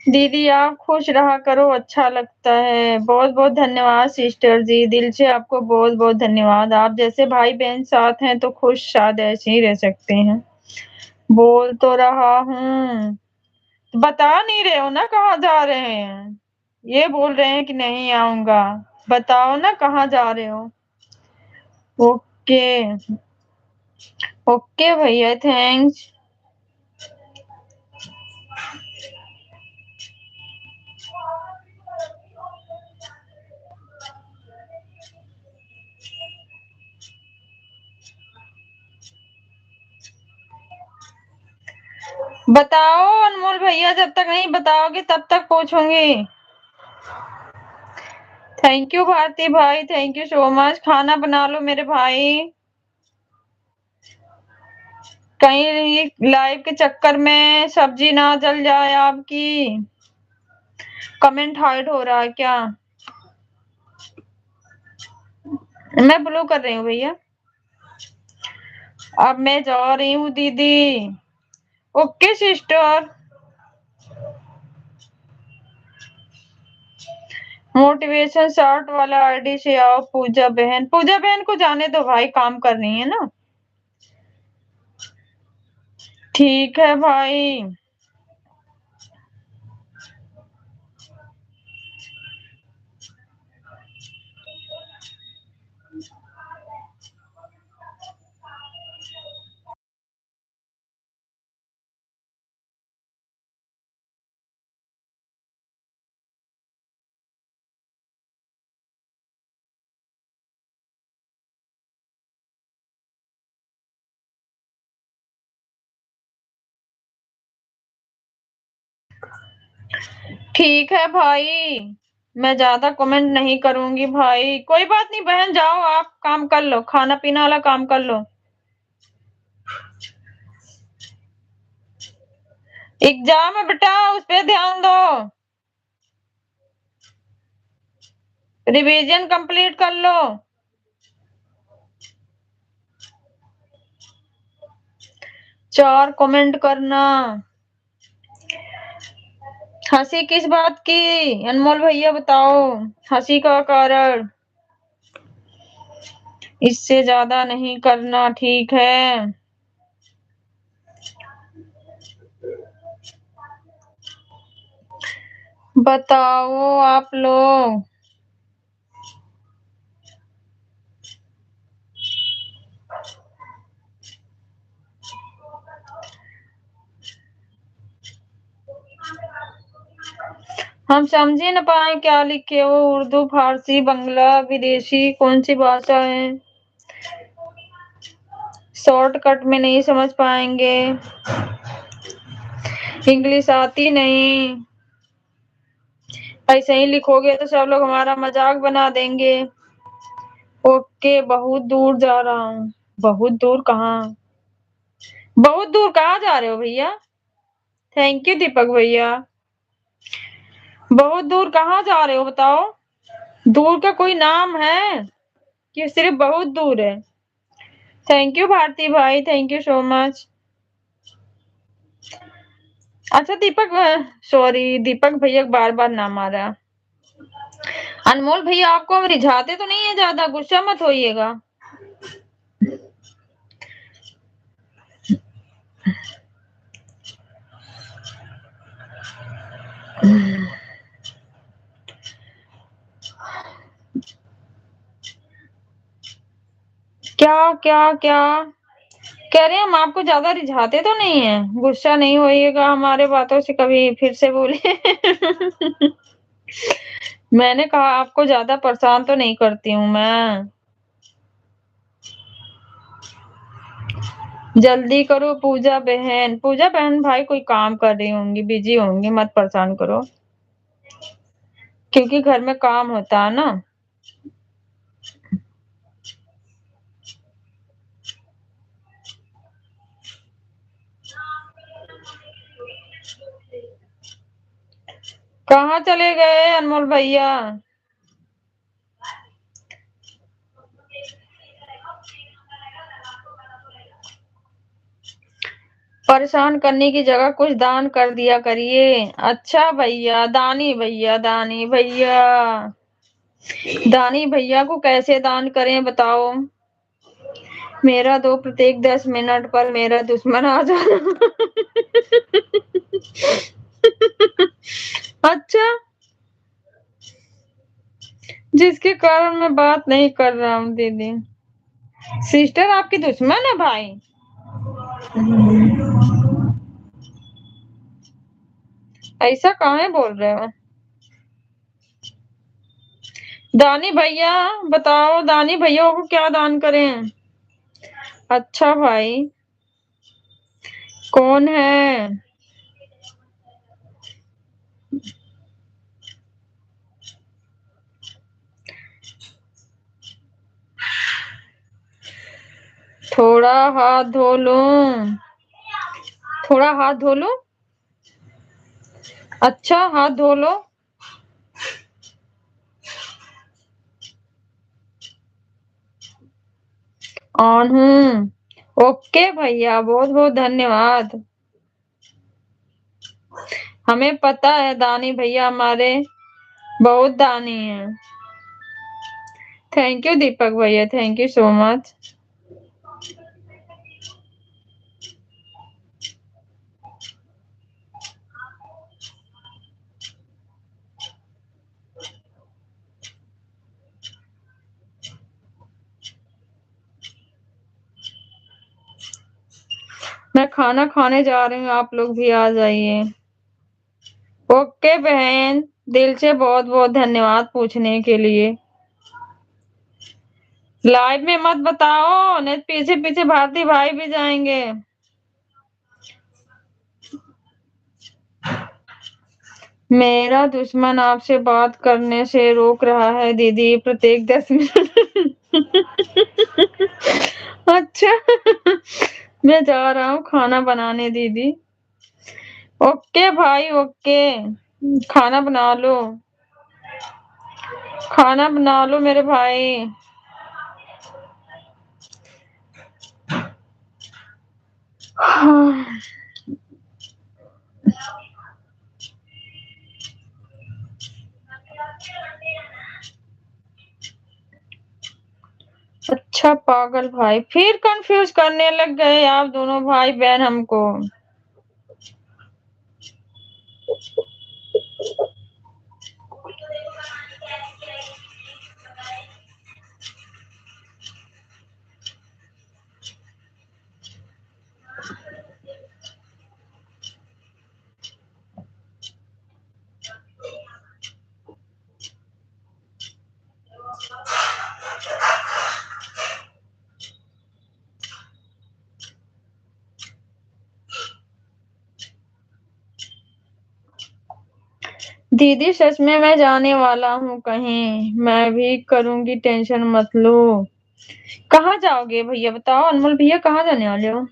दीदी आप खुश रहा करो, अच्छा लगता है। बहुत बहुत धन्यवाद सिस्टर जी, दिल से आपको बहुत बहुत धन्यवाद। आप जैसे भाई बहन साथ हैं तो खुश शायद ऐसे ही रह सकते हैं। बोल तो रहा हूँ, बता नहीं रहे हो ना कहाँ जा रहे हैं? ये बोल रहे हैं कि नहीं आऊंगा, बताओ ना कहाँ जा रहे हो। ओके ओके भैया, थैंक्स। बताओ अनमोल भैया, जब तक नहीं बताओगे तब तक पूछूंगी। थैंक यू भारती भाई, थैंक यू सो मच। खाना बना लो मेरे भाई, कहीं लाइव के चक्कर में सब्जी ना जल जाए आपकी। कमेंट हाइड हो रहा है क्या? मैं ब्लू कर रही हूँ भैया। अब मैं जा रही हूँ दीदी। Okay sister. मोटिवेशन शॉर्ट वाला आईडी से आओ पूजा बहन, पूजा बहन को जाने दो भाई, काम कर रही है ना। ठीक है भाई। ठीक है भाई, मैं ज्यादा कमेंट नहीं करूंगी भाई। कोई बात नहीं बहन, जाओ आप काम कर लो, खाना पीना वाला काम कर लो। एग्जाम है बेटा, उस पे ध्यान दो, रिवीजन कंप्लीट कर लो। चार कमेंट करना। हंसी किस बात की अनमोल भैया बताओ, हंसी का कारण? इससे ज्यादा नहीं करना, ठीक है? बताओ आप लोग। हम समझ ही न पाए क्या लिखे हो, उर्दू, फारसी, बंगला, विदेशी, कौन सी भाषा है? शॉर्टकट में नहीं समझ पाएंगे, इंग्लिश आती नहीं, ऐसे ही लिखोगे तो सब लोग हमारा मजाक बना देंगे। ओके, बहुत दूर जा रहा हूँ। बहुत दूर कहाँ? बहुत दूर कहाँ जा रहे हो भैया? थैंक यू दीपक भैया। बहुत दूर कहाँ जा रहे हो बताओ? दूर का कोई नाम है कि सिर्फ बहुत दूर है? थैंक यू भारती भाई, थैंक यू सो मच। अच्छा दीपक, सॉरी दीपक भैया बार बार नाम आ रहा। अनमोल भैया आपको हम रिझाते तो नहीं है ज्यादा, गुस्सा मत होइएगा। क्या क्या क्या कह रहे हैं? हम आपको ज्यादा रिझाते तो नहीं है? गुस्सा नहीं होइएगा हमारे बातों से, कभी फिर से बोले। मैंने कहा आपको ज्यादा परेशान तो नहीं करती हूँ मैं। जल्दी करो पूजा बहन। पूजा बहन भाई कोई काम कर रही होंगी, बिजी होंगी, मत परेशान करो क्योंकि घर में काम होता है ना। कहाँ चले गए अनमोल भैया? परेशान करने की जगह कुछ दान कर दिया करिए। अच्छा भैया, दानी भैया, दानी भैया, दानी भैया को कैसे दान करें बताओ? मेरा दो प्रत्येक 10 मिनट पर मेरा दुश्मन आ जाना। अच्छा, जिसके कारण मैं बात नहीं कर रहा हूँ दीदी। सिस्टर आपकी दुश्मन है भाई? ऐसा काहे बोल रहे हो? दानी भैया बताओ, दानी भैया को क्या दान करें? अच्छा भाई, कौन है? थोड़ा हाथ धो लूं? थोड़ा हाथ धो लूं? अच्छा हाथ धो लो। ऑन हूँ। ओके भैया, बहुत बहुत धन्यवाद। हमें पता है दानी भैया हमारे बहुत दानी हैं। थैंक यू दीपक भैया, थैंक यू सो मच। मैं खाना खाने जा रही हूँ, आप लोग भी आ जाइए। ओके बहन, दिल से बहुत बहुत धन्यवाद पूछने के लिए। लाइव में मत बताओ, नहीं पीछे पीछे भारती भाई भी जाएंगे। मेरा दुश्मन आपसे बात करने से रोक रहा है दीदी, प्रत्येक 10 मिनट। अच्छा, मैं जा रहा हूँ खाना बनाने दीदी। ओके भाई, ओके। खाना बना लो, खाना बना लो मेरे भाई। अच्छा पागल भाई, फिर कंफ्यूज करने लग गए आप दोनों भाई बहन हमको। दीदी सच में मैं जाने वाला हूँ कहीं, मैं भी करूंगी, टेंशन मत लो। कहाँ जाओगे भैया बताओ, अनमोल भैया कहाँ जाने वाले हो?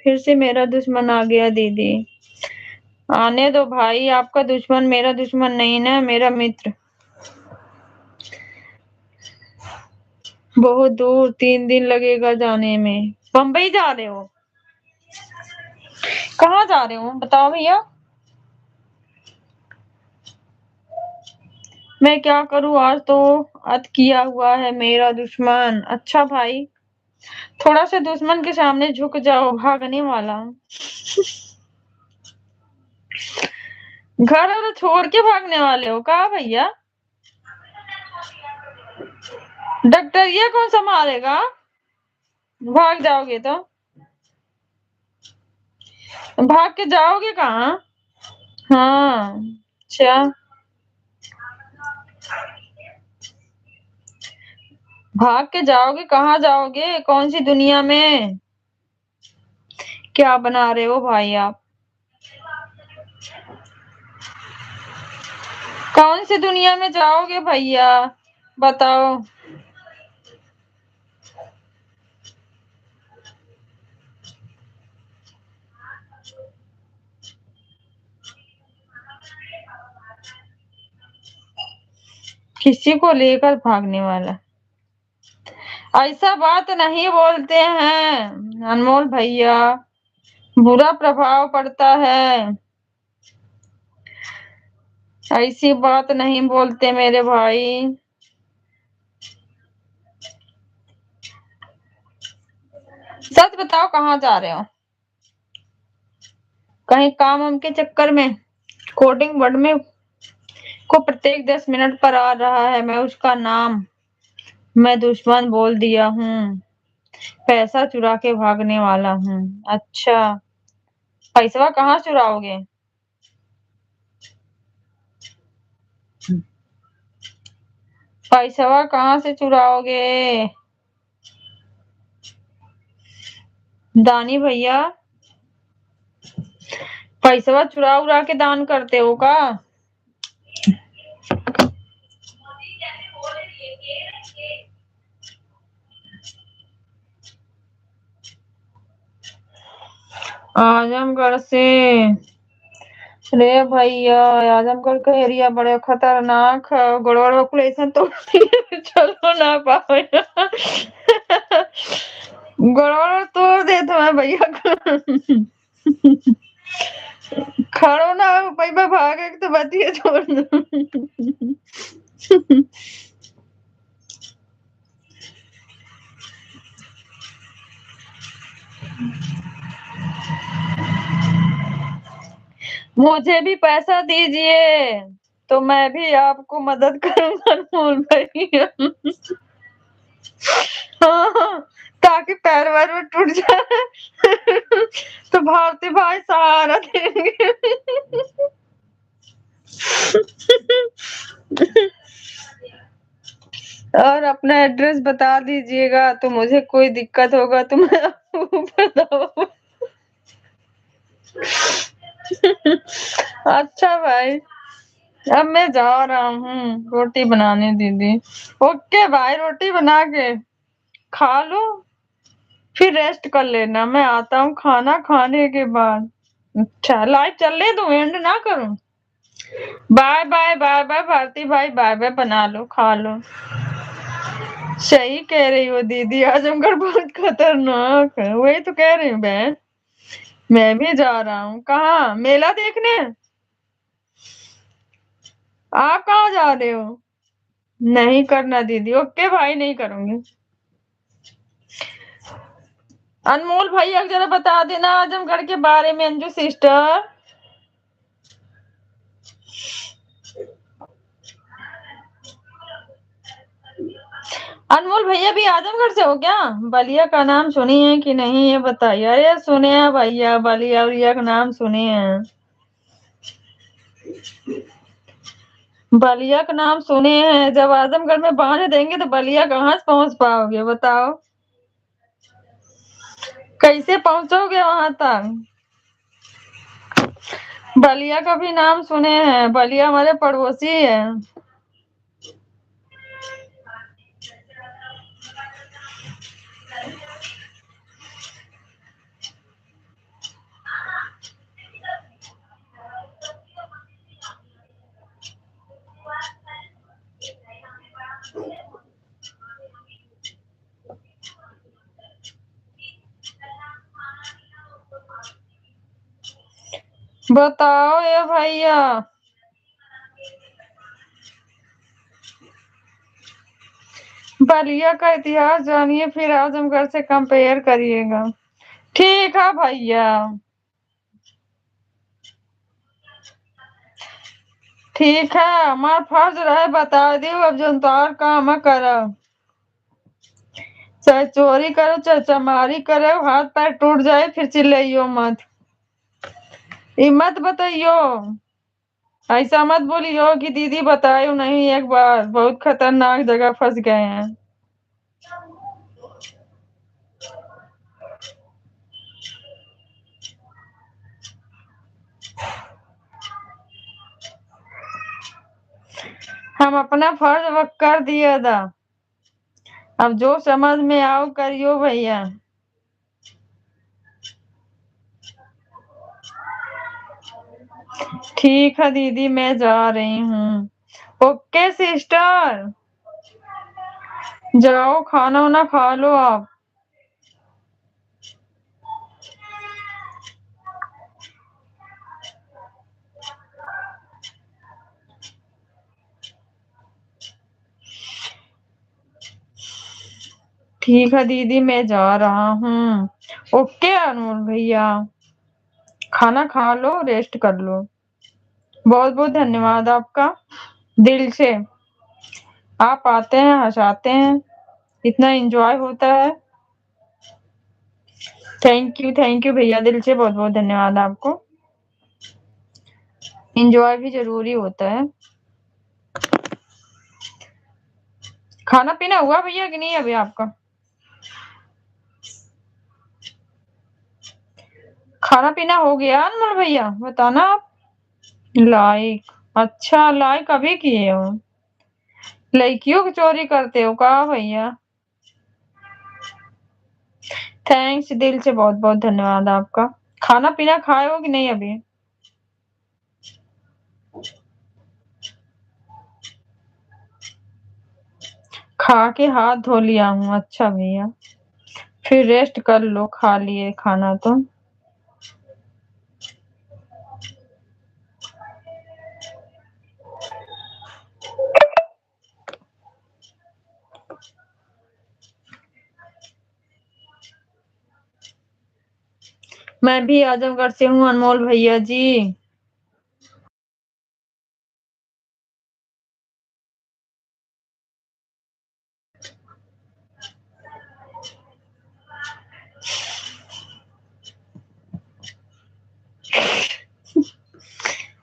फिर से मेरा दुश्मन आ गया दीदी। आने दो भाई, आपका दुश्मन मेरा दुश्मन नहीं ना, मेरा मित्र। बहुत दूर, 3 दिन लगेगा जाने में। बम्बई जा रहे हो? कहाँ जा रहे हो बताओ भैया। मैं क्या करूँ, आज तो अत किया हुआ है मेरा दुश्मन। अच्छा भाई, थोड़ा सा दुश्मन के सामने झुक जाओ, भागने वाला। घर और छोड़ के भागने वाले हो कहा भैया? डॉक्टरिया कौन संभालेगा, भाग जाओगे तो? भाग के जाओगे कहाँ? हाँ अच्छा, भाग के जाओगे कहाँ जाओगे, कौन सी दुनिया में? क्या बना रहे हो भाई आप? कौन सी दुनिया में जाओगे भैया बताओ? किसी को लेकर भागने वाला, ऐसा बात नहीं बोलते हैं अनमोल भैया, बुरा प्रभाव पड़ता है। ऐसी बात नहीं बोलते मेरे भाई। सच बताओ कहाँ जा रहे हो? कहीं काम वाम के चक्कर में? कोडिंग वर्ड में को प्रत्येक 10 मिनट पर आ रहा है, मैं उसका नाम मैं दुश्मन बोल दिया हूँ। पैसा चुरा के भागने वाला हूँ। अच्छा, पैसा कहाँ चुराओगे? पैसा कहाँ से चुराओगे दानी भैया? पैसा चुरा उरा के दान करते हो का? आजमगढ़ से? रे भैया, आजमगढ़ का एरिया बड़े खतरनाक है, गड़बड़ पॉपुलेशन तो चलो ना पाओ। गड़बड़ तोड़ दे तो मैं भैया खड़ो ना पैबा भागे तो बतिए छोड़ दो। मुझे भी पैसा दीजिए तो मैं भी आपको मदद करूंगा अनमोल भैया। हाँ, ताकि पैर वैर में टूट जाए तो भारती भाई सहारा देंगे। और अपना एड्रेस बता दीजिएगा, तो मुझे कोई दिक्कत होगा तो मैं आपको बताऊँ। अच्छा भाई, अब मैं जा रहा हूँ रोटी बनाने दीदी। ओके भाई, रोटी बना के खा लो, फिर रेस्ट कर लेना। मैं आता हूँ खाना खाने के बाद। अच्छा, लाइव चलने दूं, एंड ना करूं? Bye bye bye bye Bharti भाई, बाय बाय, बना लो खा लो। सही कह रही हो दीदी, आजमगढ़ बहुत खतरनाक है, वही तो कह रही हूँ बहन। मैं भी जा रहा हूँ। कहाँ? मेला देखने? आप कहाँ जा रहे हो? नहीं करना दीदी। ओके भाई, नहीं करूंगी। अनमोल भैया जरा बता देना आजमगढ़ के बारे में, अंजू सिस्टर। अनमोल भैया भी आजमगढ़ से हो क्या? बलिया का नाम सुनी है कि नहीं ये बताइए। अरे सुने हैं भैया, बलिया उलिया का नाम सुने हैं। बलिया का नाम सुने हैं, जब आजमगढ़ में बांध देंगे तो बलिया कहाँ से पहुंच पाओगे बताओ? कैसे पहुंचोगे वहां तक? बलिया का भी नाम सुने हैं, बलिया हमारे पड़ोसी है। बताओ ये भैया, बलिया का इतिहास जानिए फिर आजमगढ़ से कंपेयर करिएगा। ठीक है भैया, ठीक है, हमार फर्ज रहे बता दियो, अब जो तार काम करब, चाहे चोरी करो चाहे चमारी करो, हाथ पैर टूट जाए फिर चिल्लाइयो मत, ई मत बताइयो, ऐसा मत बोलियो कि दीदी बतायो नहीं, एक बार बहुत खतरनाक जगह फंस गए हैं। हम अपना फर्ज वक्त कर दिए था, अब जो समझ में आओ करियो भैया। ठीक है दीदी, मैं जा रही हूँ। ओके सिस्टर, जाओ खाना वाना खा लो आप। ठीक है दीदी, मैं जा रहा हूँ। ओके अनमोल भैया, खाना खा लो, रेस्ट कर लो। बहुत बहुत धन्यवाद आपका, दिल से। आप आते हैं, हंसाते हैं, इतना एंजॉय होता है। थैंक यू भैया, दिल से बहुत बहुत धन्यवाद आपको। एंजॉय भी जरूरी होता है। खाना पीना हुआ भैया कि नहीं अभी आपका? खाना पीना हो गया अनमोल भैया, बताना आप। लाइक, अच्छा लाइक अभी किए हो? लड़कियों की चोरी करते हो का भैया? थैंक्स, दिल से बहुत बहुत धन्यवाद आपका। खाना पीना खाए हो कि नहीं अभी? खा के हाथ धो लिया हूँ। अच्छा भैया, फिर रेस्ट कर लो, खा लिए खाना तो। मैं भी आजमगढ़ से हूँ अनमोल भैया जी।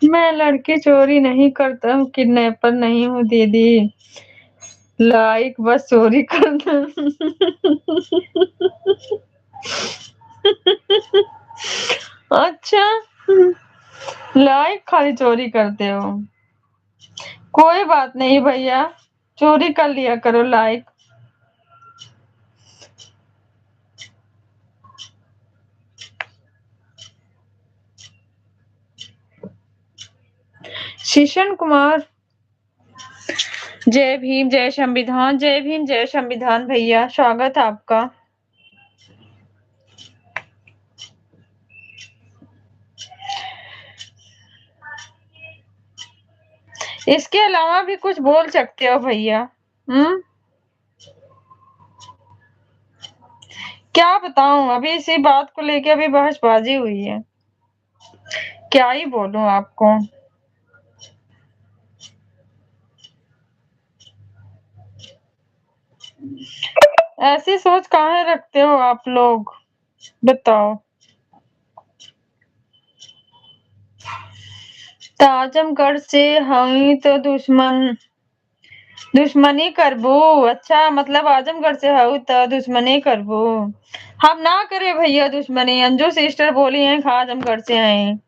मैं लड़की चोरी नहीं करता हूँ, किडनैपर नहीं हूँ दीदी। लाइक बस चोरी करता अच्छा, लाइक खाली चोरी करते हो? कोई बात नहीं भैया, चोरी कर लिया करो लाइक। शीशन कुमार, जय भीम जय संविधान, जय भीम जय संविधान भैया, स्वागत है आपका। इसके अलावा भी कुछ बोल सकते हो भैया। क्या बताऊं, अभी इसी बात को लेके अभी बहसबाजी हुई है, क्या ही बोलूं आपको। ऐसी सोच काहे रखते हो आप लोग, बताओ। तो आजमगढ़ से हम तो दुश्मनी करबू? अच्छा, मतलब आजमगढ़ से हूँ तो दुश्मनी करबू? हम ना करे भैया दुश्मनी, अंजू सिस्टर बोली है आजमगढ़ से हैं।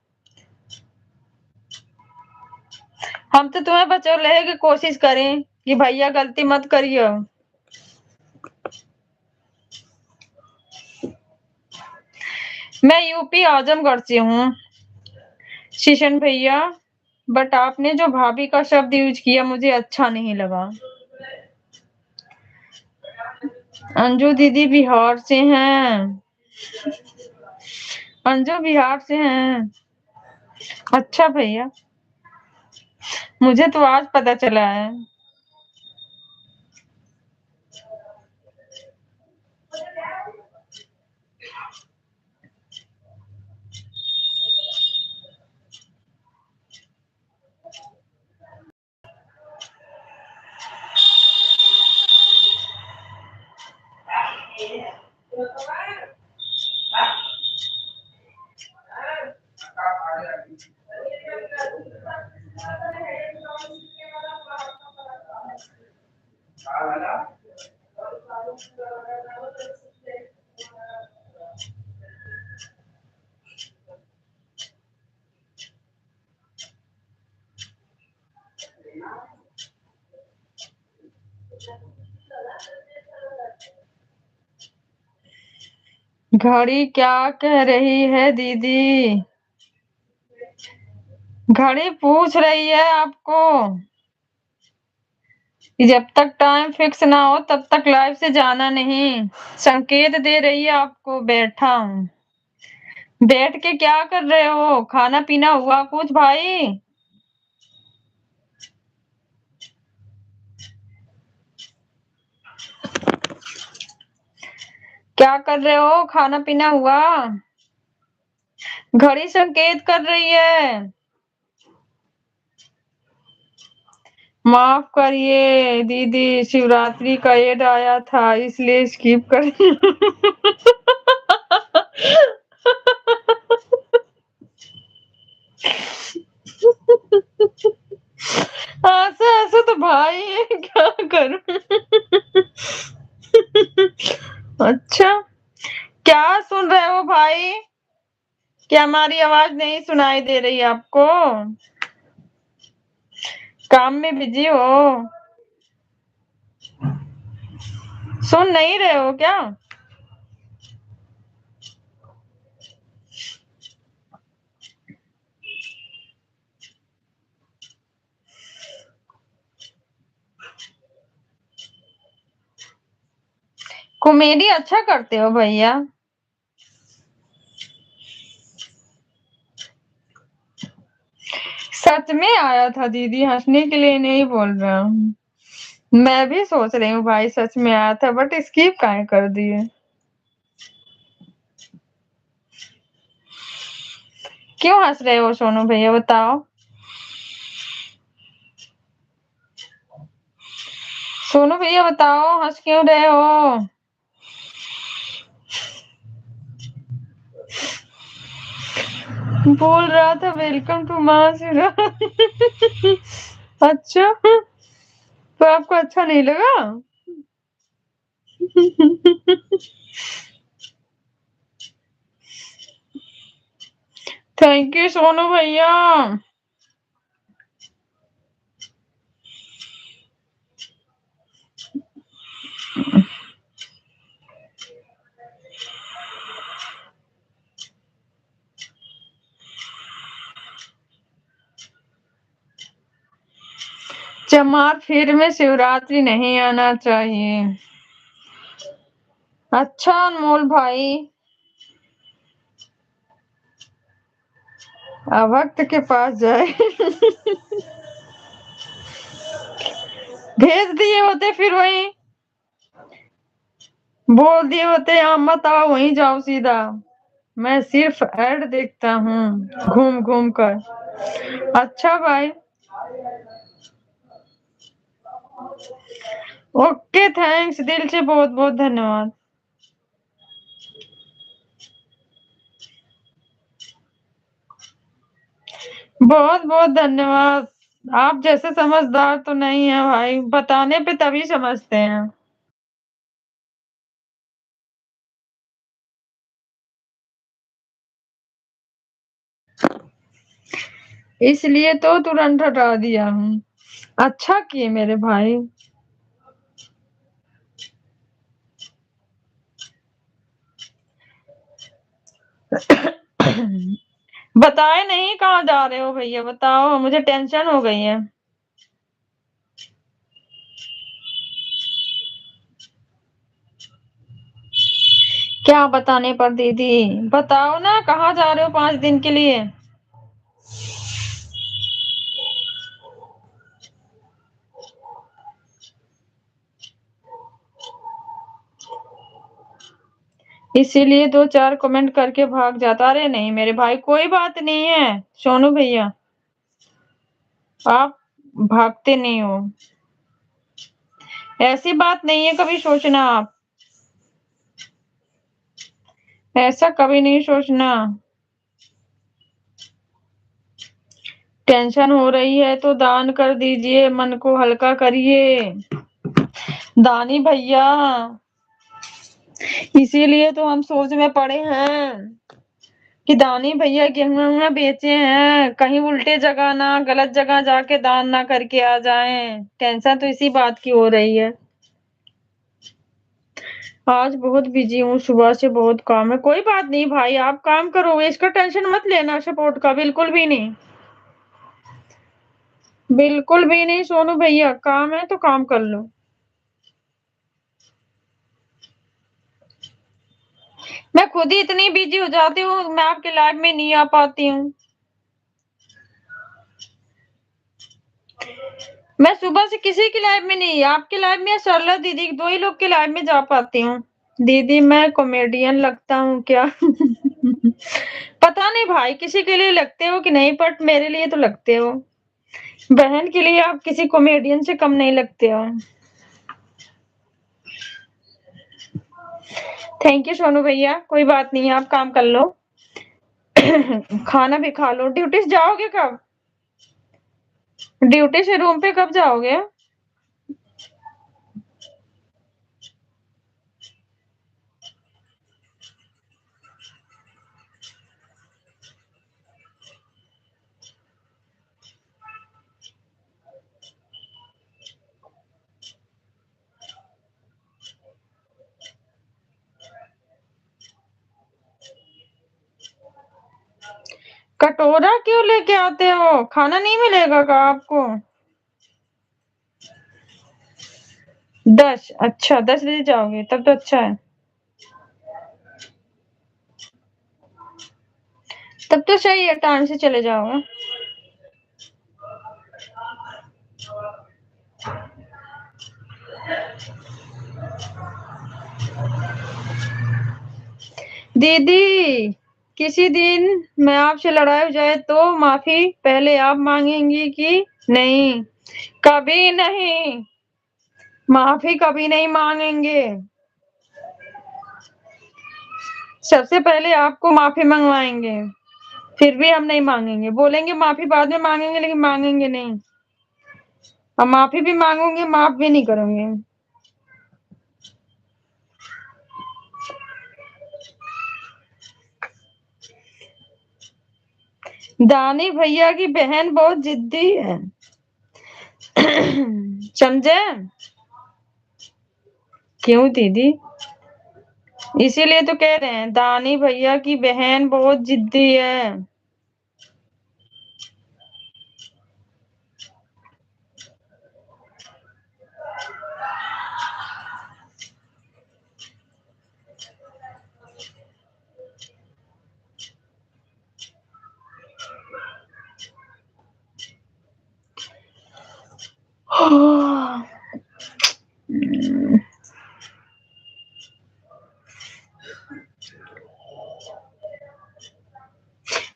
हम तो तुम्हें बचौले की कोशिश करें कि भैया गलती मत करियो। मैं यूपी आजमगढ़ से हूँ शिशन भैया, बट आपने जो भाभी का शब्द यूज किया मुझे अच्छा नहीं लगा। अंजू दीदी बिहार से हैं। अंजू बिहार से हैं। अच्छा भैया, मुझे तो आज पता चला है। घड़ी क्या कह रही है दीदी? घड़ी पूछ रही है आपको कि जब तक टाइम फिक्स ना हो तब तक लाइव से जाना नहीं। संकेत दे रही है आपको। बैठा हूँ। बैठ के क्या कर रहे हो? खाना पीना हुआ कुछ भाई? क्या कर रहे हो? खाना पीना हुआ? घड़ी संकेत कर रही है। माफ करिए दीदी, शिवरात्रि का एड आया था इसलिए स्किप कर ऐसे ऐसे तो भाई क्या करूं? अच्छा, क्या सुन रहे हो भाई? क्या हमारी आवाज नहीं सुनाई दे रही आपको? काम में बिजी हो? सुन नहीं रहे हो क्या? कॉमेडी अच्छा करते हो भैया। सच में आया था दीदी, हंसने के लिए नहीं बोल रहा हूँ। मैं भी सोच रही हूँ भाई सच में आया था, बट स्किप काहे कर दिए? क्यों हंस रहे हो सोनू भैया बताओ? सोनू भैया बताओ हंस क्यों रहे हो? बोल रहा था वेलकम टू माँ। अच्छा, तो आपको अच्छा नहीं लगा? थैंक यू सोनू भैया। चमार फिर में शिवरात्रि नहीं आना चाहिए। अच्छा अनमोल भाई, भक्त के पास जाए। भेज दिए होते फिर वहीं बोल दिए होते यहाँ मत आओ वहीं जाओ सीधा। मैं सिर्फ ऐड देखता हूँ घूम घूम कर। अच्छा भाई, ओके थैंक्स, दिल से बहुत बहुत धन्यवाद। बहुत बहुत धन्यवाद। आप जैसे समझदार तो नहीं है भाई, बताने पे तभी समझते हैं। इसलिए तो तुरंत हटा दिया हूँ। अच्छा किए मेरे भाई। बताए नहीं कहाँ जा रहे हो भैया, बताओ, मुझे टेंशन हो गई है। क्या बताने पर दीदी, बताओ ना कहाँ जा रहे हो 5 दिन के लिए। इसीलिए 2-4 कमेंट करके भाग जाता। अरे नहीं मेरे भाई, कोई बात नहीं है सोनू भैया, आप भागते नहीं हो, ऐसी बात नहीं है कभी सोचना आप, ऐसा कभी नहीं सोचना। टेंशन हो रही है तो दान कर दीजिए, मन को हल्का करिए दानी भैया। इसीलिए तो हम सोच में पड़े हैं कि दानी भैया गेहूं बेचे हैं, कहीं उल्टे जगह ना, गलत जगह जाके दान ना करके आ जाएं। टेंशन तो इसी बात की हो रही है। आज बहुत बिजी हूँ, सुबह से बहुत काम है। कोई बात नहीं भाई, आप काम करोगे इसका टेंशन मत लेना, सपोर्ट का बिल्कुल भी नहीं, बिल्कुल भी नहीं सोनू भैया, काम है तो काम कर लो। मैं खुद ही इतनी बिजी हो जाती हूँ, मैं आपके लाइव में नहीं आ पाती हूँ। मैं सुबह से किसी की लाइव में नहीं, आपके लाइव में या सरला दीदी, 2 ही लोग के लाइव में जा पाती हूँ। दीदी मैं कॉमेडियन लगता हूँ क्या? पता नहीं भाई, किसी के लिए लगते हो कि नहीं, बट मेरे लिए तो लगते हो। बहन के लिए आप किसी कॉमेडियन से कम नहीं लगते हो। थैंक यू सोनू भैया, कोई बात नहीं, आप काम कर लो। खाना भी खा लो। ड्यूटी से जाओगे कब? ड्यूटी से रूम पे कब जाओगे? कटोरा क्यों लेके आते हो? खाना नहीं मिलेगा क्या आपको? 10, अच्छा 10 बजे जाओगे, तब तो अच्छा है, तब तो सही है, टाइम से चले जाओगे। दीदी किसी दिन मैं आपसे लड़ाई हो जाए तो माफी पहले आप मांगेंगी कि नहीं? कभी नहीं, माफी कभी नहीं मांगेंगे, सबसे पहले आपको माफी मंगवाएंगे, फिर भी हम नहीं मांगेंगे। बोलेंगे माफी बाद में मांगेंगे, लेकिन मांगेंगे नहीं। और माफी भी मांगोगे, माफ भी नहीं करोगे। दानी भैया की बहन बहुत जिद्दी है। समझे? क्यों दीदी? इसीलिए तो कह रहे हैं, दानी भैया की बहन बहुत जिद्दी है।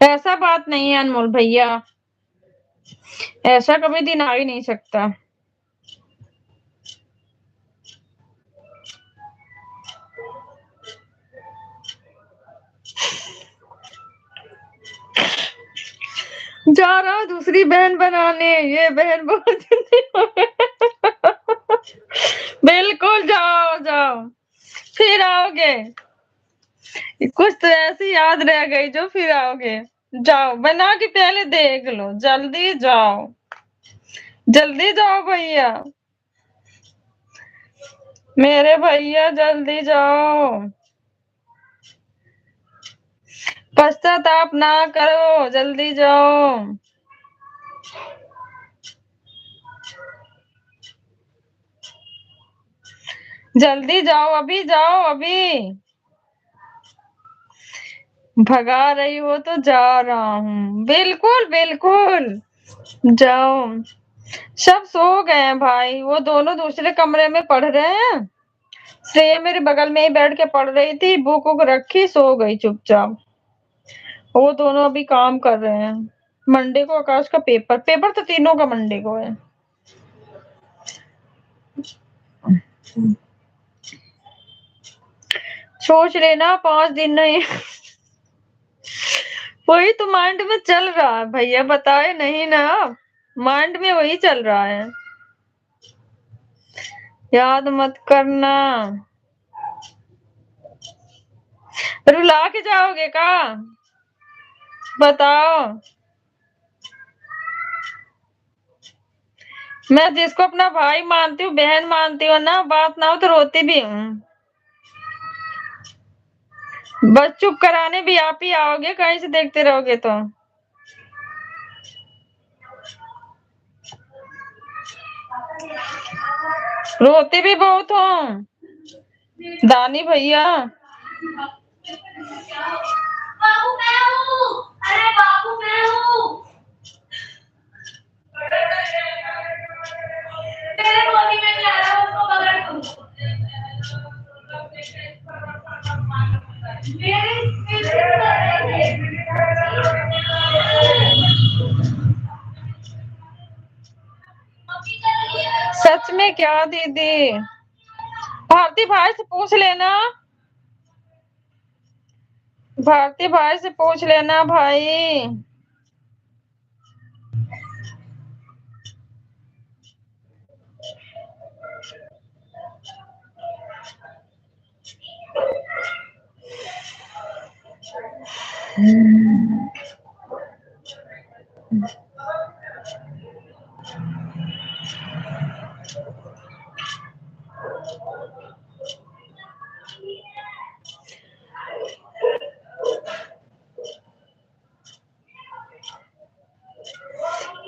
ऐसा बात नहीं है अनमोल भैया, ऐसा कभी दिन आ ही नहीं सकता। जा रहा दूसरी बहन बनाने, ये बहन बहुत बिल्कुल जाओ जाओ, फिर आओगे। कुछ तो ऐसी याद रह गई जो फिर आओगे। जाओ बना के पहले देख लो, जल्दी जाओ भैया, मेरे भैया जल्दी जाओ, पश्चाताप ना करो, जल्दी जाओ, जल्दी जाओ, अभी जाओ अभी, भगा रही हो तो जा रहा हूँ, बिल्कुल बिल्कुल, जाओ। सब सो गए हैं भाई, वो दोनों दूसरे कमरे में पढ़ रहे हैं, श्रेया मेरे बगल में ही बैठ के पढ़ रही थी, बुक वुक रखी, सो गई चुपचाप। वो दोनों अभी काम कर रहे हैं। मंडे को आकाश का पेपर तो तीनों का मंडे को है। सोच लेना 5 दिन नहीं। वही तो माइंड में चल रहा है भैया, बताए नहीं ना, माइंड में वही चल रहा है, याद मत करना। रुला के जाओगे का, बताओ। मैं जिसको अपना भाई मानती हूँ, बहन मानती हूँ ना, बात ना हो तो रोती भी हूँ। बस चुप कराने भी आप ही आओगे, कहीं से देखते रहोगे तो। रोती भी बहुत हूँ दानी भैया।
बाबू मैं हूँ, अरे बाबू मैं हूँ, मेरे गोदी में क्या है, उसको पकड़ तू।
सच में क्या दीदी, भारती भाई से पूछ लेना, भारती भाई से पूछ लेना भाई।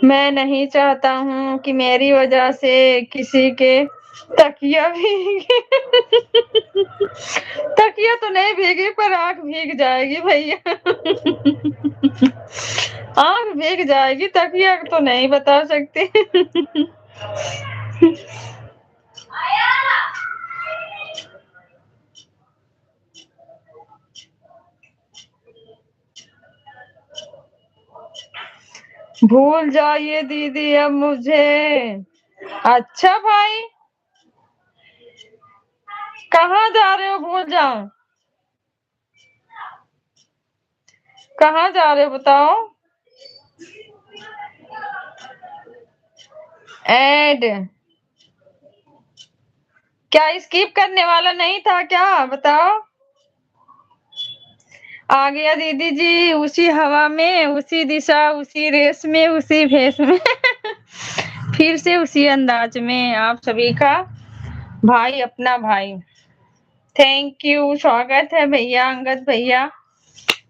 मैं नहीं चाहता हूँ कि मेरी वजह से किसी के तकिया भीगे। तकिया तो नहीं भीगी पर आंख भीग जाएगी भैया। आंख भीग जाएगी, तकिया तो नहीं बता सकती। भूल जाइए दीदी अब मुझे। अच्छा भाई, कहाँ जा रहे हो, भूल जाओ, कहाँ जा रहे हो बताओ। ऐड क्या स्किप करने वाला नहीं था क्या, बताओ। आ गया दीदी जी, उसी हवा में, उसी दिशा, उसी रेस में, उसी भेष में। फिर से उसी अंदाज में आप सभी का भाई, अपना भाई। थैंक यू, स्वागत है भैया, अंगद भैया,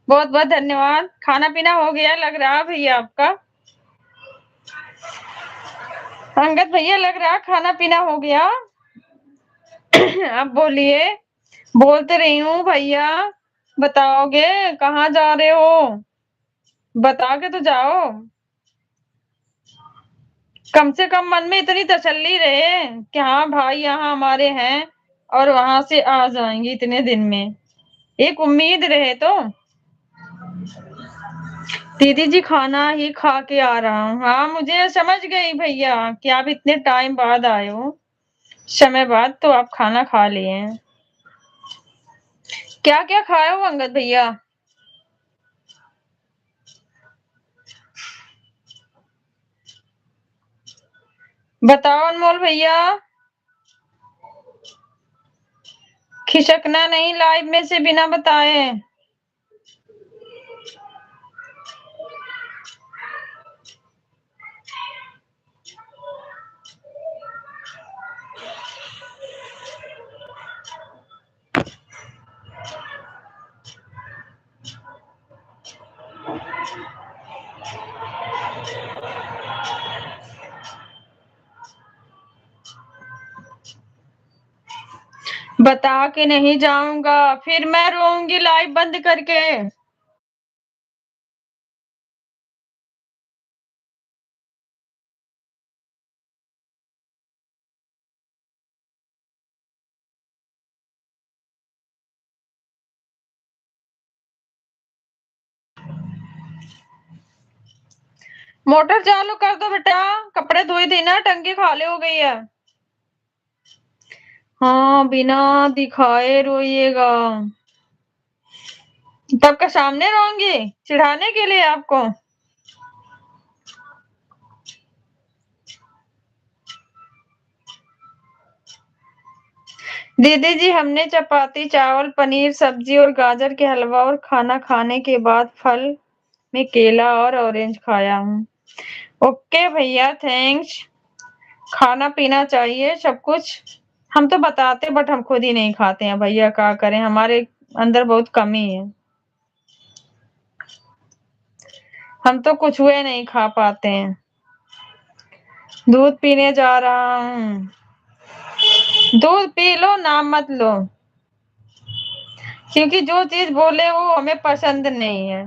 बहुत बहुत धन्यवाद। खाना पीना हो गया लग रहा भैया आपका, अंगद भैया लग रहा खाना पीना हो गया। अब बोलिए, बोलते रही हूँ भैया, बताओगे कहाँ जा रहे हो, बता के तो जाओ, कम से कम मन में इतनी तसल्ली रहे कि हाँ भाई यहाँ हमारे हैं और वहां से आ जाएंगे इतने दिन में, एक उम्मीद रहे तो। दीदी जी खाना ही खा के आ रहा हूँ, हाँ मुझे समझ गई भैया कि आप इतने टाइम बाद आए हो, समय बाद, तो आप खाना खा लिए हैं। क्या क्या खाए हो अंगद भैया, बताओ अनमोल भैया। खिसकना नहीं लाइव में से बिना बताए। बता के नहीं जाऊंगा, फिर मैं रोऊंगी लाइव बंद करके। मोटर चालू कर दो बेटा, कपड़े धोई थी ना, टंकी खाली हो गई है। हाँ, बिना दिखाए रोइएगा, तब का सामने रोऊंगी चिढ़ाने के लिए आपको। दीदी जी, हमने चपाती, चावल, पनीर, सब्जी और गाजर के हलवा और खाना खाने के बाद फल में केला और ऑरेंज खाया हूँ। ओके भैया, थैंक्स। खाना पीना चाहिए सब कुछ। हम तो बताते बट हम खुद ही नहीं खाते हैं भैया, क्या करें, हमारे अंदर बहुत कमी है। हम तो कुछ हुए नहीं खा पाते हैं। दूध पीने जा रहा हूँ। दूध पी लो, नाम मत लो, क्योंकि जो चीज बोले वो हमें पसंद नहीं है।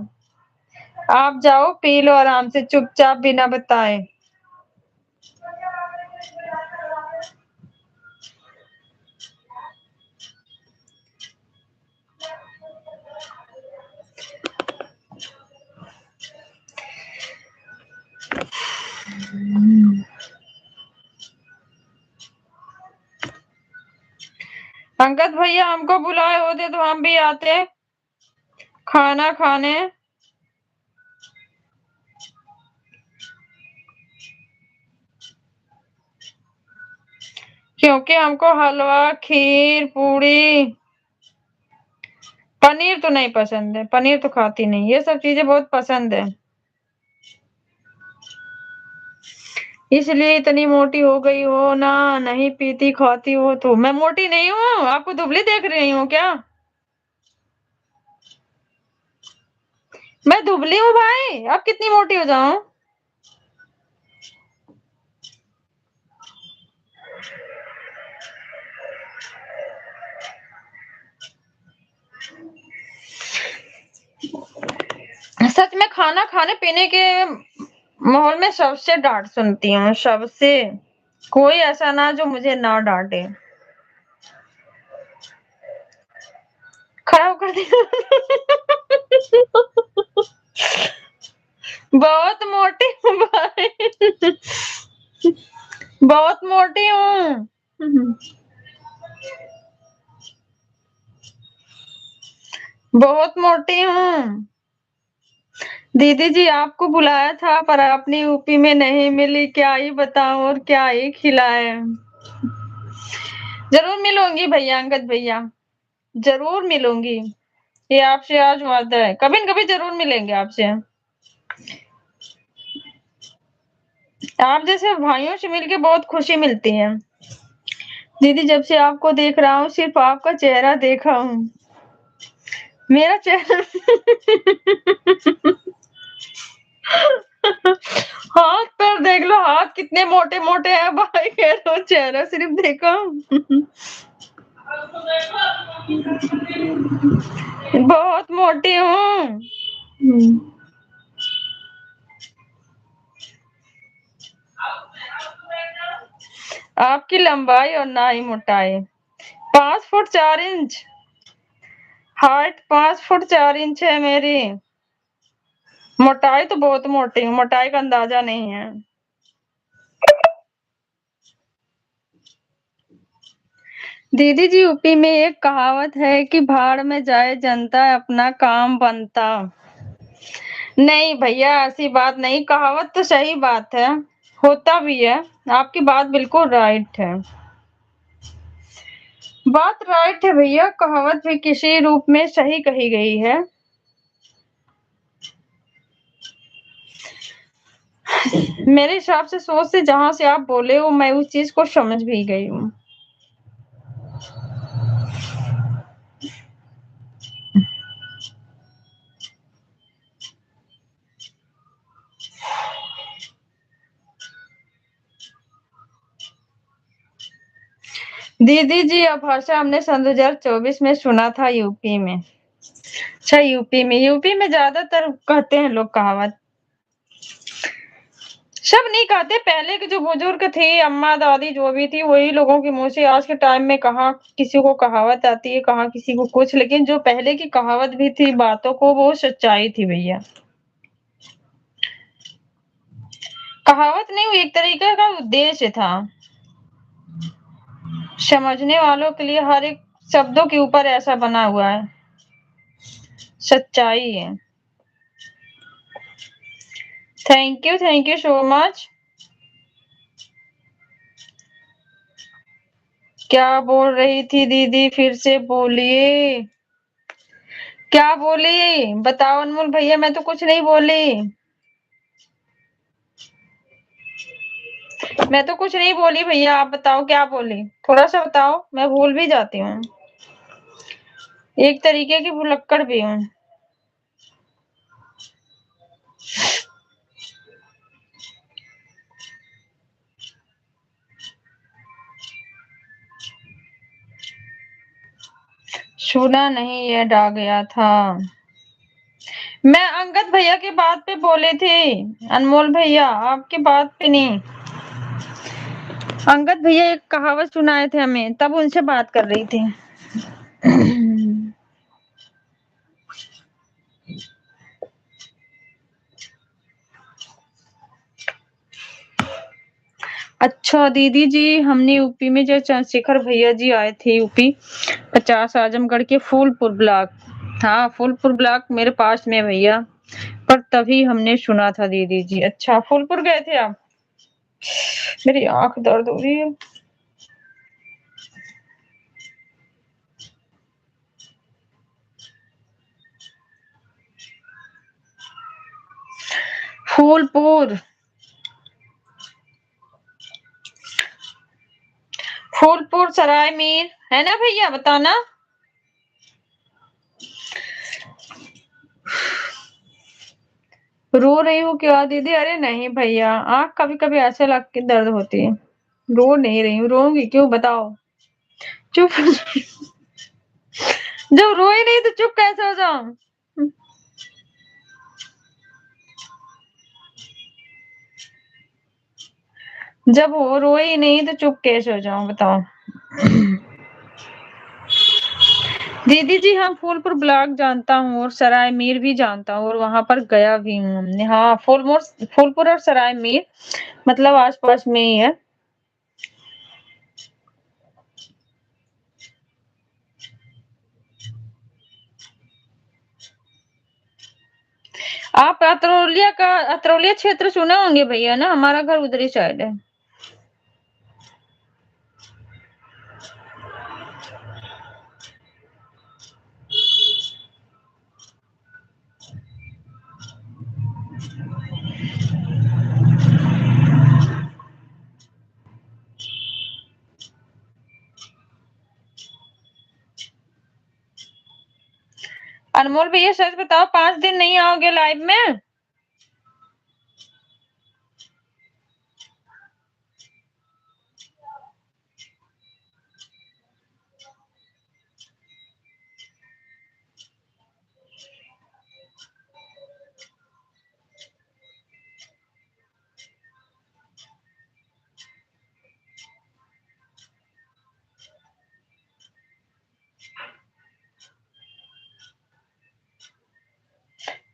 आप जाओ पी लो आराम से, चुपचाप, बिना बताए। अंगद भैया हमको बुलाए होते तो हम भी आते खाना खाने। क्योंकि हमको हलवा, खीर, पूड़ी, पनीर तो नहीं पसंद है, पनीर तो खाती नहीं, ये सब चीजें बहुत पसंद है, इसलिए इतनी मोटी हो गई हो ना। नहीं पीती खाती हो तो। मैं मोटी नहीं हूँ, आपको दुबली देख रही हूँ क्या? मैं दुबली हूँ भाई, अब कितनी मोटी हो जाऊं? सच में खाना खाने पीने के माहौल में सबसे डांट सुनती हूँ, सबसे। कोई ऐसा ना जो मुझे ना डांटे। खड़ा होकर बहुत मोटी हूँ भाई, बहुत मोटी हूँ, बहुत मोटी हूँ। दीदी जी आपको बुलाया था पर आपने यूपी में नहीं मिली, क्या ही बताऊं और क्या ही खिलाए। जरूर मिलूंगी भैया, अंगद भैया, जरूर मिलूंगी, ये आपसे आज वादा है, कभी न कभी जरूर मिलेंगे आपसे। आप जैसे भाइयों से मिलके बहुत खुशी मिलती है। दीदी जब से आपको देख रहा हूँ सिर्फ आपका चेहरा देखा हूँ, मेरा चेहरा हाथ पैर देख लो, हाथ कितने मोटे मोटे हैं भाई, कह रहे हो चेहरा सिर्फ देखा हूँ। बहुत मोटी हूँ। आपकी लंबाई और ना ही मोटाई। 5 foot 4 inch height, 5 foot 4 inch है मेरी। मोटाई तो बहुत मोटी हूँ, मोटाई का अंदाजा नहीं है। दीदी जी यूपी में एक कहावत है कि भाड़ में जाए जनता, अपना काम बनता। नहीं भैया, ऐसी बात नहीं, कहावत तो सही बात है, होता भी है। आपकी बात बिल्कुल राइट है, बात राइट है भैया, कहावत भी किसी रूप में सही कही गई है। मेरे हिसाब से, सोच से, जहां से आप बोले हो मैं उस चीज को समझ भी गई हूँ। दीदी जी, यह भाषा हमने सन 2024 में सुना था यूपी में। अच्छा, यूपी में ज्यादातर कहते हैं लोग कहावत। सब नहीं कहते, पहले के जो बुजुर्ग थे, अम्मा दादी जो भी थी, वही लोगों के मुंह से। आज के टाइम में कहाँ किसी को कहावत आती है, कहाँ किसी को कुछ। लेकिन जो पहले की कहावत भी थी, बातों को, वो सच्चाई थी भैया। कहावत नहीं, एक तरीके का उद्देश्य था। समझने वालों के लिए हर एक शब्दों के ऊपर ऐसा बना हुआ है, सच्चाई है। Thank you so much. क्या बोल रही थी दीदी, फिर से बोलिए। क्या बोली बताओ अनमोल भैया, मैं तो कुछ नहीं बोली। मैं तो कुछ नहीं बोली भैया, आप बताओ क्या बोली, थोड़ा सा बताओ, मैं भूल भी जाती हूँ। एक तरीके की भुलक्कड़ भी हूँ। सुना नहीं, ये डा गया था। मैं अंगद भैया की बात पे बोले थे, अनमोल भैया आपकी बात पे नहीं। अंगद भैया एक कहावत सुनाए थे हमें, तब उनसे बात कर रही थी। अच्छा दीदी जी, हमने यूपी में जब चंद्रशेखर भैया जी आए थे यूपी 50 आजमगढ़ के फूलपुर ब्लॉक। हाँ, फूलपुर ब्लॉक मेरे पास में भैया, पर तभी हमने सुना था दीदी जी। अच्छा, फूलपुर गए थे आप? मेरी आंख दर्द हो रही है। फूलपुर, फूलपुर सराय मीर है ना भैया, बताना। रो रही हूँ क्या दीदी? अरे नहीं भैया, आंख कभी कभी ऐसे लग के दर्द होती है। रो नहीं रही हूँ, रोऊंगी क्यों बताओ? चुप। जब रो ही नहीं तो चुप कैसे हो जाऊं? जब वो रोए ही नहीं तो चुप कैसे हो जाऊं बताओ? दीदी जी, हम फूलपुर ब्लॉक जानता हूँ और सराय मीर भी जानता हूँ, और वहां पर गया भी हूँ हमने। हाँ, फूलपुर और सराय मीर मतलब आस पास में ही है। आप अतरौलिया क्षेत्र सुने होंगे भैया ना, हमारा घर उधरी साइड है। अनमोल भैया सच बताओ, 5 दिन नहीं आओगे लाइव में?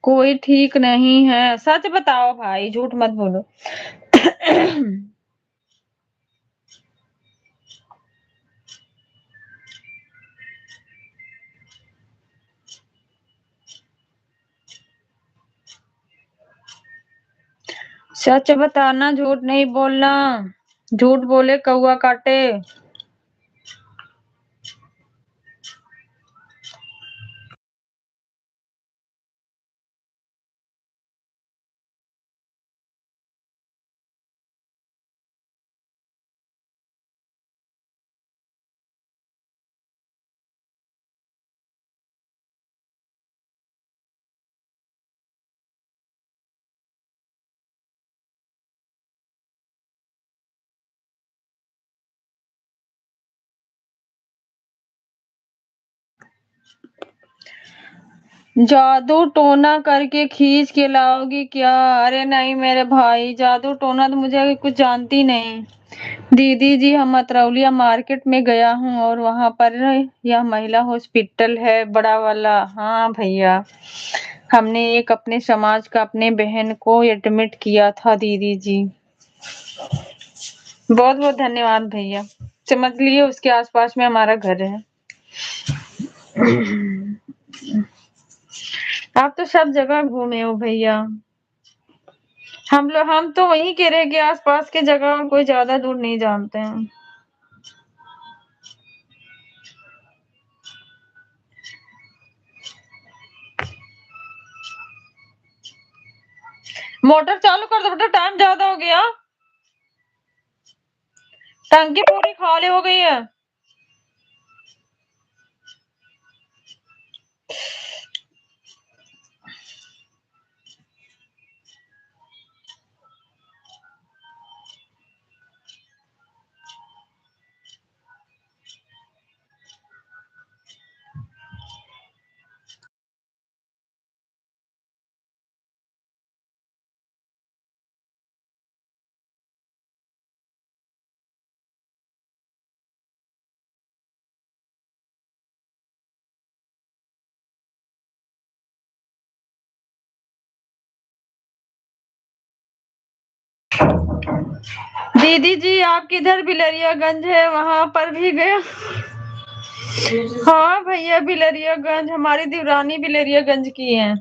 कोई ठीक नहीं है, सच बताओ भाई, झूठ मत बोलो। सच बताना, झूठ नहीं बोलना। झूठ बोले कौआ काटे। जादू टोना करके खींच के लाओगी क्या? अरे नहीं मेरे भाई, जादू टोना तो मुझे कुछ जानती नहीं। दीदी जी, हम अतरौलिया मार्केट में गया हूँ और वहां पर यह महिला हॉस्पिटल है, बड़ा वाला। हाँ भैया, हमने एक अपने समाज का अपने बहन को एडमिट किया था दीदी जी। बहुत बहुत धन्यवाद भैया, समझ लिए उसके आसपास में हमारा घर है। आप तो सब जगह घूमे हो भैया। हम तो वहीं के रह गए, आसपास के जगह कोई ज्यादा दूर नहीं जानते हैं। मोटर चालू कर दो बेटा, टाइम ज्यादा हो गया, टंकी पूरी खाली हो गई है। दीदी जी, आप किधर? बिलरियागंज है, वहां पर भी गए। हाँ भैया, बिलरियागंज हमारी देवरानी बिलरियागंज की है।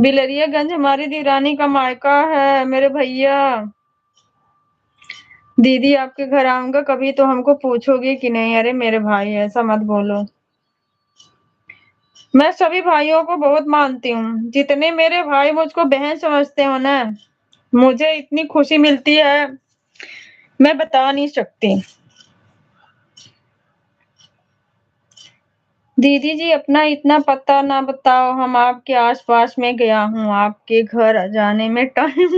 बिलरियागंज हमारी देवरानी का मायका है मेरे भैया। दीदी आपके घर आऊंगा कभी तो हमको पूछोगे कि नहीं? अरे मेरे भाई, ऐसा मत बोलो। मैं सभी भाइयों को बहुत मानती हूँ, जितने मेरे भाई मुझको बहन समझते हो ना, मुझे इतनी खुशी मिलती है, मैं बता नहीं सकती। दीदी जी, अपना इतना पता ना बताओ, हम आपके आसपास में गया हूँ, आपके घर जाने में टाइम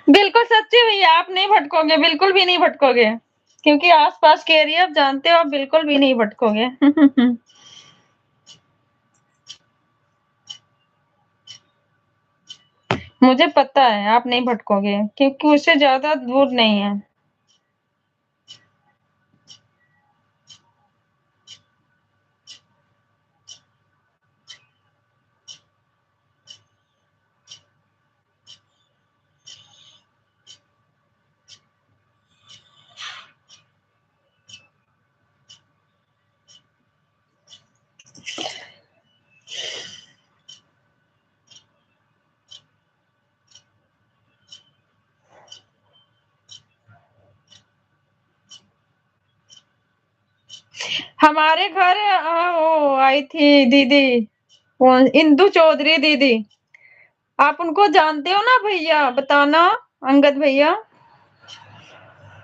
बिल्कुल सच्ची भैया, आप नहीं भटकोगे, बिल्कुल भी नहीं भटकोगे, क्योंकि आसपास के एरिया आप जानते हो, आप बिल्कुल भी नहीं भटकोगे। मुझे पता है आप नहीं भटकोगे, क्योंकि उससे ज्यादा दूर नहीं है। हमारे घर वो आई थी दीदी, वो इंदु चौधरी दीदी, आप उनको जानते हो ना भैया? बताना, अंगद भैया।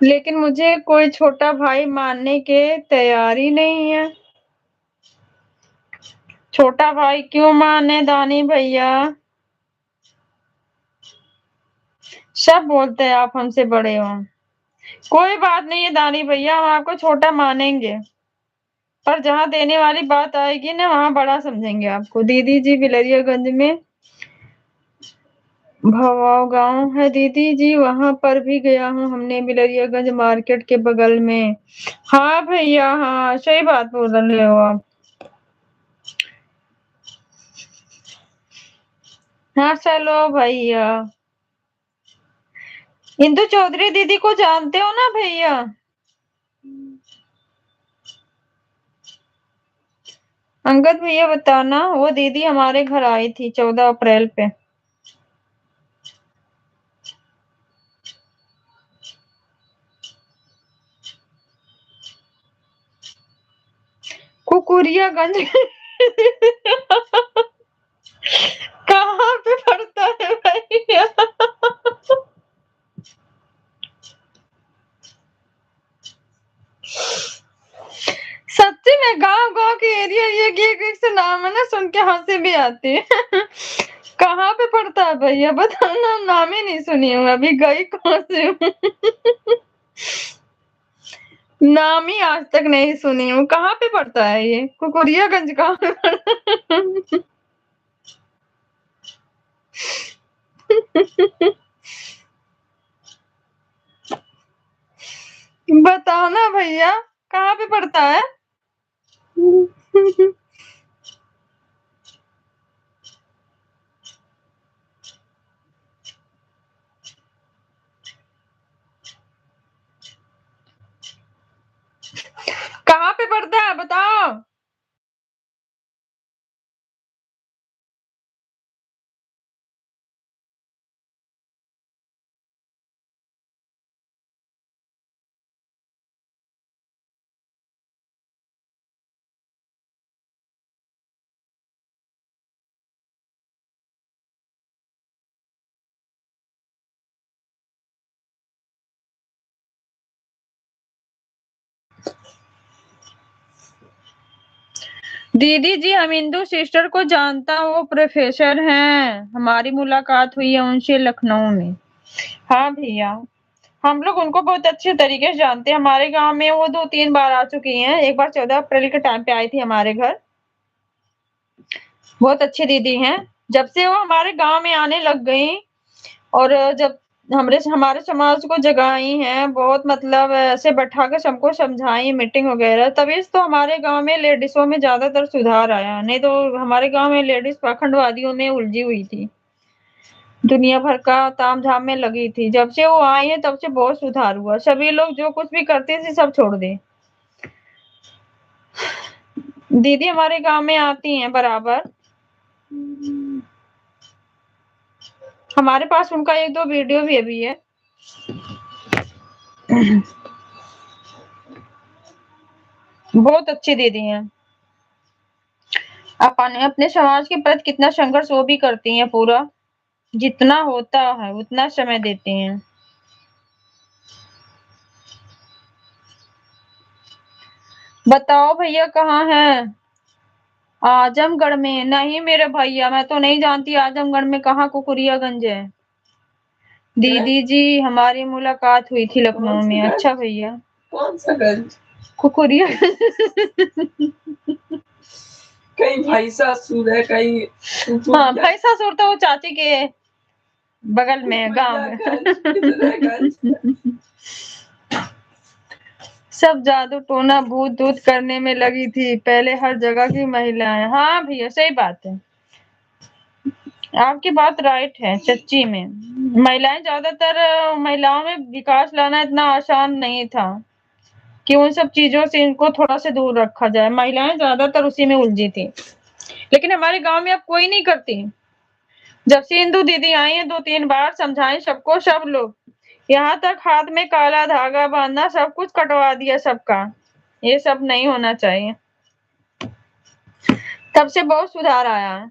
लेकिन मुझे कोई छोटा भाई मानने के तैयार ही नहीं है। छोटा भाई क्यों माने दानी भैया? सब बोलते हैं आप हमसे बड़े हो। कोई बात नहीं है दानी भैया, हम आपको छोटा मानेंगे, पर जहाँ देने वाली बात आएगी ना, वहाँ बड़ा समझेंगे आपको। दीदी जी, बिलरियागंज में भवाव गांव है दीदी जी, वहां पर भी गया हूँ हमने, बिलरियागंज मार्केट के बगल में। हाँ भैया, हाँ सही बात बोल रहे हो आप। हाँ चलो भैया। इंदु चौधरी दीदी को जानते हो ना भैया? अंगद भैया बताना, वो दीदी हमारे घर आई थी 14 अप्रैल पे। कुकुरियागंज कहाँ पे पड़ता है भैया? सच्ची में गांव गांव के एरिया, ये एक से नाम है ना, सुन के हंसी भी आती है। कहाँ पे पड़ता है भैया? बताना, नाम ही नहीं सुनी हूँ, अभी गई कहाँ से हूँ। नाम ही आज तक नहीं सुनी हूँ। कहाँ पे पड़ता है ये? कुकुरियागंज कहाँ पे पड़ता है? बताओ ना भैया, कहाँ पे पड़ता है? कहाँ पे पड़ता है बताओ? दीदी जी, हम हिंदू सिस्टर को जानता हूँ, वो प्रोफेसर हैं। हमारी मुलाकात हुई है उनसे लखनऊ में। हाँ भैया, हम लोग उनको बहुत अच्छे तरीके से जानते हैं। हमारे गांव में वो 2-3 बार आ चुकी हैं। एक बार 14 अप्रैल के टाइम पे आई थी हमारे घर। बहुत अच्छी दीदी हैं। जब से वो हमारे गांव में आने लग गई और जब हमारे समाज को जगाई हैं, बहुत मतलब ऐसे बैठा के सबको समझाई मीटिंग वगैरह, तभी से तो हमारे गांव में लेडीजों में ज्यादातर सुधार आया। नहीं तो हमारे गांव में लेडीज पाखंडवादियों में उलझी हुई थी, दुनिया भर का तामझाम में लगी थी। जब से वो आई है तब से बहुत सुधार हुआ। सभी लोग जो कुछ भी करते थे सब छोड़ दे। दीदी हमारे गांव में आती हैं बराबर। हमारे पास उनका 1-2 वीडियो भी अभी है। बहुत अच्छी दीदी हैं। अपने अपने समाज के प्रति कितना संघर्ष वो भी करती हैं पूरा। जितना होता है उतना समय देती हैं। बताओ भैया कहाँ हैं? आजमगढ़ में? नहीं मेरे भैया, मैं तो नहीं जानती आजमगढ़ में कहाँ कुकुरियागंज है। दीदी जी हमारी मुलाकात हुई थी लखनऊ में। अच्छा भैया,
कौन सा गंज?
कुकुरिया
कहीं भैंसासुर है, कहीं
हाँ, भैंसासुर तो वो चाची के बगल में गांव में। सब जादू टोना भूत दूत करने में लगी थी पहले हर जगह की महिलाएं। हाँ भैया सही बात है, आपकी बात राइट है। सच्ची में महिलाएं ज्यादातर, महिलाओं में विकास लाना इतना आसान नहीं था कि उन सब चीजों से इनको थोड़ा से दूर रखा जाए। महिलाएं ज्यादातर उसी में उलझी थी, लेकिन हमारे गांव में अब कोई नहीं करती। जब से इंदू दीदी आई है 2-3 बार समझाएं सबको, सब लोग, यहाँ तक हाथ में काला धागा बांधना सब कुछ कटवा दिया सबका। ये सब नहीं होना चाहिए। तब से बहुत सुधार आया है।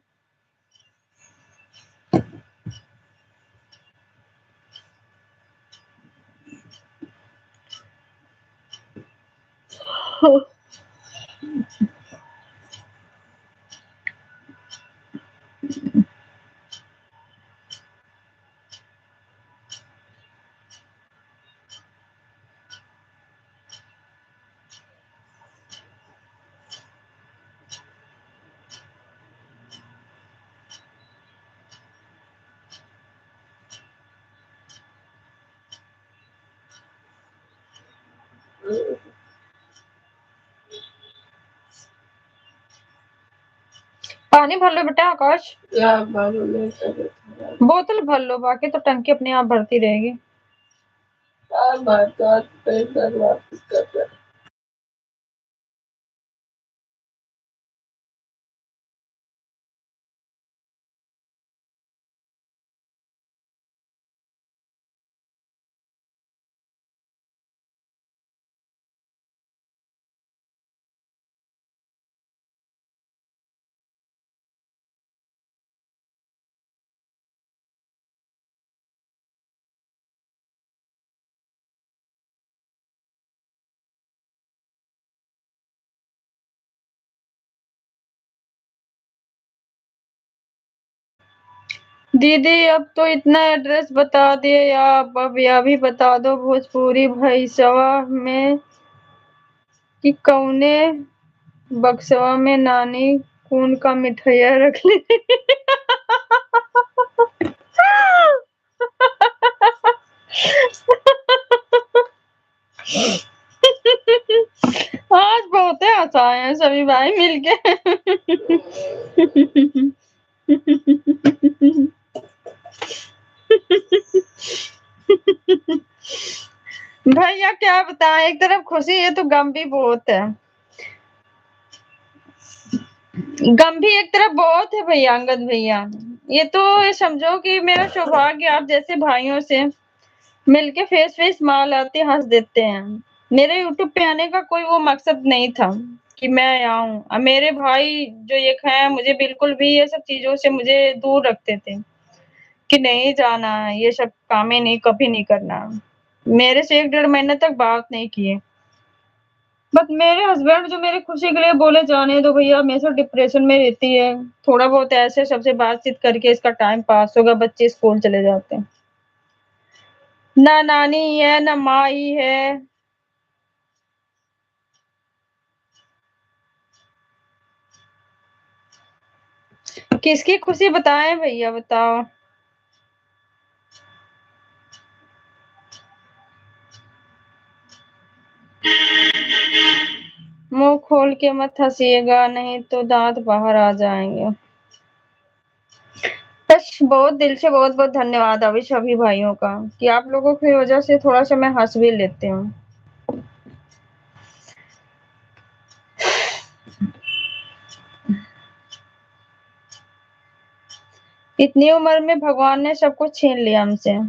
पानी भर लो बेटा आकाश, बोतल भर लो, बाकी तो टंकी अपने आप भरती रहेगी।
वापस कर।
दीदी अब तो इतना एड्रेस बता दिए, आप अब यह भी बता दो भोजपुरी भैसवा में कि कौने बक्सवा में नानी कौन का मिठाइया रख ली। आज बहुत हंसाए हैं सभी भाई मिलके। भैया क्या बताएं, एक तरफ खुशी है तो गम भी बहुत है। गम भी एक तरफ बहुत है भैया, अंगद भैया। ये तो ये समझो कि मेरा सौभाग्य आप जैसे भाइयों से मिलके फेस फेस स्माइल आते हंस देते हैं। मेरे यूट्यूब पे आने का कोई वो मकसद नहीं था कि मैं आऊं। अब मेरे भाई जो एक हैं मुझे बिल्कुल भी ये सब चीजों से मुझे दूर रखते थे कि नहीं जाना है, ये सब कामें नहीं कभी नहीं करना। मेरे से 1 डेढ़ महीने तक बात नहीं किए। बट मेरे हस्बैंड जो मेरी खुशी के लिए बोले जाने दो भैया, हमेशा डिप्रेशन में रहती है, थोड़ा बहुत ऐसे सबसे बातचीत करके इसका टाइम पास होगा, बच्चे स्कूल चले जाते हैं। ना नानी है ना माई है। किसकी खुशी बताएं भैया, बताओ। मुंह खोल के मत हंसिएगा नहीं तो दांत बाहर आ जाएंगे। बस बहुत दिल से बहुत बहुत धन्यवाद अभी सभी भाइयों का कि आप लोगों की वजह से थोड़ा सा मैं हंस भी लेती हूँ। इतनी उम्र में भगवान ने सब कुछ छीन लिया हमसे।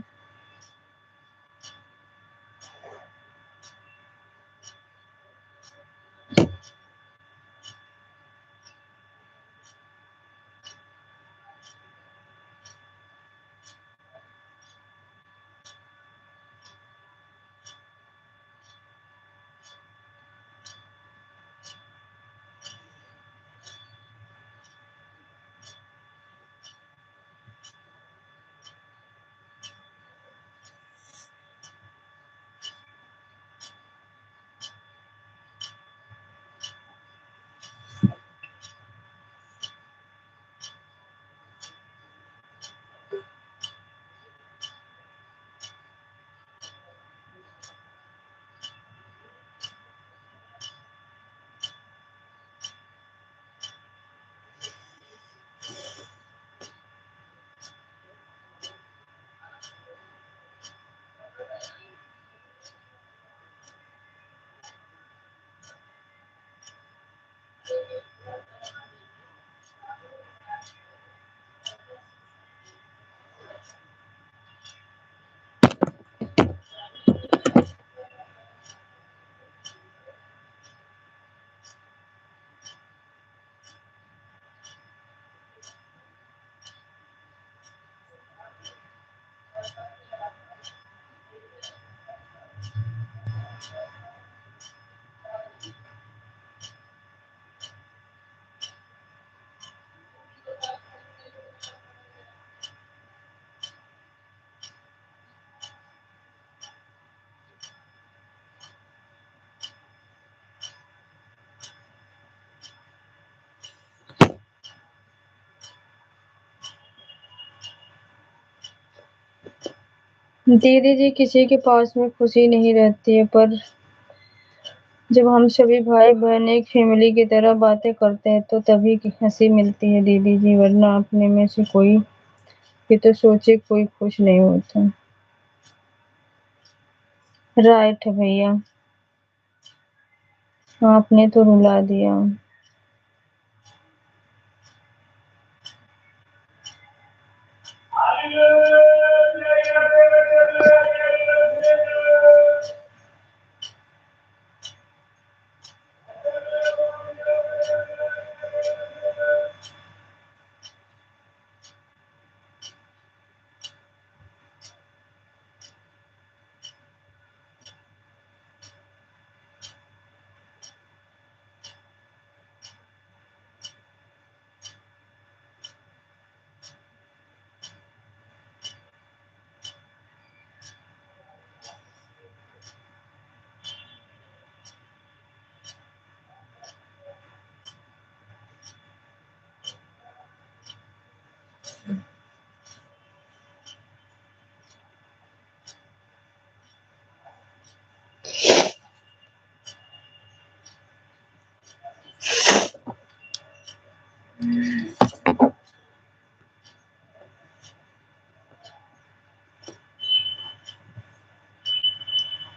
दीदी जी किसी के पास में खुशी नहीं रहती है, पर जब हम सभी भाई बहन एक फैमिली की तरह बातें करते हैं तो तभी हंसी मिलती है दीदी जी, वरना अपने में से कोई भी तो सोचे कोई खुश नहीं होता। राइट है भैया, आपने तो रुला दिया।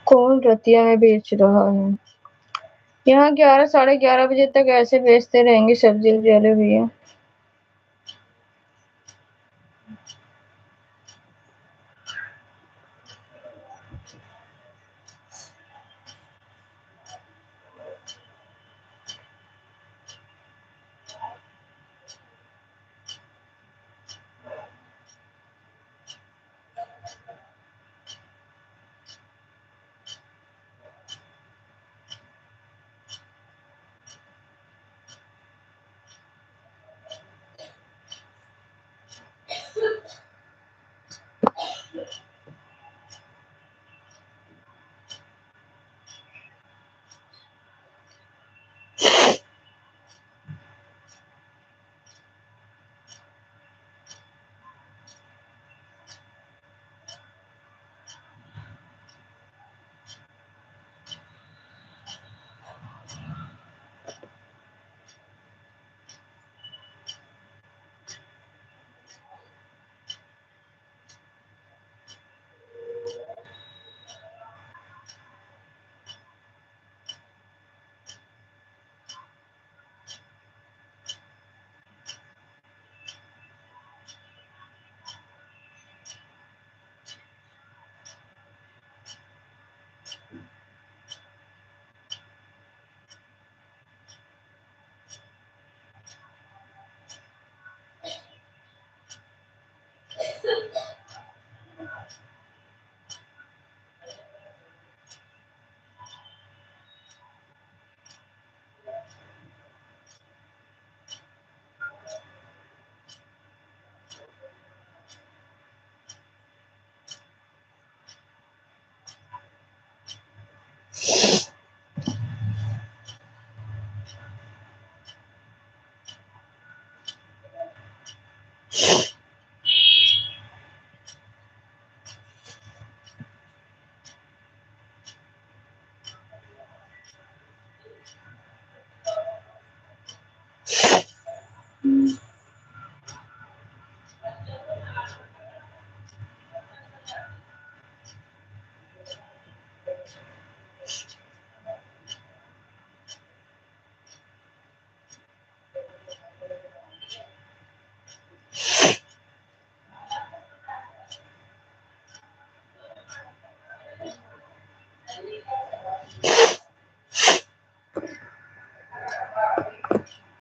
कौन रतिया में बेच रहा है? यहाँ 11 साढ़े 11 बजे तक ऐसे बेचते रहेंगे सब्जी वाले भैया।